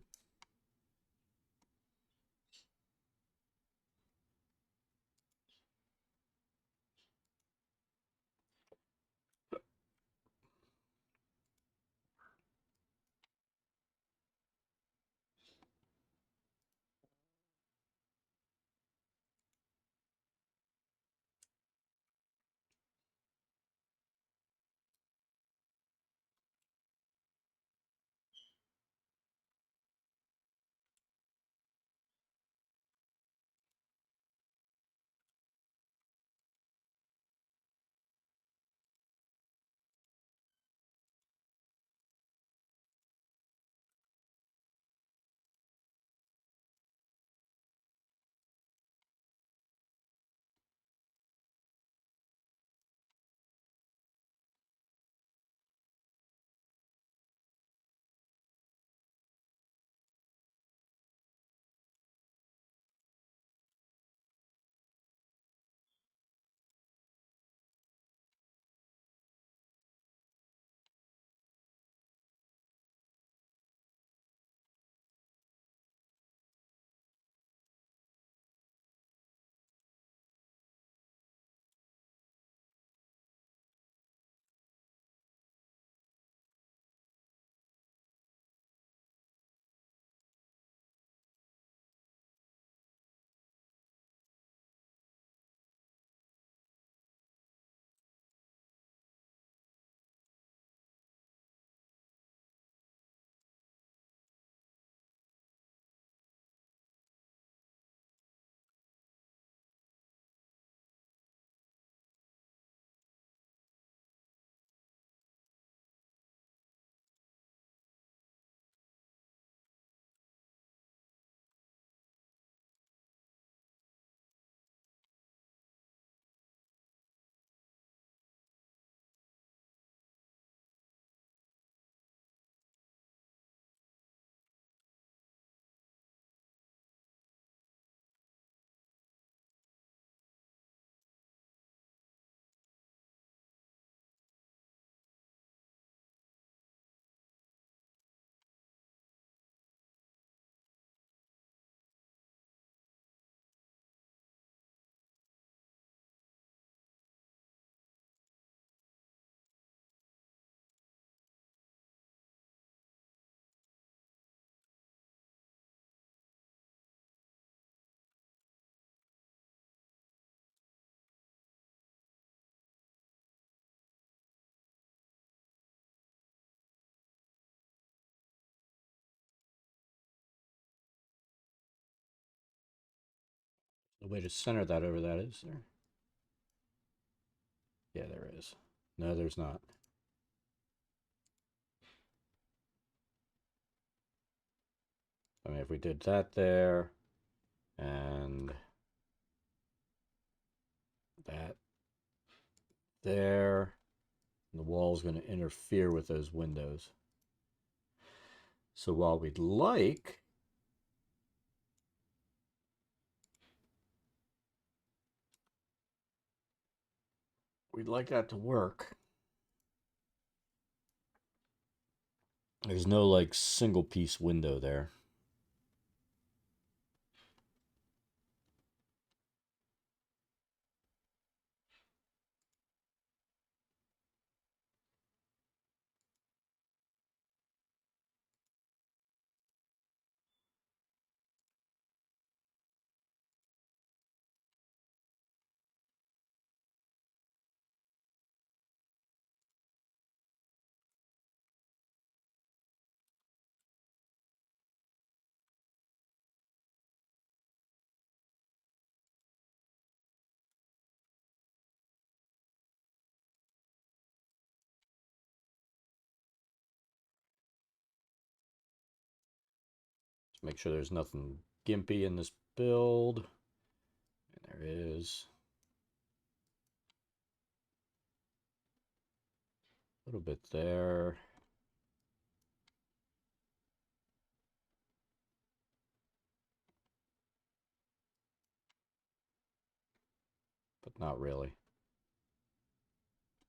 The way to center that over that, is there? Yeah, there is. No, there's not. I mean, if we did that there and that there, the wall is going to interfere with those windows. So while we'd like that to work, there's no like single piece window there. Make sure there's nothing gimpy in this build. And there is. A little bit there. But not really.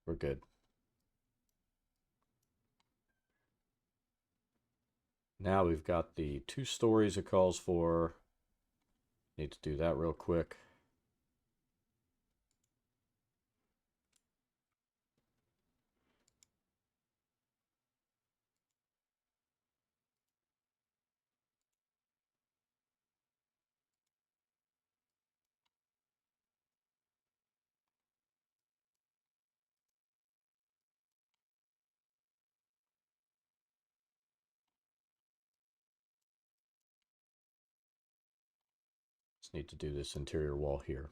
We're good. Now we've got the 2 stories it calls for. Need to do that real quick. Just need to do this interior wall here.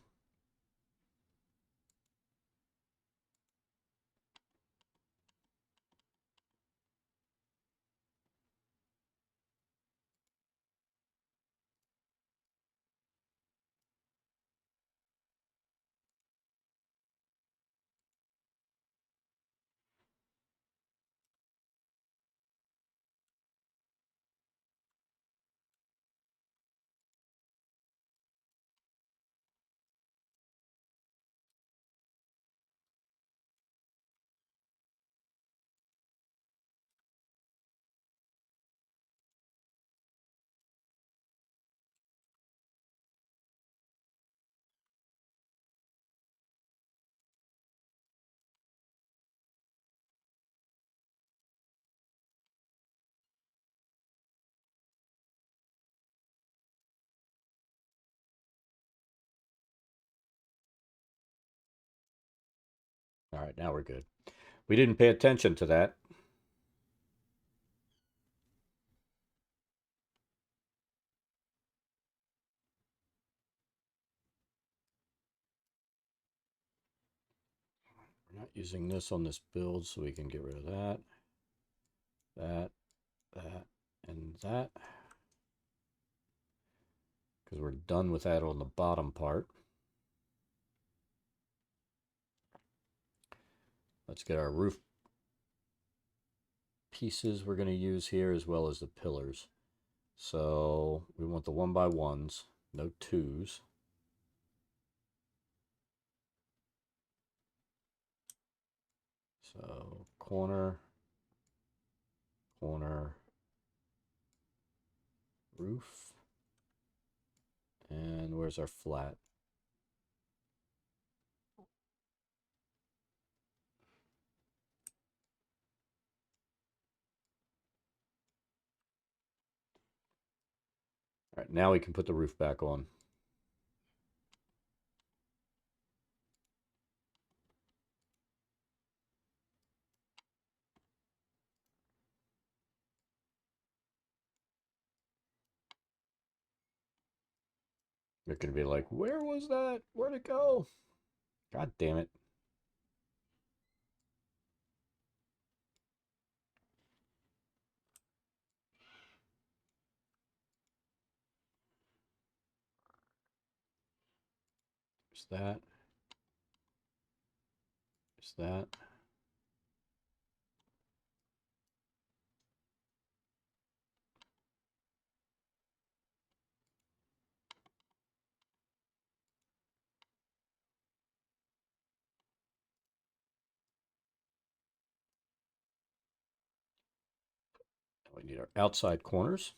All right, now we're good. We didn't pay attention to that. We're not using this on this build, so we can get rid of that, that, and that. Because we're done with that on the bottom part. Let's get our roof pieces we're going to use here as well as the pillars. So we want the 1x1s, no 2s. So corner, corner, roof. And where's our flat? All right, now we can put the roof back on. You're going to be like, where was that? Where'd it go? God damn it. There's that. There's that. We need our outside corners.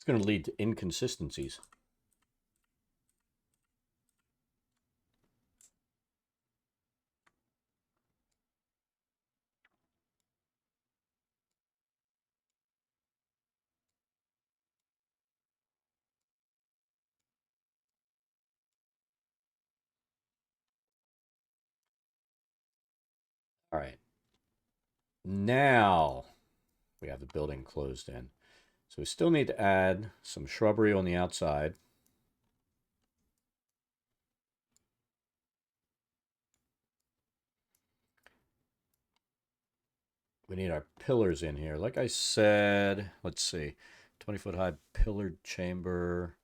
It's going to lead to inconsistencies. All right. Now we have the building closed in. So we still need to add some shrubbery on the outside. We need our pillars in here. Like I said, let's see, 20-foot high pillared chamber,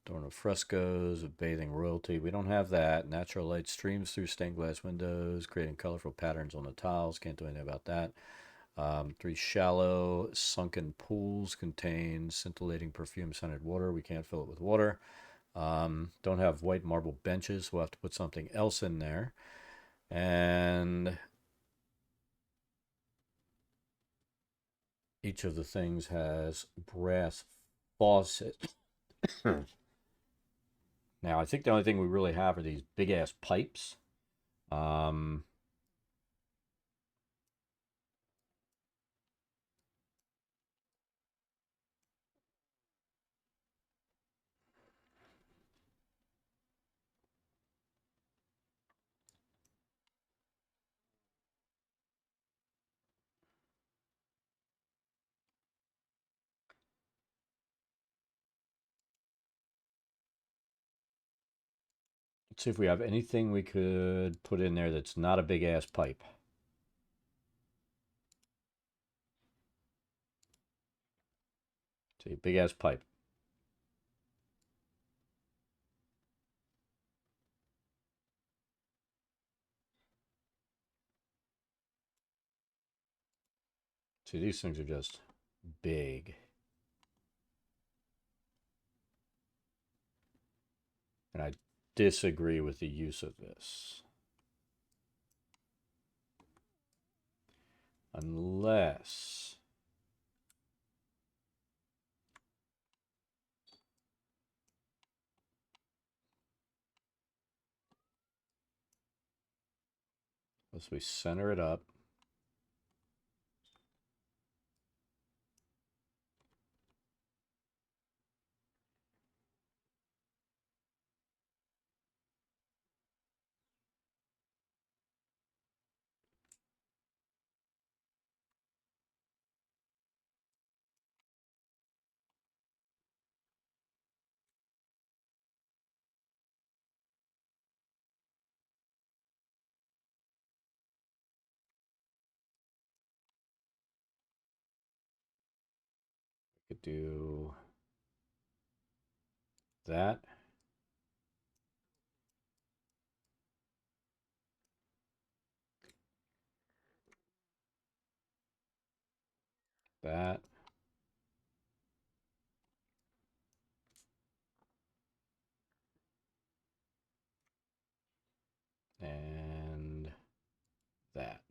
adorned with frescoes of bathing royalty. We don't have that. Natural light streams through stained glass windows, creating colorful patterns on the tiles. Can't do anything about that. 3 shallow sunken pools contain scintillating perfume-scented water. We can't fill it with water. Don't have white marble benches. We'll have to put something else in there. And each of the things has brass faucets. Now, I think the only thing we really have are these big-ass pipes. Um, let's see if we have anything we could put in there that's not a big-ass pipe. See, big-ass pipe. See, these things are just big. And I disagree with the use of this. Unless we center it up. We could do that. That. And that.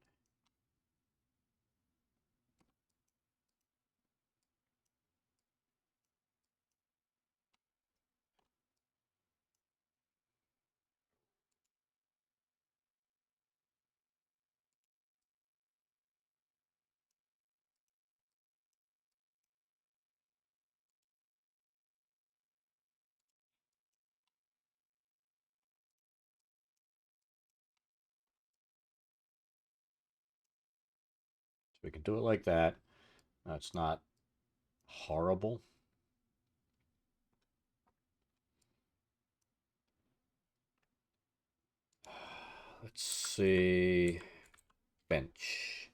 So we can do it like that. That's not horrible. Let's see. Bench.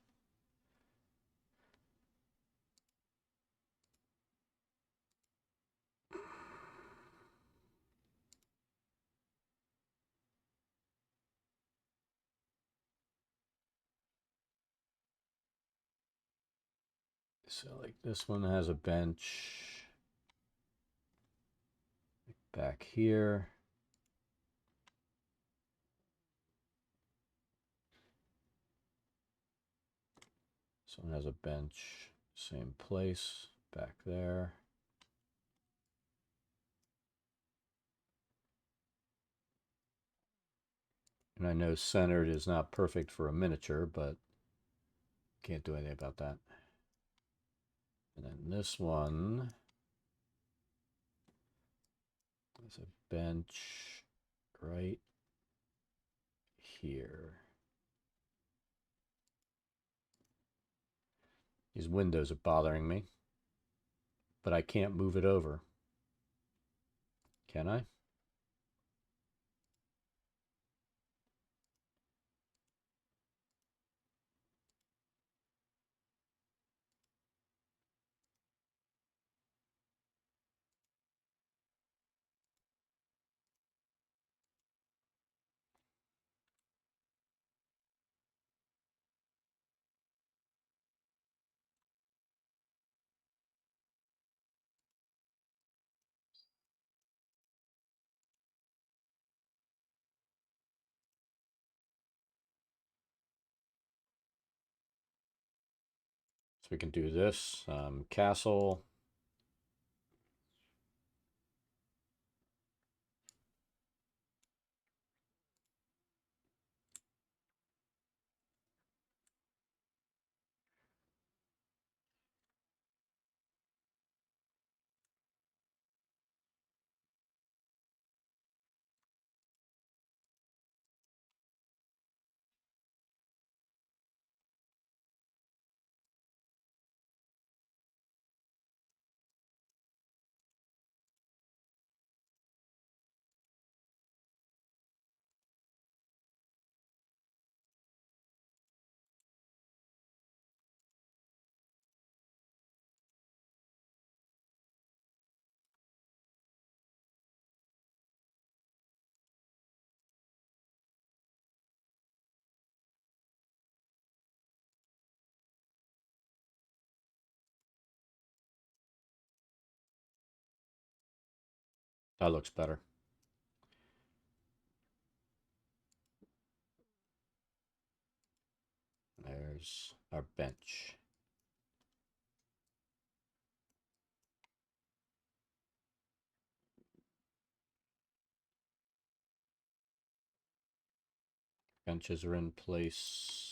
So like this one has a bench back here. This one has a bench, same place, back there. And I know centered is not perfect for a miniature, but can't do anything about that. And then this one is a bench right here. These windows are bothering me, but I can't move it over. Can I? So we can do this. Castle. That looks better. There's our bench. Benches are in place.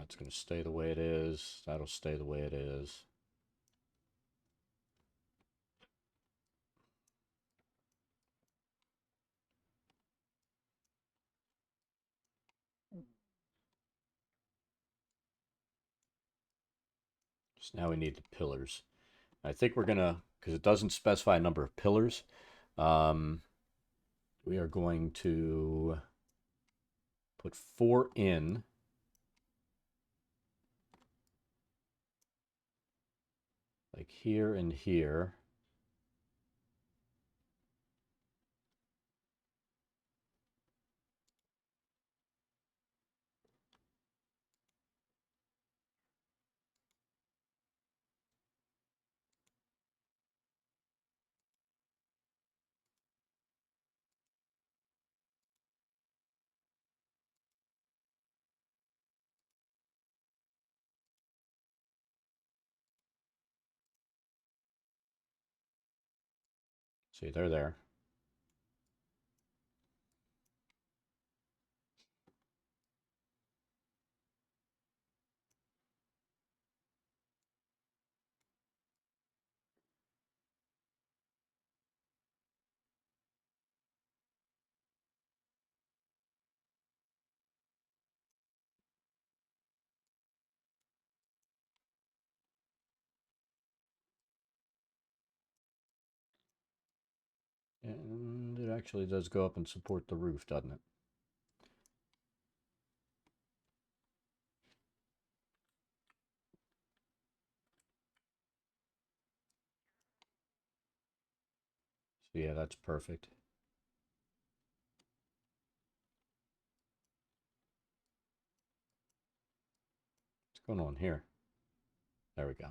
It's going to stay the way it is. That'll stay the way it is. So now we need the pillars. I think we're going to, because it doesn't specify a number of pillars, we are going to put 4 in. Like here and here. See, they're there. And it actually does go up and support the roof, doesn't it? So yeah, that's perfect. What's going on here? There we go.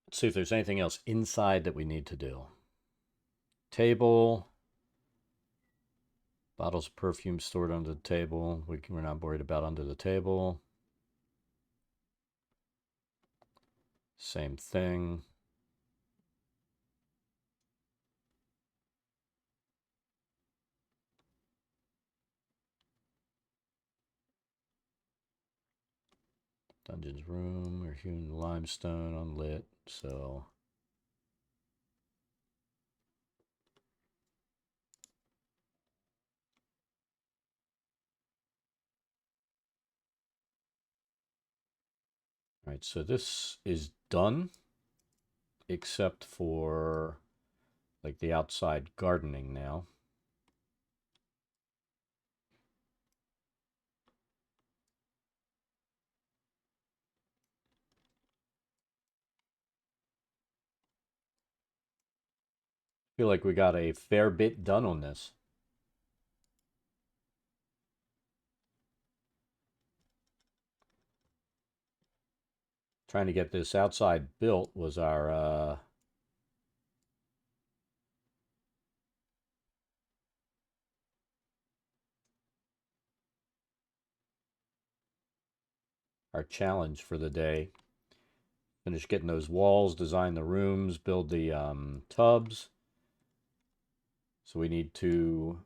Let's see if there's anything else inside that we need to do. Table. Bottles of perfume stored under the table. We're not worried about under the table. Same thing. Dungeon's room or hewn limestone unlit. So all right, so this is done except for like the outside gardening now. I feel like we got a fair bit done on this. Trying to get this outside built was our challenge for the day. Finish getting those walls, design the rooms, build the tubs. So we need to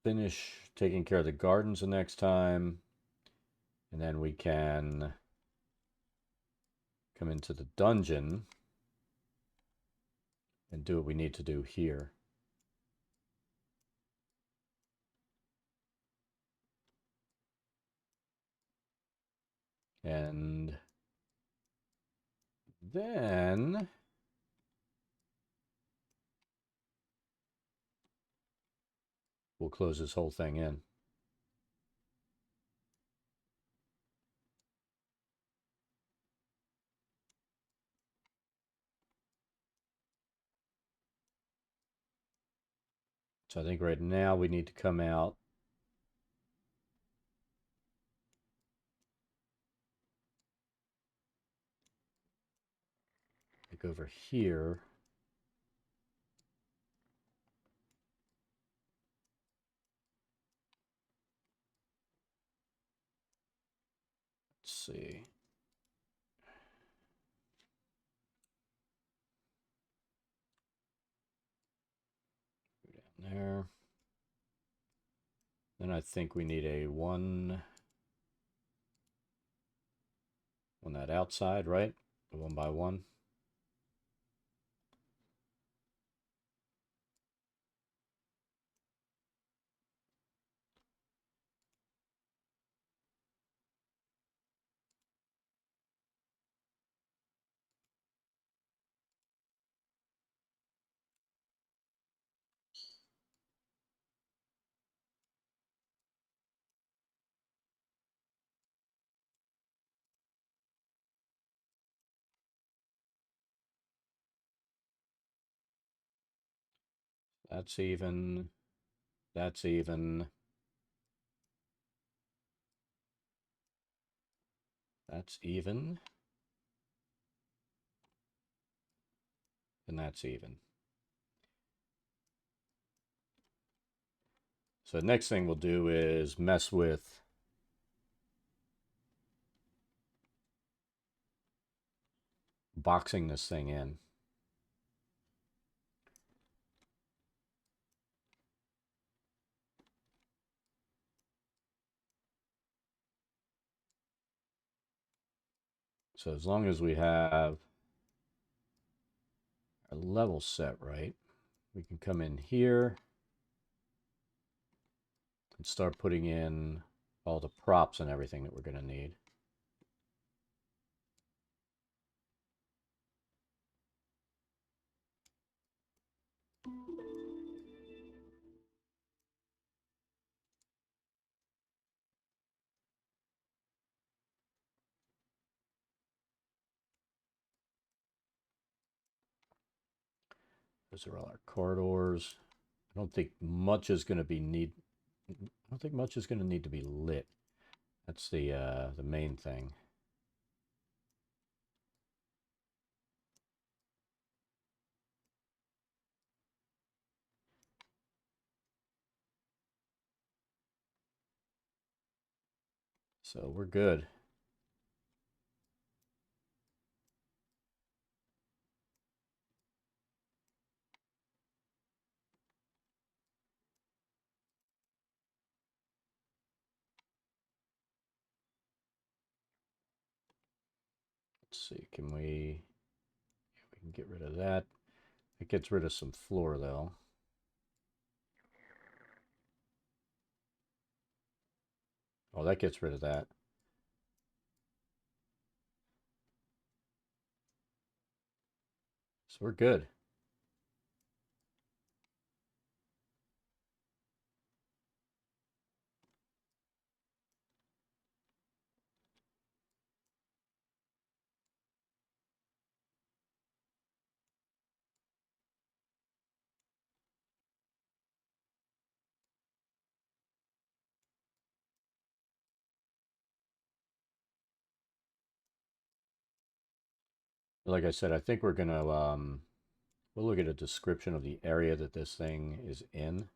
finish taking care of the gardens the next time. And then we can come into the dungeon and do what we need to do here. And then we'll close this whole thing in. So I think right now we need to come out like over here. Let's see. Go down there. Then I think we need a one on that outside, right? One by one. That's even. That's even. That's even. And that's even. So the next thing we'll do is mess with boxing this thing in. So as long as we have our level set right, we can come in here and start putting in all the props and everything that we're going to need. Those are all our corridors. I don't think much is going to be I don't think much is going to need to be lit. That's the main thing. So we're good. Let's see, can we can get rid of that. It gets rid of some floor though. Oh, that gets rid of that. So we're good. Like I said, I think we're gonna we'll look at a description of the area that this thing is in.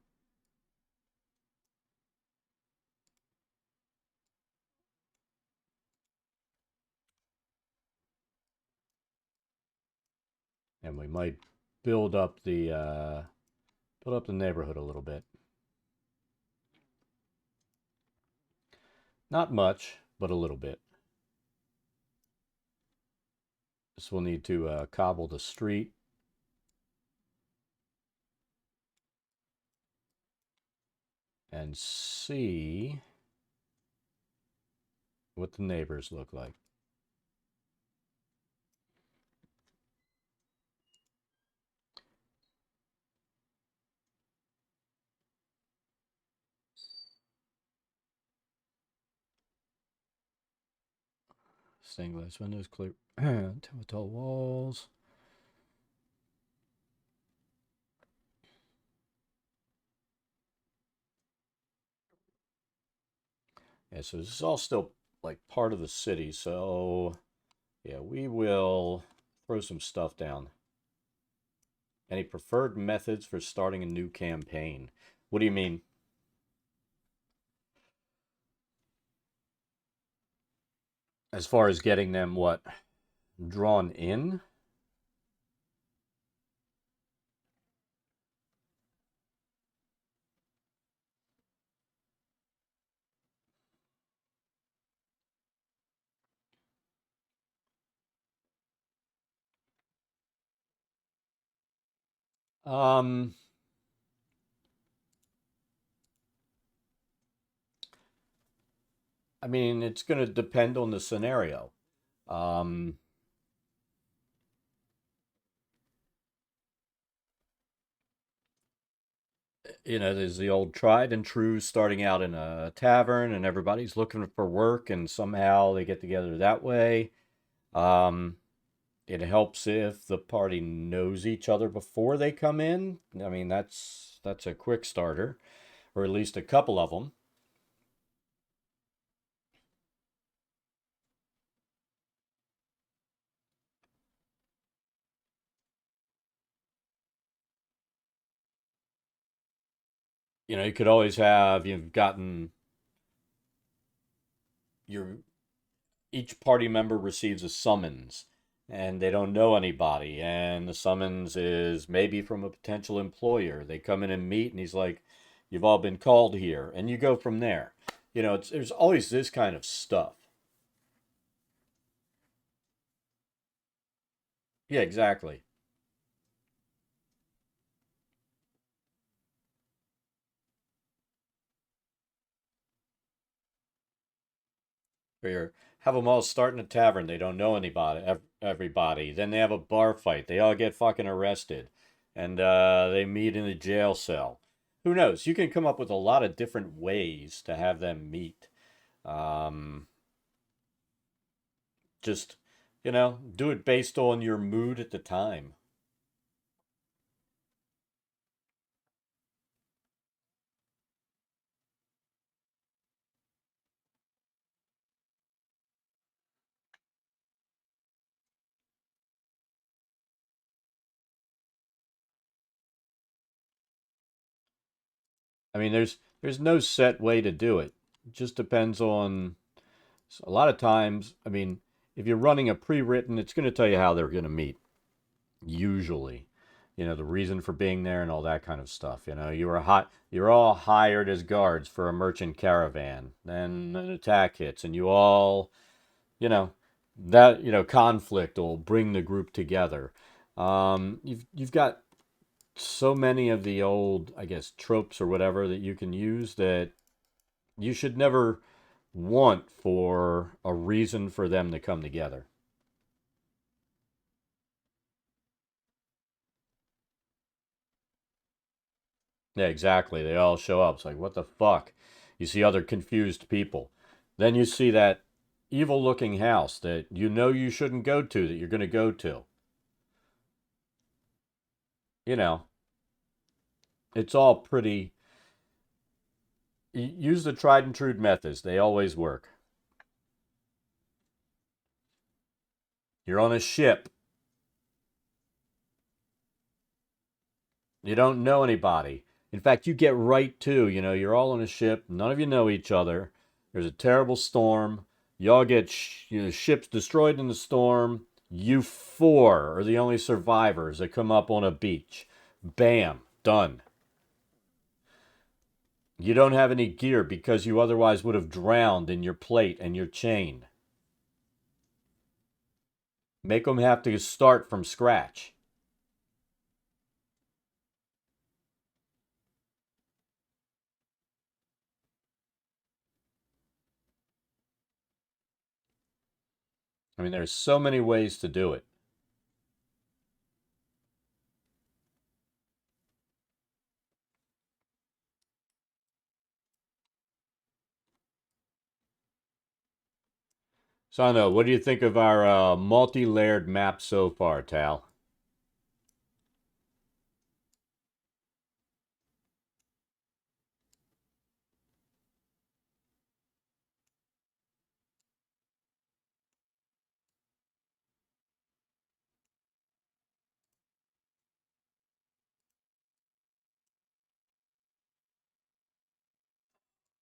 And we might build up the neighborhood a little bit. Not much, but a little bit. So we'll need to cobble the street. And see what the neighbors look like. Stained glass windows, clear, tall walls. Yeah, so this is all still like part of the city. So yeah, we will throw some stuff down. Any preferred methods for starting a new campaign? What do you mean? As far as getting them what? Drawn in? Um, I mean, it's going to depend on the scenario. Um, there's the old tried and true starting out in a tavern and everybody's looking for work and somehow they get together that way. Um, it helps if the party knows each other before they come in. I mean, that's a quick starter, or at least a couple of them. You could always have you've gotten your each party member receives a summons and they don't know anybody and the summons is maybe from a potential employer. They come in and meet and he's like, you've all been called here, and you go from there. There's always this kind of stuff. Yeah, exactly. Or have them all start in a tavern. They don't know anybody, everybody. Then they have a bar fight. They all get fucking arrested, and they meet in a jail cell. Who knows? You can come up with a lot of different ways to have them meet. Um, just do it based on your mood at the time. I mean, there's no set way to do it. It just depends on So a lot of times, I mean, if you're running a pre-written, it's going to tell you how they're going to meet. Usually, the reason for being there and all that kind of stuff. You're all hired as guards for a merchant caravan. Then an attack hits, and you all, you know, conflict will bring the group together. You've got so many of the old, I guess, tropes or whatever that you can use that you should never want for a reason for them to come together. Yeah, exactly. They all show up. It's like, what the fuck? You see other confused people. Then you see that evil looking house that you know you shouldn't go to, that you're going to go to. You know, it's all pretty. Use the tried and true methods, they always work. You're on a ship, you don't know anybody. In fact, you get right to, you're all on a ship, none of you know each other. There's a terrible storm. Y'all get ships destroyed in the storm. You four are the only survivors that come up on a beach. Bam, done. You don't have any gear because you otherwise would have drowned in your plate and your chain. Make them have to start from scratch. I mean, there's so many ways to do it. So I don't know. What do you think of our multi-layered map so far, Tal?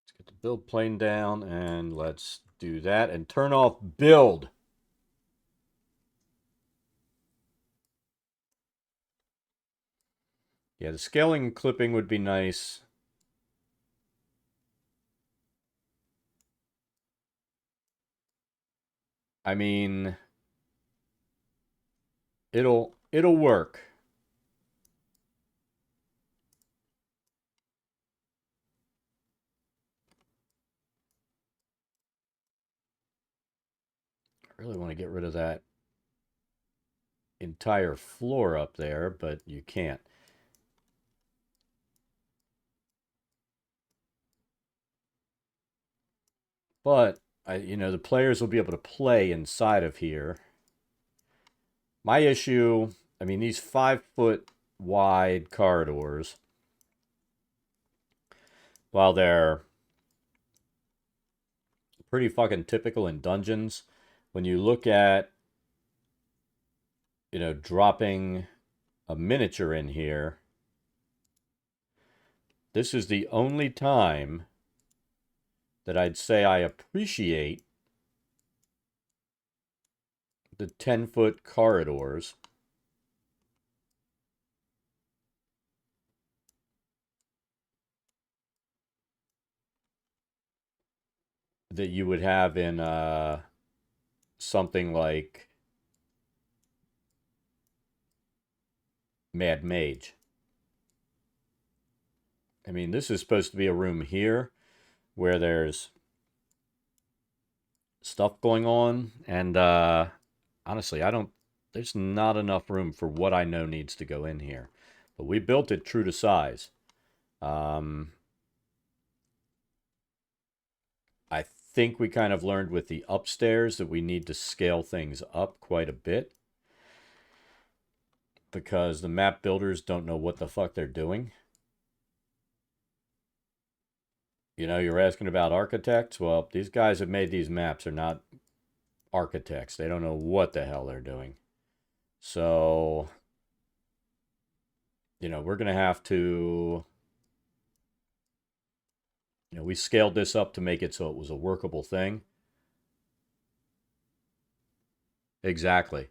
Let's get the build plane down and let's do that and turn off build. Yeah, the scaling and clipping would be nice. I mean, it'll work. I really want to get rid of that entire floor up there, but you can't. But the players will be able to play inside of here. My issue, I mean, these 5 foot wide corridors, while they're pretty fucking typical in dungeons, when you look at, dropping a miniature in here, this is the only time that I'd say I appreciate the 10-foot corridors. That you would have in something like Mad Mage. I mean, this is supposed to be a room here where there's stuff going on, and honestly, there's not enough room for what I know needs to go in here. But we built it true to size. Um, I think we kind of learned with the upstairs that we need to scale things up quite a bit because the map builders don't know what the fuck they're doing. You're asking about architects. Well, these guys have made these maps are not architects. They don't know what the hell they're doing. So, we're going to have to, we scaled this up to make it so it was a workable thing. Exactly.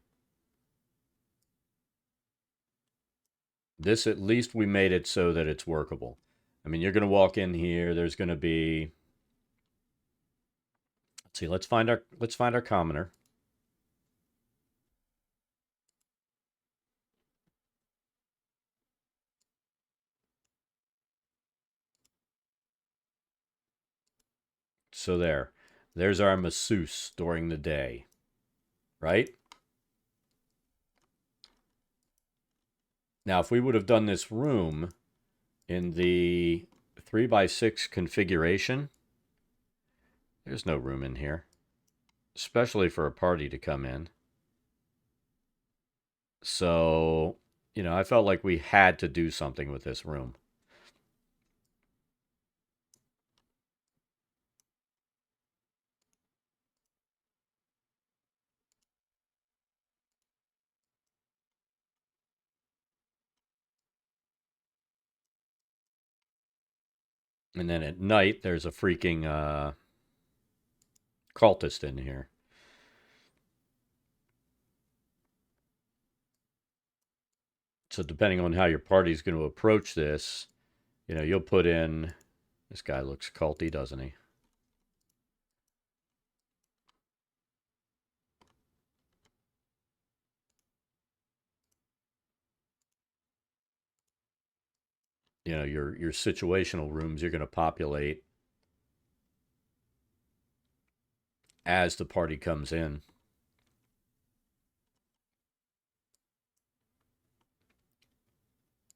This, at least we made it so that it's workable. I mean, you're going to walk in here. There's going to be, let's see, let's find our commoner. So there's our masseuse during the day, right? Now, if we would have done this room in the 3x6 configuration, there's no room in here, especially for a party to come in. So, I felt like we had to do something with this room. And then at night, there's a freaking cultist in here. So depending on how your party's going to approach this, you'll put in. This guy looks culty, doesn't he? Your situational rooms you're going to populate as the party comes in.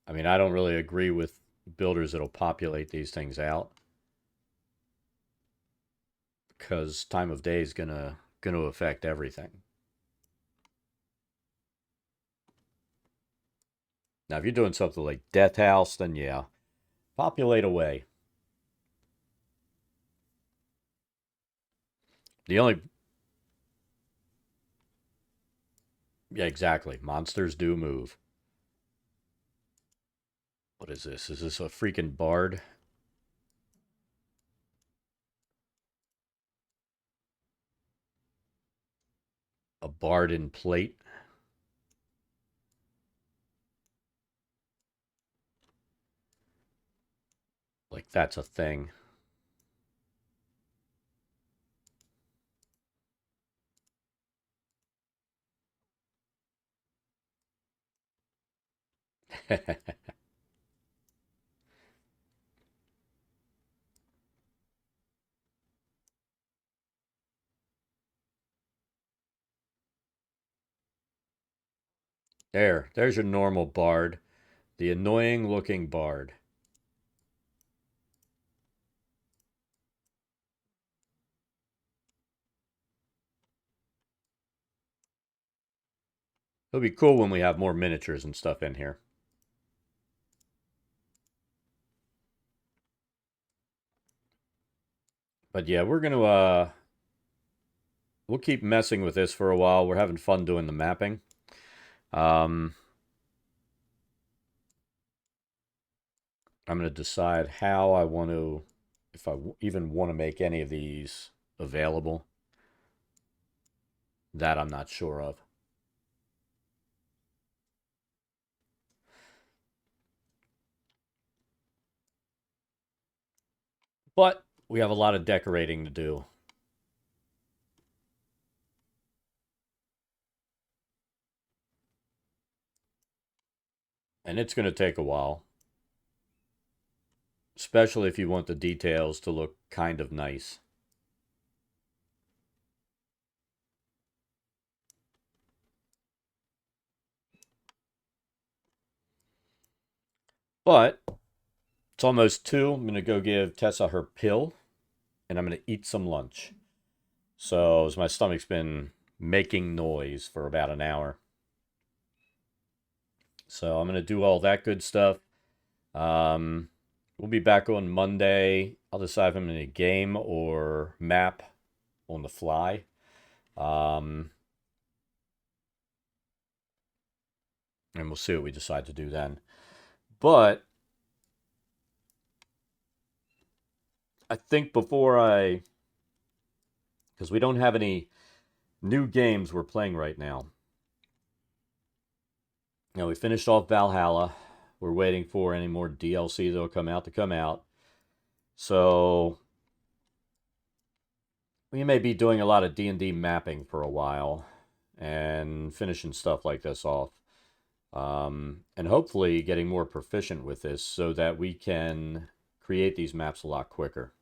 I mean, I don't really agree with builders that'll populate these things out because time of day is gonna affect everything. Now, if you're doing something like Death House, then yeah, populate away. The only Yeah, exactly. Monsters do move. What is this? Is this a freaking bard? A bard in plate? Like that's a thing. There's your normal bard. The annoying looking bard. It'll be cool when we have more miniatures and stuff in here. But yeah, we'll keep messing with this for a while. We're having fun doing the mapping. Um, I'm going to decide how I want to, if I even want to make any of these available. That I'm not sure of. But we have a lot of decorating to do. And it's going to take a while. Especially if you want the details to look kind of nice. But it's almost 2. I'm going to go give Tessa her pill. And I'm going to eat some lunch. So, as my stomach's been making noise for about an hour. So, I'm going to do all that good stuff. We'll be back on Monday. I'll decide if I'm in a game or map on the fly. And we'll see what we decide to do then. But I think because we don't have any new games we're playing right now. Now, we finished off Valhalla. We're waiting for any more DLC that'll come out to come out. So we may be doing a lot of D&D mapping for a while and finishing stuff like this off. And hopefully getting more proficient with this so that we can create these maps a lot quicker.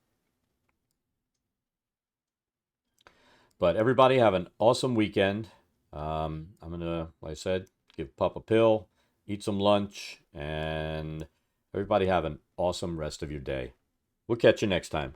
But everybody have an awesome weekend. I'm going to, like I said, give Pup a pill, eat some lunch, and everybody have an awesome rest of your day. We'll catch you next time.